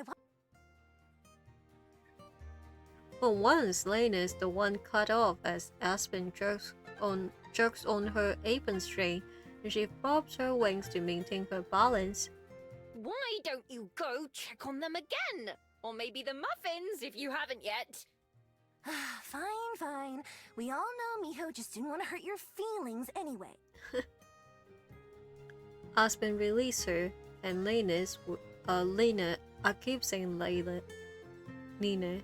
For once, Lena is the one cut off as Aspen jerks on her apron string and she flaps her wings to maintain her balance. Why don't you go check on them again? Or maybe the muffins, if you haven't yet. Fine, fine. We all know Miho just didn't want to hurt your feelings anyway. Aspen released her, and Lena, I keep saying Nina,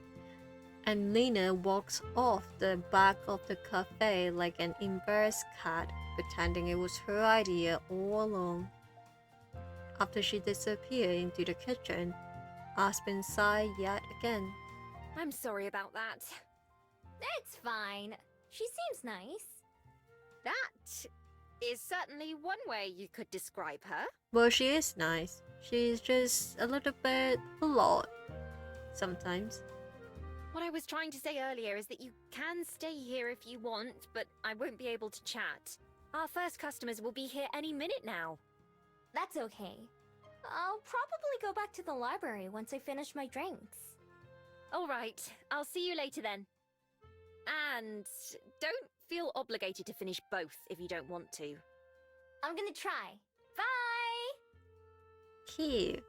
and Lena walks off the back of the cafe like an embarrassed cat, pretending it was her idea all along. After she disappeared into the kitchen, Aspen sighed yet again. I'm sorry about that. It's fine. She seems nice. That is certainly one way you could describe her. Well, she is nice. She's just a little bit flawed sometimes. What I was trying to say earlier is that you can stay here if you want, but I won't be able to chat. Our first customers will be here any minute now. That's okay. I'll probably go back to the library once I finish my drinks. All right, I'll see you later then. And don't feel obligated to finish both if you don't want to. I'm gonna try. Bye! Cute.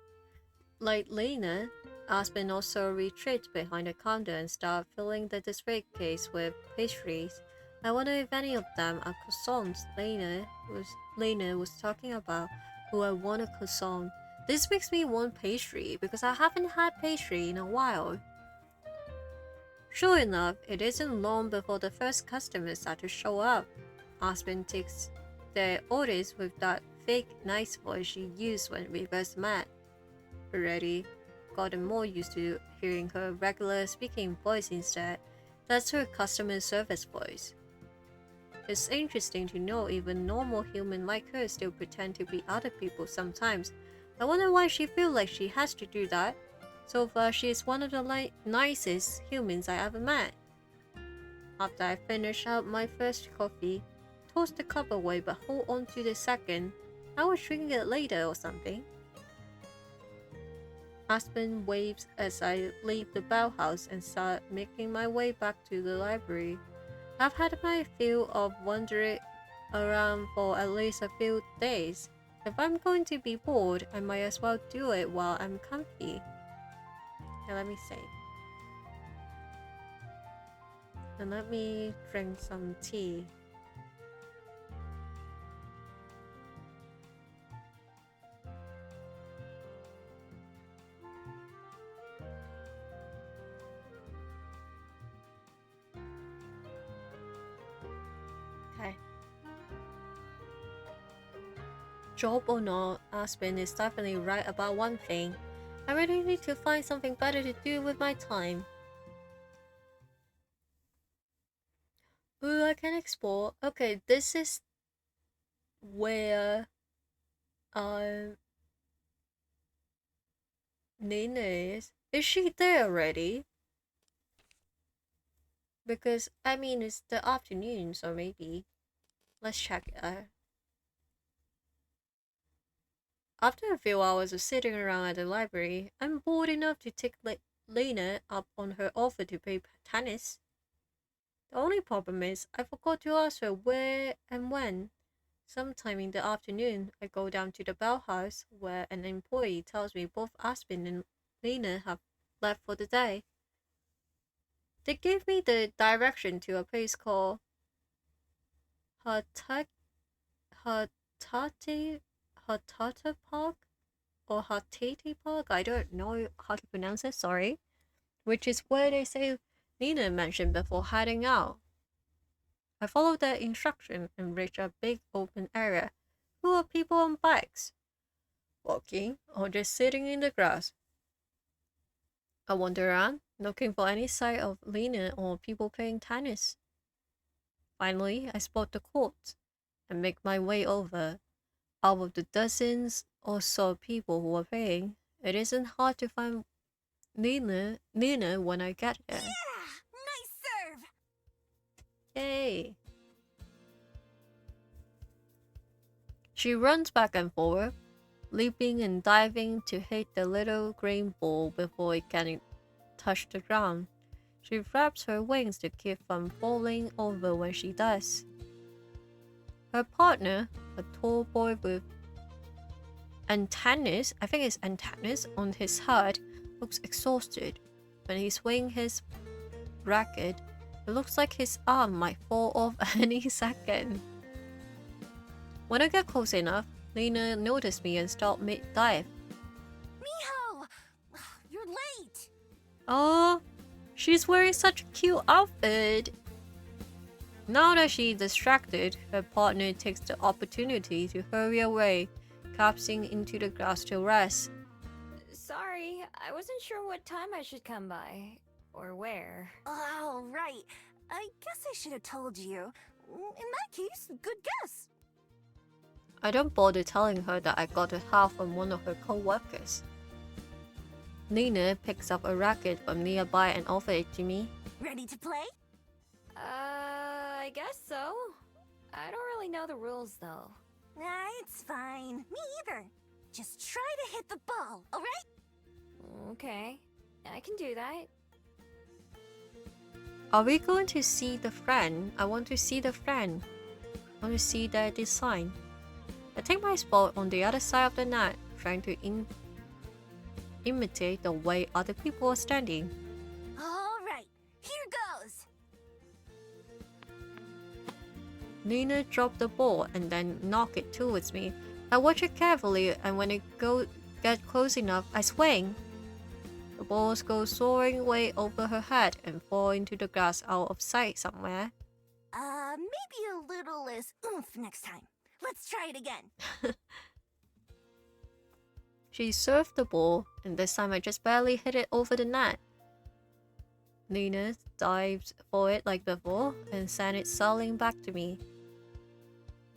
Like Lena, Aspen also retreats behind the counter and starts filling the display case with pastries. I wonder if any of them are croissants Lena was talking about. Who I want a croissant. This makes me want pastry because I haven't had pastry in a while. Sure enough, it isn't long before the first customers start to show up. Aspen takes their orders with that fake nice voice she used when we first met. Already gotten more used to hearing her regular speaking voice instead. That's her customer service voice. It's interesting to know even normal humans like her still pretend to be other people sometimes. I wonder why she feels like she has to do that. So far, she is one of the nicest humans I ever met. After I finish up my first coffee, toss the cup away but hold on to the second. I was drinking it later or something. Aspen waves as I leave the Bell House and start making my way back to the library. I've had my fill of wandering around for at least a few days. If I'm going to be bored, I might as well do it while I'm comfy. Okay, let me see. And let me drink some tea. Okay. Job or not, Aspen is definitely right about one thing. I really need to find something better to do with my time. Ooh, I can explore. Okay, this is where Nina is. Is she there already? Because I mean it's the afternoon, so maybe. Let's check it. After a few hours of sitting around at the library, I'm bored enough to take Lena up on her offer to play tennis. The only problem is, I forgot to ask her where and when. Sometime in the afternoon, I go down to the Bell House, where an employee tells me both Aspen and Lena have left for the day. They gave me the direction to a place called Hatata Park or Hatati Park. I don't know how to pronounce it, sorry. Which is where they say Nina mentioned before heading out. I followed their instruction and reached a big open area full of people on bikes, walking or just sitting in the grass. I wander around, looking for any sign of Lena or people playing tennis. Finally, I spot the court and make my way over. Out of the dozens or so people who are playing, it isn't hard to find Nina when I get there. Yeah! Nice serve! Yay! She runs back and forth, leaping and diving to hit the little green ball before it can touch the ground. She flaps her wings to keep from falling over when she does. Her partner, a tall boy with antennas, I think it's antennas, on his head, looks exhausted. When he swings his racket, it looks like his arm might fall off any second. When I get close enough, Lena noticed me and stopped mid-dive. Miho! You're late! Oh, she's wearing such a cute outfit. Now that she's distracted, her partner takes the opportunity to hurry away, collapsing into the grass to rest. Sorry, I wasn't sure what time I should come by. Or where. Oh, right. I guess I should have told you. In that case, good guess. I don't bother telling her that I got a hat from one of her co-workers. Lena picks up a racket from nearby and offers it to me. Ready to play? I guess so. I don't really know the rules though. Nah, it's fine. Me either. Just try to hit the ball, alright? Okay, I can do that. Are we going to see the friend? I want to see the friend. I want to see their design. I take my spot on the other side of the net, trying to imitate the way other people are standing. Alright, here goes! Nina dropped the ball and then knocked it towards me. I watch it carefully, and when it gets close enough, I swing. The balls go soaring way over her head and fall into the grass out of sight somewhere. Maybe a little less oomph next time. Let's try it again. She served the ball, and this time I just barely hit it over the net. Nina dived for it like before and sent it sailing back to me.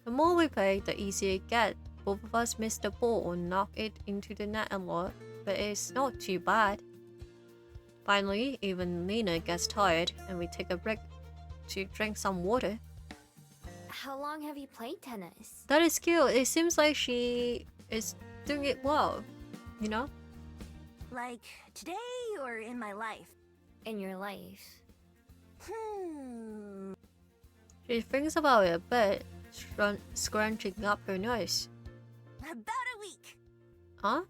The more we play, the easier it gets. Both of us miss the ball or knock it into the net a lot, but it's not too bad. Finally, even Nina gets tired, and we take a break to drink some water. How long have you played tennis? That is cute. It seems like she is doing it well, you know? Like, today or in my life? In your life? She thinks about it a bit, scrunching up her nose. About a week. Huh?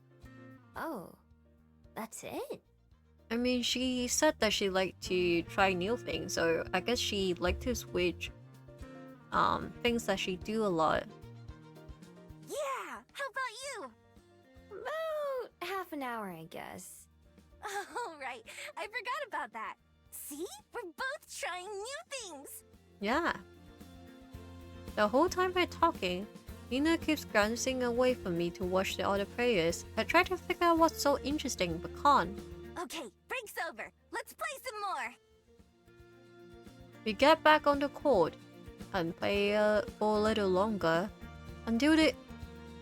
Oh, that's it? I mean, she said that she liked to try new things, so I guess she liked to switch things that she do a lot. Yeah, how about you? About half an hour, I guess. Oh, right. I forgot about that. See? We're both trying new things. Yeah. The whole time we're talking, Nina keeps glancing away from me to watch the other players. I try to figure out what's so interesting, but can't. Okay, break's over. Let's play some more. We get back on the court and play for a little longer until the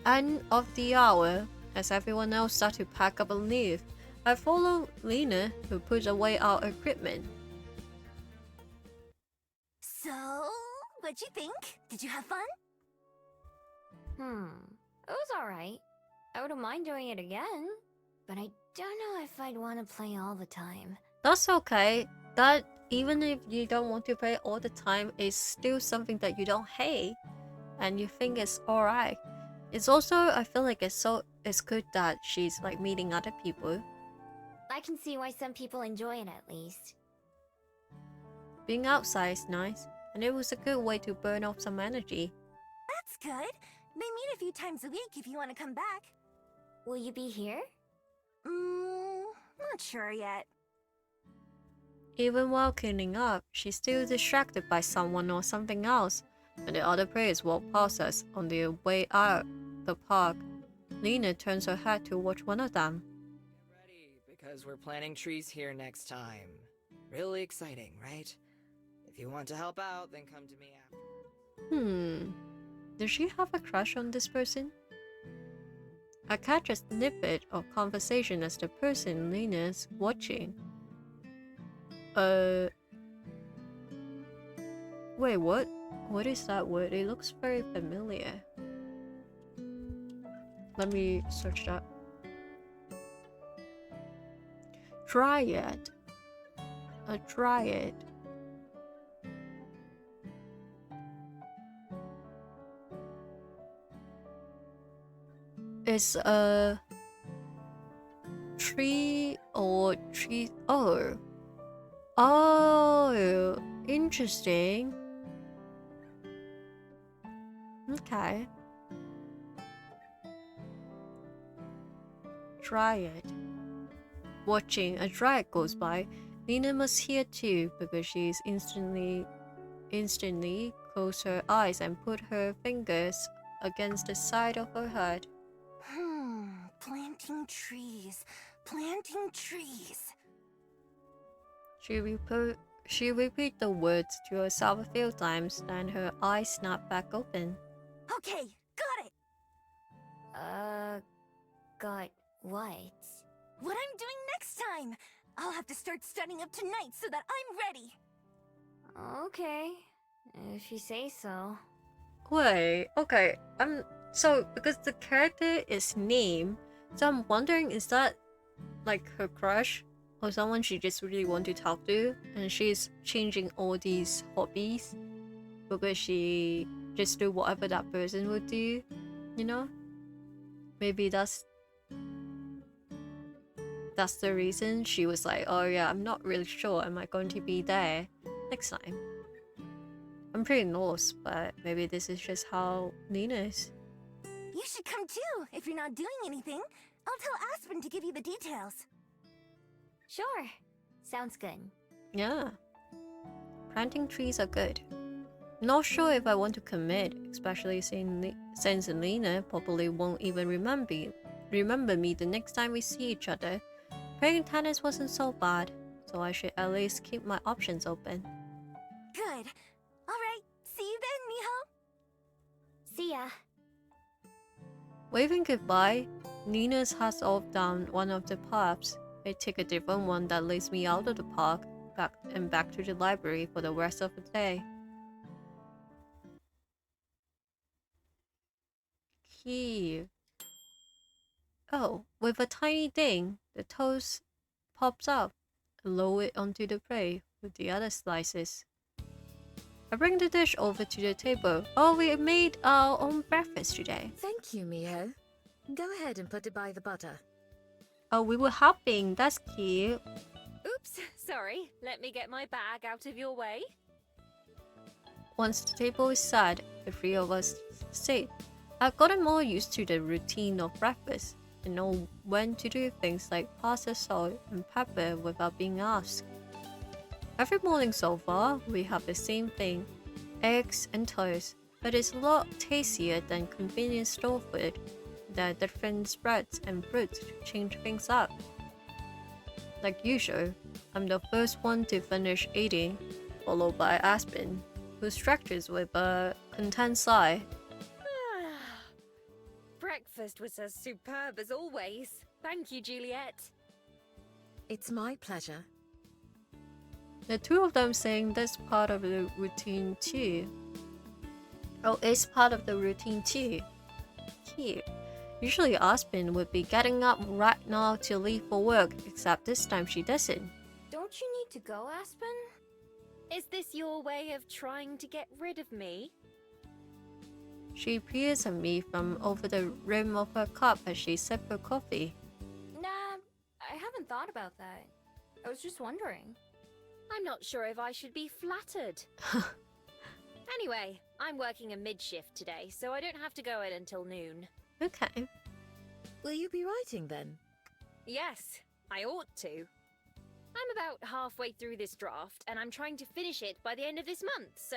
end of the hour. As everyone else starts to pack up and leave, I follow Lena, who puts away our equipment. So, what'd you think? Did you have fun? It was alright. I wouldn't mind doing it again, but I don't know if I'd want to play all the time. That's okay. That even if you don't want to play all the time, it's still something that you don't hate and you think it's alright. It's also, I feel like it's good that she's like meeting other people. I can see why some people enjoy it at least. Being outside is nice, and it was a good way to burn off some energy. That's good. They meet a few times a week if you want to come back. Will you be here? Not sure yet. Even while cleaning up, she's still distracted by someone or something else. When the other players walk past us on their way out the park, Lena turns her head to watch one of them. Get ready, because we're planting trees here next time. Really exciting, right? If you want to help out, then come to me after. Does she have a crush on this person? I catch a snippet of conversation as the person Lena's watching. Wait, what? What is that word? It looks very familiar. Let me search that. Dryad. A dryad. It's a tree or tree. Oh. Oh, interesting. Okay. Dryad. Watching a dryad goes by, Nina must hear too, because she instantly closed her eyes and put her fingers against the side of her head. Planting trees. Planting trees. She repeated the words to herself a few times, then her eyes snapped back open. Okay, got it. Got what? What I'm doing next time. I'll have to start studying up tonight so that I'm ready. Okay, if you say so. Wait, okay, so because the character is named, so I'm wondering, is that like her crush or someone she just really want to talk to, and she's changing all these hobbies because she just do whatever that person would do, you know? Maybe that's the reason she was like, oh yeah, I'm not really sure, am I going to be there next time? I'm pretty lost, but maybe this is just how Nina is. You should come too, if you're not doing anything. I'll tell Aspen to give you the details. Sure, sounds good. Yeah. Planting trees are good. Not sure if I want to commit, especially since Nina probably won't even remember me the next time we see each other. Playing tennis wasn't so bad, so I should at least keep my options open. Good. Alright, see you then, Miho. See ya. Waving goodbye, Nina heads off down one of the paths. I take a different one that leads me out of the park, back to the library for the rest of the day. Here. Oh, with a tiny ding, the toast pops up. I lower it onto the tray with the other slices. I bring the dish over to the table. Oh, we made our own breakfast today. Thank you, Miho. Go ahead and put it by the butter. Oh, we were helping. That's cute. Oops, sorry. Let me get my bag out of your way. Once the table is set, the three of us sit. I've gotten more used to the routine of breakfast and know when to do things like pass the salt and pepper without being asked. Every morning so far, we have the same thing, eggs and toast, but it's a lot tastier than convenience store food. There are different spreads and fruits to change things up. Like usual, I'm the first one to finish eating, followed by Aspen, who stretches with a content sigh. Breakfast was as superb as always. Thank you, Juliet. It's my pleasure. The two of them saying that's part of the routine too. Oh, it's part of the routine too. Cute. Usually Aspen would be getting up right now to leave for work, except this time she doesn't. Don't you need to go, Aspen? Is this your way of trying to get rid of me? She peers at me from over the rim of her cup as she sips her coffee. Nah, I haven't thought about that. I was just wondering. I'm not sure if I should be flattered. Anyway, I'm working a mid-shift today, so I don't have to go in until noon. Okay. Will you be writing then? Yes, I ought to. I'm about halfway through this draft, and I'm trying to finish it by the end of this month, so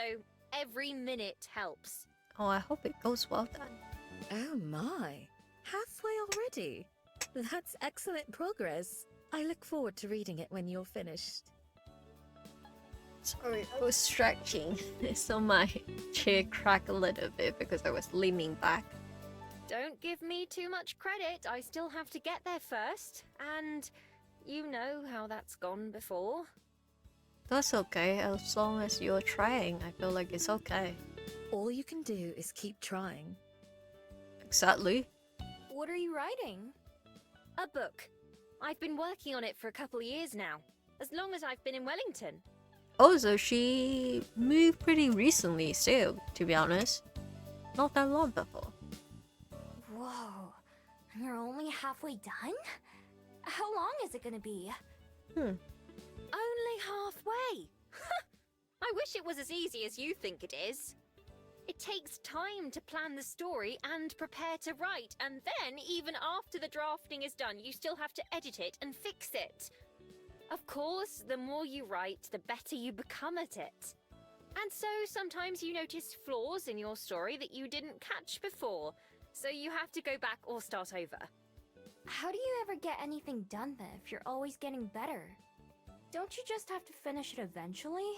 every minute helps. Oh, I hope it goes well then. Oh my. Halfway already? That's excellent progress. I look forward to reading it when you're finished. Sorry, I was stretching, so my chair cracked a little bit because I was leaning back. Don't give me too much credit, I still have to get there first, and you know how that's gone before. That's okay, as long as you're trying, I feel like it's okay. All you can do is keep trying. Exactly. What are you writing? A book. I've been working on it for a couple of years now, as long as I've been in Wellington. Also, she moved pretty recently still, to be honest. Not that long before. Whoa, you're only halfway done? How long is it gonna be? Only halfway. I wish it was as easy as you think it is. It takes time to plan the story and prepare to write, and then, even after the drafting is done, you still have to edit it and fix it. Of course, the more you write, the better you become at it. And so sometimes you notice flaws in your story that you didn't catch before, so you have to go back or start over. How do you ever get anything done then if you're always getting better? Don't you just have to finish it eventually?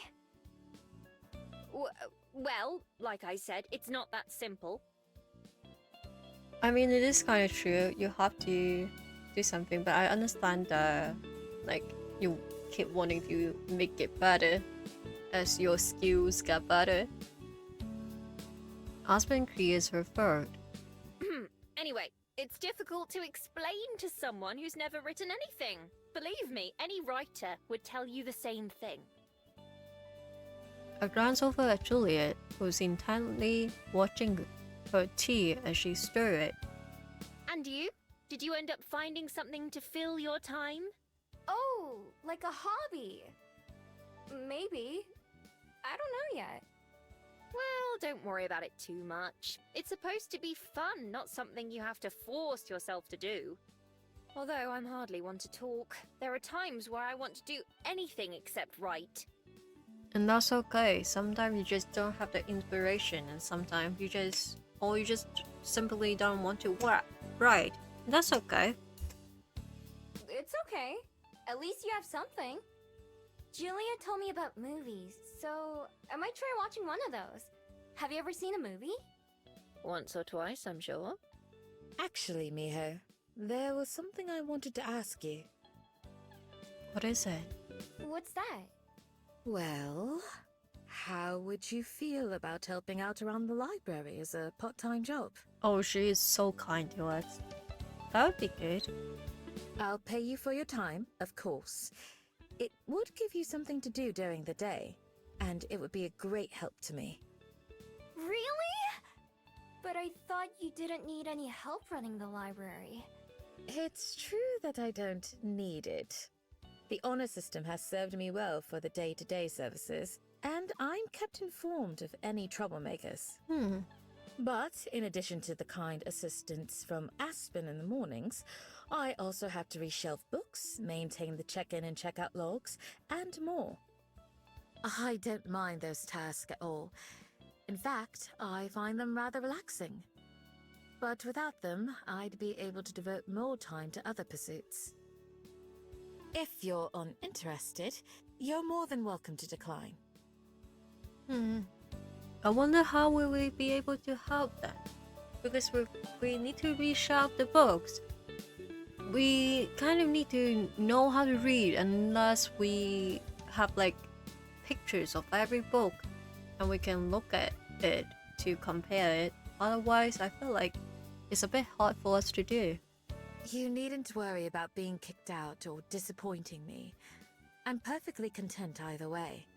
Well, like I said, it's not that simple. I mean, it is kind of true. You have to do something, but I understand that, like, you keep wanting to make it better as your skills get better. Aspen Cree is her third. Anyway, it's difficult to explain to someone who's never written anything. Believe me, any writer would tell you the same thing. I glance over at Juliet, who's intently watching her tea as she stirs it. And you? Did you end up finding something to fill your time? Oh, like a hobby. Maybe. I don't know yet. Well, don't worry about it too much. It's supposed to be fun, not something you have to force yourself to do. Although I'm hardly one to talk, there are times where I want to do anything except write. And that's okay. Sometimes you just don't have the inspiration, and sometimes you just simply don't want to write. That's okay. It's okay. At least you have something. Julia told me about movies, so I might try watching one of those. Have you ever seen a movie? Once or twice, I'm sure. Actually, Miho, there was something I wanted to ask you. What is it? What's that? Well, how would you feel about helping out around the library as a part-time job? Oh, she is so kind to us. That would be good. I'll pay you for your time, of course. It would give you something to do during the day, and it would be a great help to me. Really? But I thought you didn't need any help running the library. It's true that I don't need it. The honor system has served me well for the day-to-day services, and I'm kept informed of any troublemakers. But in addition to the kind assistance from Aspen in the mornings, I also have to reshelve books, maintain the check-in and check-out logs, and more. I don't mind those tasks at all. In fact, I find them rather relaxing. But without them, I'd be able to devote more time to other pursuits. If you're uninterested, you're more than welcome to decline. I wonder how will we be able to help them? Because we need to reshelve the books. We kind of need to know how to read unless we have like pictures of every book and we can look at it to compare it. Otherwise, I feel like it's a bit hard for us to do. You needn't worry about being kicked out or disappointing me. I'm perfectly content either way.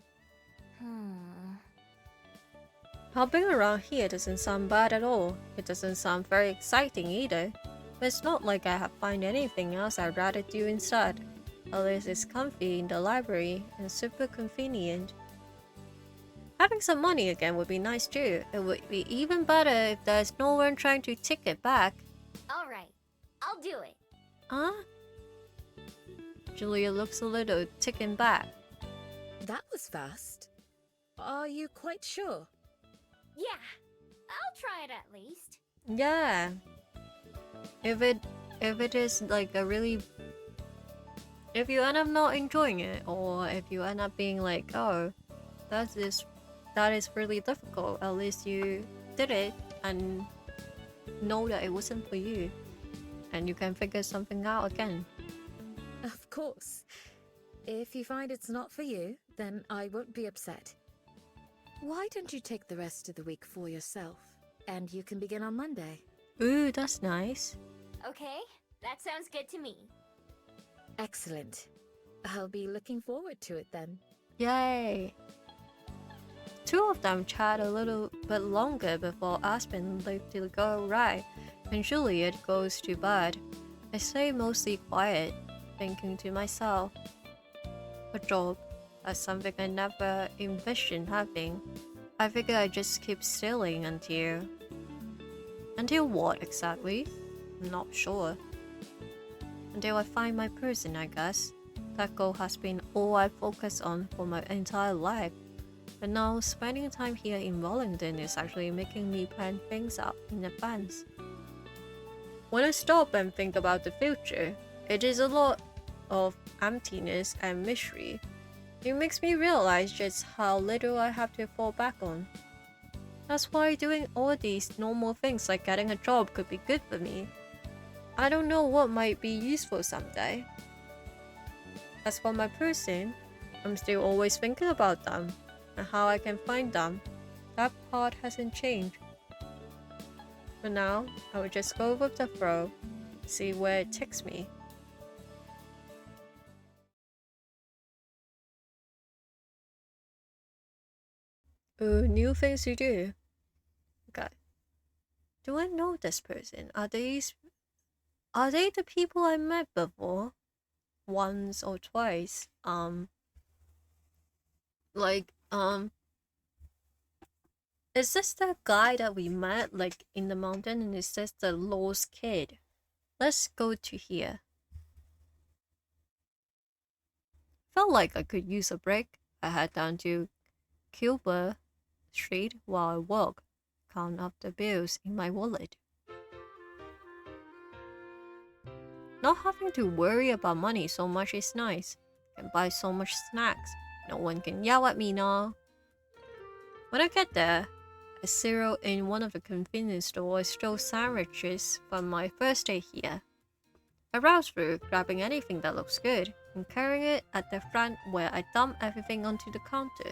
Hopping around here doesn't sound bad at all. It doesn't sound very exciting either. But it's not like I have find anything else I'd rather do instead. At least it's comfy in the library and super convenient. Having some money again would be nice too. It would be even better if there's no one trying to take it back. Alright, I'll do it. Huh? Julia looks a little taken back. That was fast. Are you quite sure? Yeah, I'll try it at least. Yeah. If it is like a really, if you end up not enjoying it, or if you end up being like, oh, that is really difficult, at least you did it and know that it wasn't for you, and you can figure something out again. Of course. If you find it's not for you, then I won't be upset. Why don't you take the rest of the week for yourself, and you can begin on Monday? Ooh, that's nice. Okay, that sounds good to me. Excellent. I'll be looking forward to it then. Yay! Two of them chat a little bit longer before Aspen leaves to go right, and Juliet goes to bed. I stay mostly quiet, thinking to myself, a job. That's something I never envisioned having. I figure I just keep stealing until... Until what exactly? I'm not sure. Until I find my person, I guess. That goal has been all I focus on for my entire life. But now, spending time here in Wellington is actually making me plan things out in advance. When I stop and think about the future, it is a lot of emptiness and mystery. It makes me realize just how little I have to fall back on. That's why doing all these normal things like getting a job could be good for me. I don't know what might be useful someday. As for my person, I'm still always thinking about them and how I can find them. That part hasn't changed. For now, I will just go with the flow, see where it takes me. New things to do. Okay. Do I know this person? Are they the people I met before? Once or twice? Is this the guy that we met, like, in the mountain, and is this the lost kid? Let's go to here. Felt like I could use a break. I head down to Cuba Street while I walk, count up the bills in my wallet. Not having to worry about money so much is nice. Can buy so much snacks. No one can yell at me now. When I get there, I zero in one of the convenience stores, stole sandwiches from my first day here. I browse through, grabbing anything that looks good, and carrying it at the front where I dump everything onto the counter.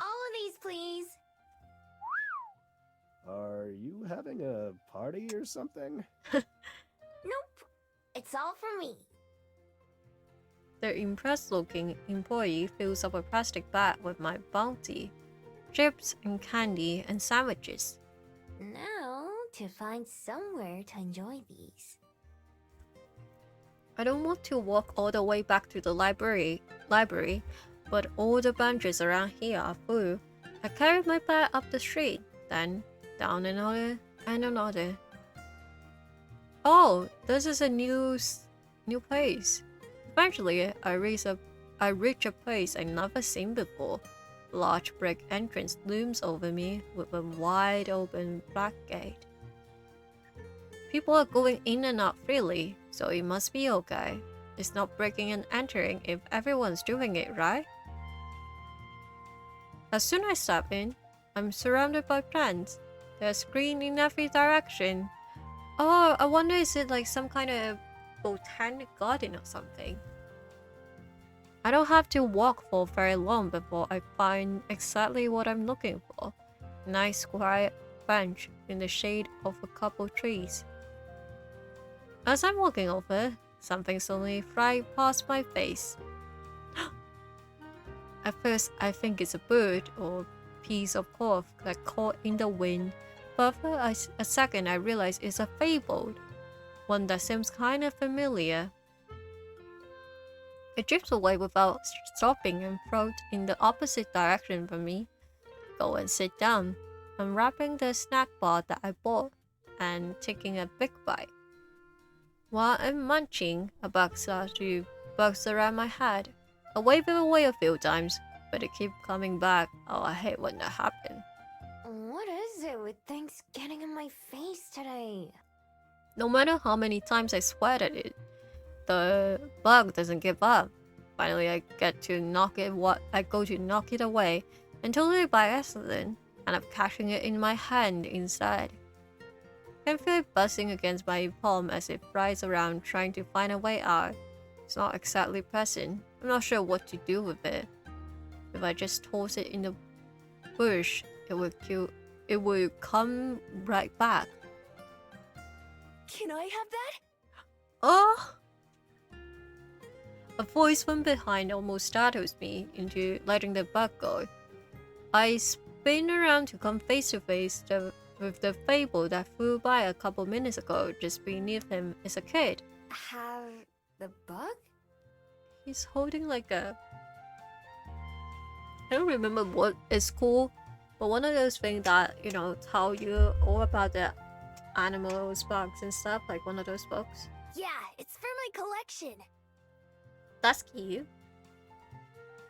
All of these, please. Are you having a party or something? Nope. It's all for me. The impressed-looking employee fills up a plastic bag with my bounty, chips and candy and sandwiches. Now, to find somewhere to enjoy these. I don't want to walk all the way back to the library, but all the benches around here are full. I carry my bag up the street, then down another and another. Oh, this is a new place. Eventually, I reach a place I've never seen before. A large brick entrance looms over me with a wide open black gate. People are going in and out freely, so it must be okay. It's not breaking and entering if everyone's doing it, right? As soon as I step in, I'm surrounded by plants. There's green in every direction. Oh, I wonder, is it like some kind of botanic garden or something? I don't have to walk for very long before I find exactly what I'm looking for. A nice quiet bench in the shade of a couple trees. As I'm walking over, something suddenly flies past my face. At first, I think it's a bird or piece of cloth that caught in the wind, but after a second I realize it's a fable, one that seems kind of familiar. It drifts away without stopping and floats in the opposite direction from me. Go and sit down, unwrapping the snack bar that I bought and taking a big bite. While I'm munching, a bug starts to buzz around my head. I wave it away a few times, but it keeps coming back. Oh, I hate when that happens. What is it with things getting in my face today? No matter how many times I sweat at it, the bug doesn't give up. Finally, I go to knock it away, and totally by accident, end up catching it in my hand instead. I can feel it buzzing against my palm as it flies around trying to find a way out. It's not exactly pleasant. I'm not sure what to do with it. If I just toss it in the bush, it would come right back. Can I have that? Oh! A voice from behind almost startles me into letting the bug go. I spin around to come face to face with the fable that flew by a couple minutes ago just beneath him as a kid. Have the bug? He's holding like a... I don't remember what it's called, but one of those things that, you know, tell you all about the animals, bugs and stuff, like one of those books. Yeah, it's for my collection. That's cute.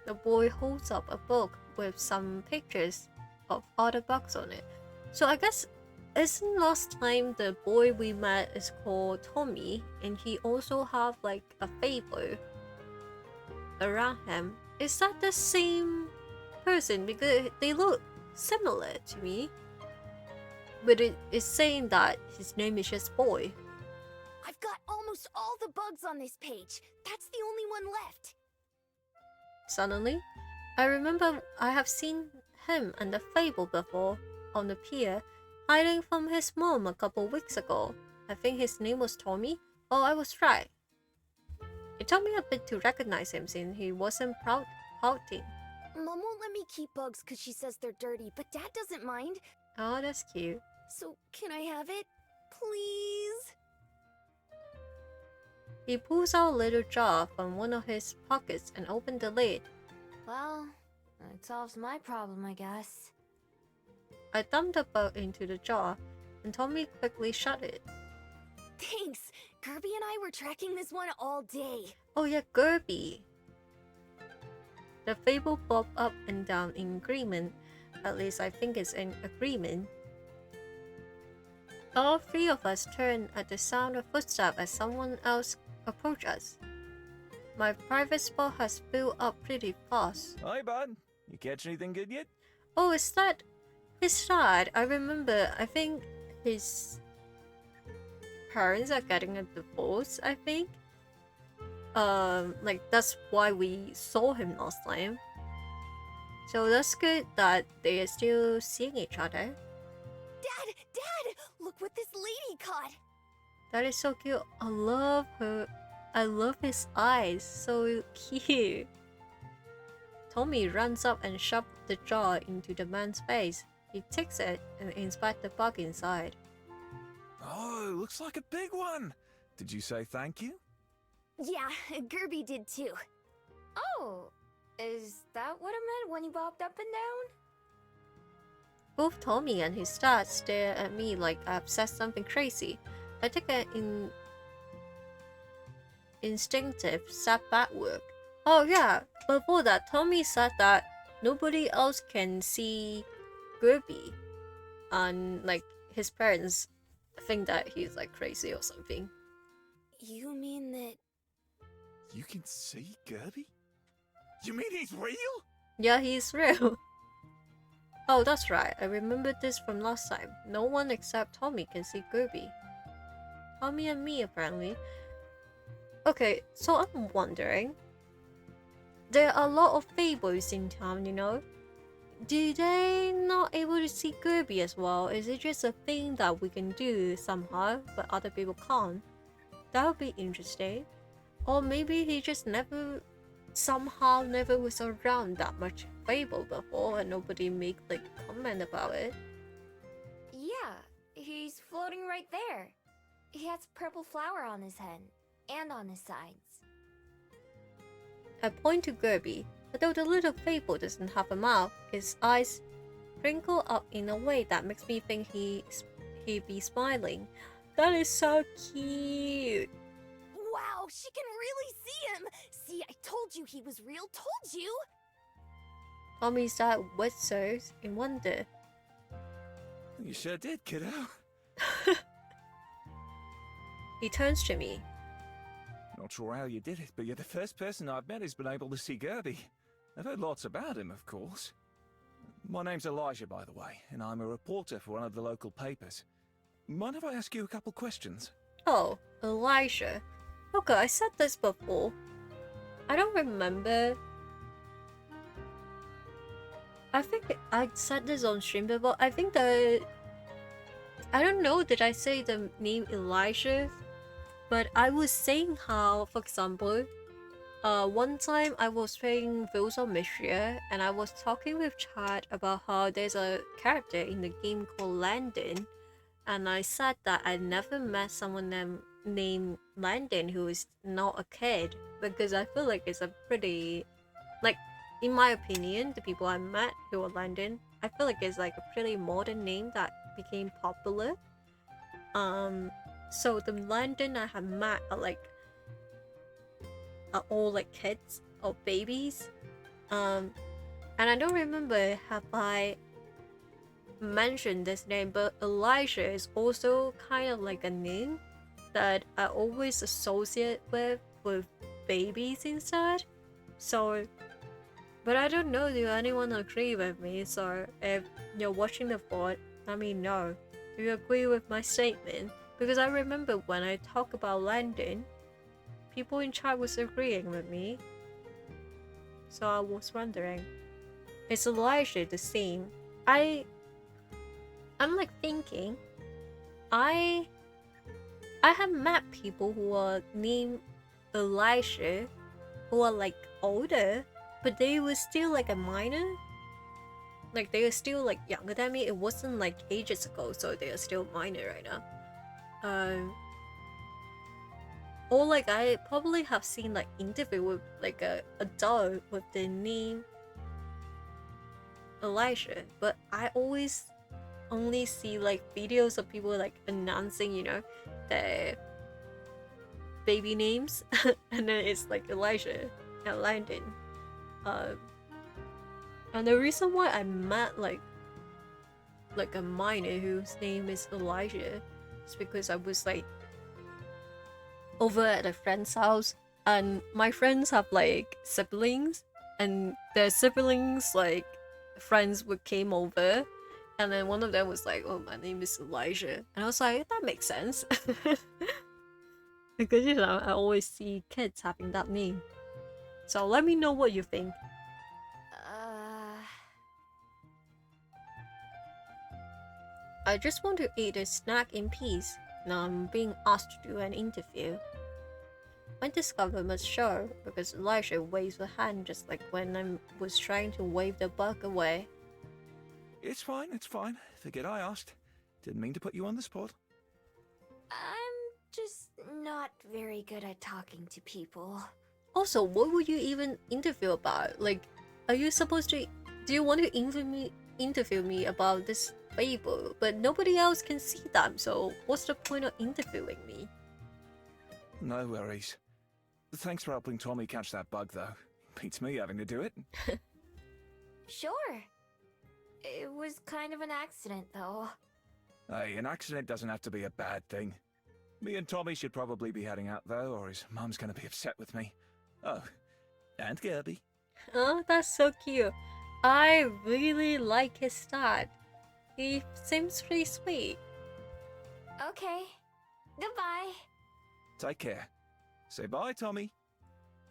The boy holds up a book with some pictures of other bugs on it. So I guess isn't last time the boy we met is called Tommy and he also have like a fable around him? Is that the same person? Because they look similar to me. But it is saying that his name is just Boy. I've got almost all the bugs on this page. That's the only one left. Suddenly, I remember I have seen him and the fable before on the pier, hiding from his mom a couple weeks ago. I think his name was Tommy. Oh, I was right. It took me a bit to recognize him since he wasn't pouting. Mom won't let me keep bugs because she says they're dirty, but Dad doesn't mind. Oh, that's cute. So can I have it? Please? He pulls out a little jar from one of his pockets and opens the lid. Well, it solves my problem, I guess. I dumped the bug into the jar, and Tommy quickly shut it. Thanks! Kirby and I were tracking this one all day. Oh yeah, Gerby! The fable bobbed up and down in agreement. At least I think it's in agreement. All three of us turned at the sound of footsteps as someone else approached us. My private spot has filled up pretty fast. Hi, bud. You catch anything good yet? Oh, is that his dad? I remember, I think his parents are getting a divorce, I think. Like that's why we saw him last time. So that's good that they are still seeing each other. Dad! Dad! Look what this lady caught! That is so cute. I love her. I love his eyes. So cute. Tommy runs up and shoves the jar into the man's face. He takes it and inspects the bug inside. Oh, looks like a big one. Did you say thank you? Yeah, Gerby did too. Oh, is that what it meant when you bobbed up and down? Both Tommy and his dad stare at me like I've said something crazy. I take an instinctive step backward. Oh yeah, before that, Tommy said that nobody else can see Gerby, and like his parents think that he's like crazy or something. You mean that... You can see Gerby? You mean he's real? Yeah, he's real. Oh, that's right. I remembered this from last time. No one except Tommy can see Gerby. Tommy and me, apparently. Okay, so I'm wondering. There are a lot of fables in town, you know? Do they not able to see Gerby as well? Is it just a thing that we can do somehow, but other people can't? That would be interesting. Or maybe he just never was around that much fable before and nobody make like comment about it. Yeah, he's floating right there. He has purple flower on his head and on his sides. I point to Gerby, but though the little fable doesn't have a mouth, his eyes wrinkle up in a way that makes me think he'd be smiling. That is so cute. Wow, she can really see him! See, I told you he was real, told you! Tommy's dad whispers in wonder. You sure did, kiddo. He turns to me. Not sure how you did it, but you're the first person I've met who's been able to see Gerby. I've heard lots about him, of course. My name's Elijah, by the way, and I'm a reporter for one of the local papers. Mind if I ask you a couple questions? Oh, Elijah. Okay, I said this before. I don't remember. I think I said this on stream before. I think I don't know, did I say the name Elijah But I was saying how, for example, one time I was playing Wheels of Mischief and I was talking with Chad about how there's a character in the game called Landon, and I said that I never met someone named Landon who is not a kid, because I feel like it's a pretty, like, in my opinion, the people I met who are Landon, I feel like it's like a pretty modern name that became popular. So the Landon I have met are all like kids or babies. And I don't remember have I mentioned this name, but Elijah is also kind of like a name that I always associate with babies instead. So, but I don't know, do anyone agree with me? So if you're watching the VOD, let me know. Do you agree with my statement? Because I remember when I talk about Landon, people in chat was agreeing with me. So I was wondering, is Elijah the same? I'm like thinking, I have met people who are named Elijah who are like older, but they were still like a minor. Like they are still like younger than me. It wasn't like ages ago, so they are still minor right now. Or like I probably have seen like interview with like a adult with the name Elijah, but I always only see like videos of people like announcing, you know, their baby names, and then it's like Elijah and Landon. And the reason why I met like a minor whose name is Elijah is because I was like over at a friend's house, and my friends have like siblings, and their siblings like friends would came over, and then one of them was like, "Oh, my name is Elijah," and I was like, "That makes sense," because you know I always see kids having that name. So let me know what you think. I just want to eat a snack in peace. Now I'm being asked to do an interview. My discover must show because Elijah waves a hand just like when I was trying to wave the bug away. It's fine, it's fine. Forget I asked. Didn't mean to put you on the spot. I'm just not very good at talking to people. Also, what would you even interview about? Like, are you supposed to... Do you want to interview me about this fable? But nobody else can see them, so what's the point of interviewing me? No worries. Thanks for helping Tommy catch that bug, though. Beats me having to do it. Sure. It was kind of an accident, though. Hey, an accident doesn't have to be a bad thing. Me and Tommy should probably be heading out, though, or his mum's gonna be upset with me. Oh, and Gerby. Oh, that's so cute. I really like his dad. He seems pretty sweet. Okay. Goodbye. Take care. Say bye, Tommy.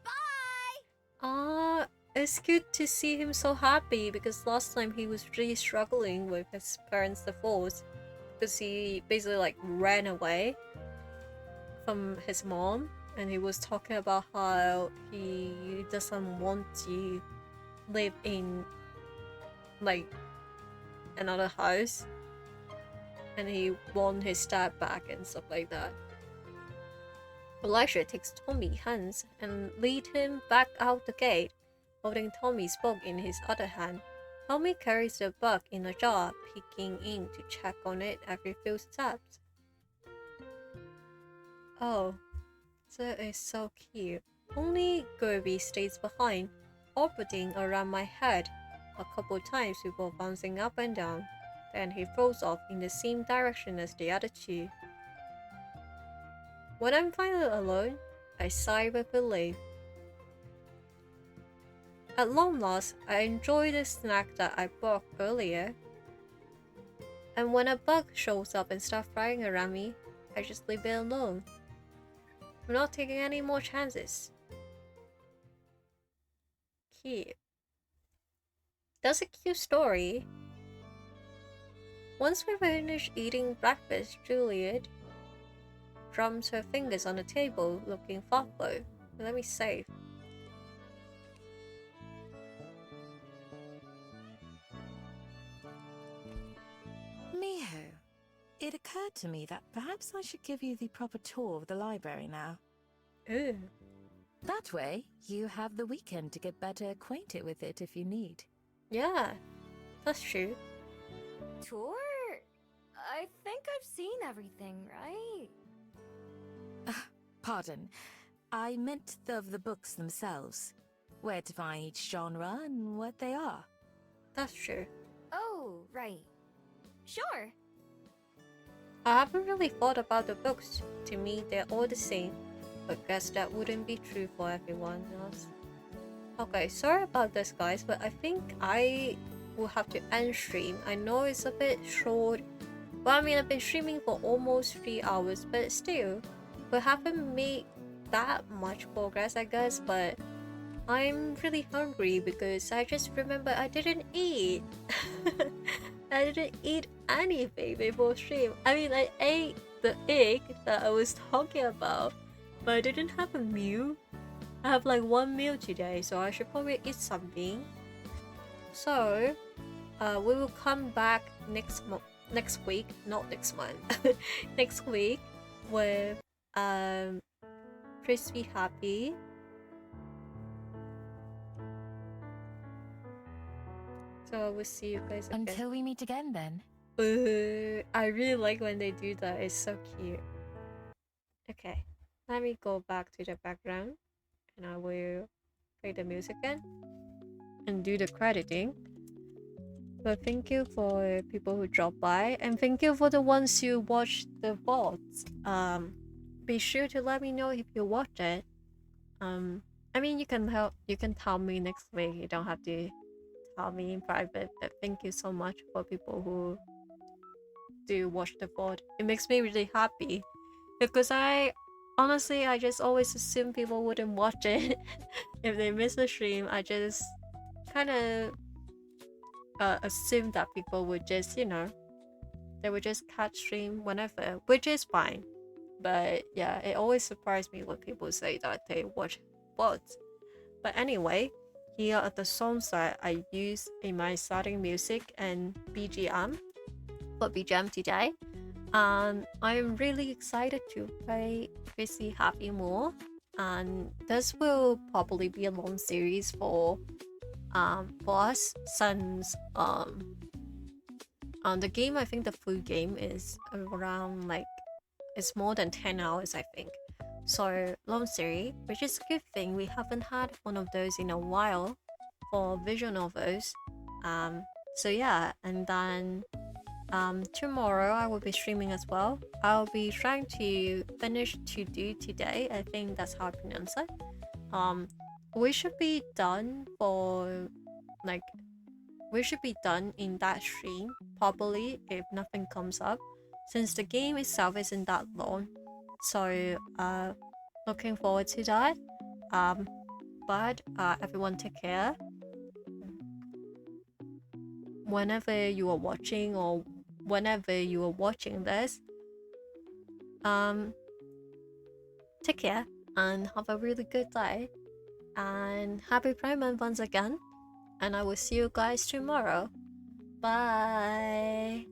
Bye! It's good to see him so happy because last time he was really struggling with his parents' divorce because he basically like ran away from his mom, and he was talking about how he doesn't want to live in like another house and he wants his dad back and stuff like that. Elijah takes Tommy's hands and leads him back out the gate, holding Tommy's book in his other hand. Tommy carries the book in a jar, peeking in to check on it every few steps. Oh, that is so cute. Only Gerby stays behind, orbiting around my head a couple times before bouncing up and down. Then he throws off in the same direction as the other two. When I'm finally alone, I sigh with relief. At long last, I enjoy the snack that I bought earlier. And when a bug shows up and starts flying around me, I just leave it alone. I'm not taking any more chances. Cute. That's a cute story. Once we finish eating breakfast, Juliet, drums her fingers on the table, looking thoughtful. Let me save. Miho, it occurred to me that perhaps I should give you the proper tour of the library now. Ooh. That way, you have the weekend to get better acquainted with it if you need. Yeah, that's true. Tour? I think I've seen everything, right? Pardon. I meant of the books themselves. Where to find each genre and what they are. That's true. Oh, right. Sure. I haven't really thought about the books. To me, they're all the same, but guess that wouldn't be true for everyone else. Okay, sorry about this, guys, but I think I will have to end stream. I know it's a bit short. Well, I mean, I've been streaming for almost 3 hours, but still, we haven't made that much progress, I guess, but I'm really hungry because I just remember I didn't eat. I didn't eat anything before stream. I mean, I ate the egg that I was talking about, but I didn't have a meal. I have like 1 meal today, so I should probably eat something. So, we will come back next week, not next month, next week with Crispy Happy. So I will see you guys again. Until we meet again, then. I really like when they do that. It's so cute. Okay, let me go back to the background, and I will play the music again and do the crediting. But thank you for people who dropped by, and thank you for the ones who watched the VODs. Be sure to let me know if you watched it. I mean, you can tell me next week. You don't have to tell me in private, but thank you so much for people who do watch the VOD. It makes me really happy because I just always assume people wouldn't watch it. If they miss the stream, I just kind of assume that people would just, they would just catch stream whenever, which is fine. But yeah, it always surprised me when people say that they watch VODs. But anyway, here are the songs that I use in my starting music and BGM for BGM today. I'm really excited to play Chrissy Happy more, and this will probably be a long series for us since the game, I think the full game is around it's more than 10 hours, I think. So long series, which is a good thing. We haven't had one of those in a while for visual novels. So yeah, and then tomorrow I will be streaming as well. I'll be trying to finish To Do today. I think that's how I pronounce it. We should be done in that stream probably if nothing comes up, since the game itself isn't that long. So looking forward to that. But everyone take care. Whenever you are watching or whenever you are watching this, take care and have a really good day, and happy Prime Month once again, and I will see you guys tomorrow. Bye.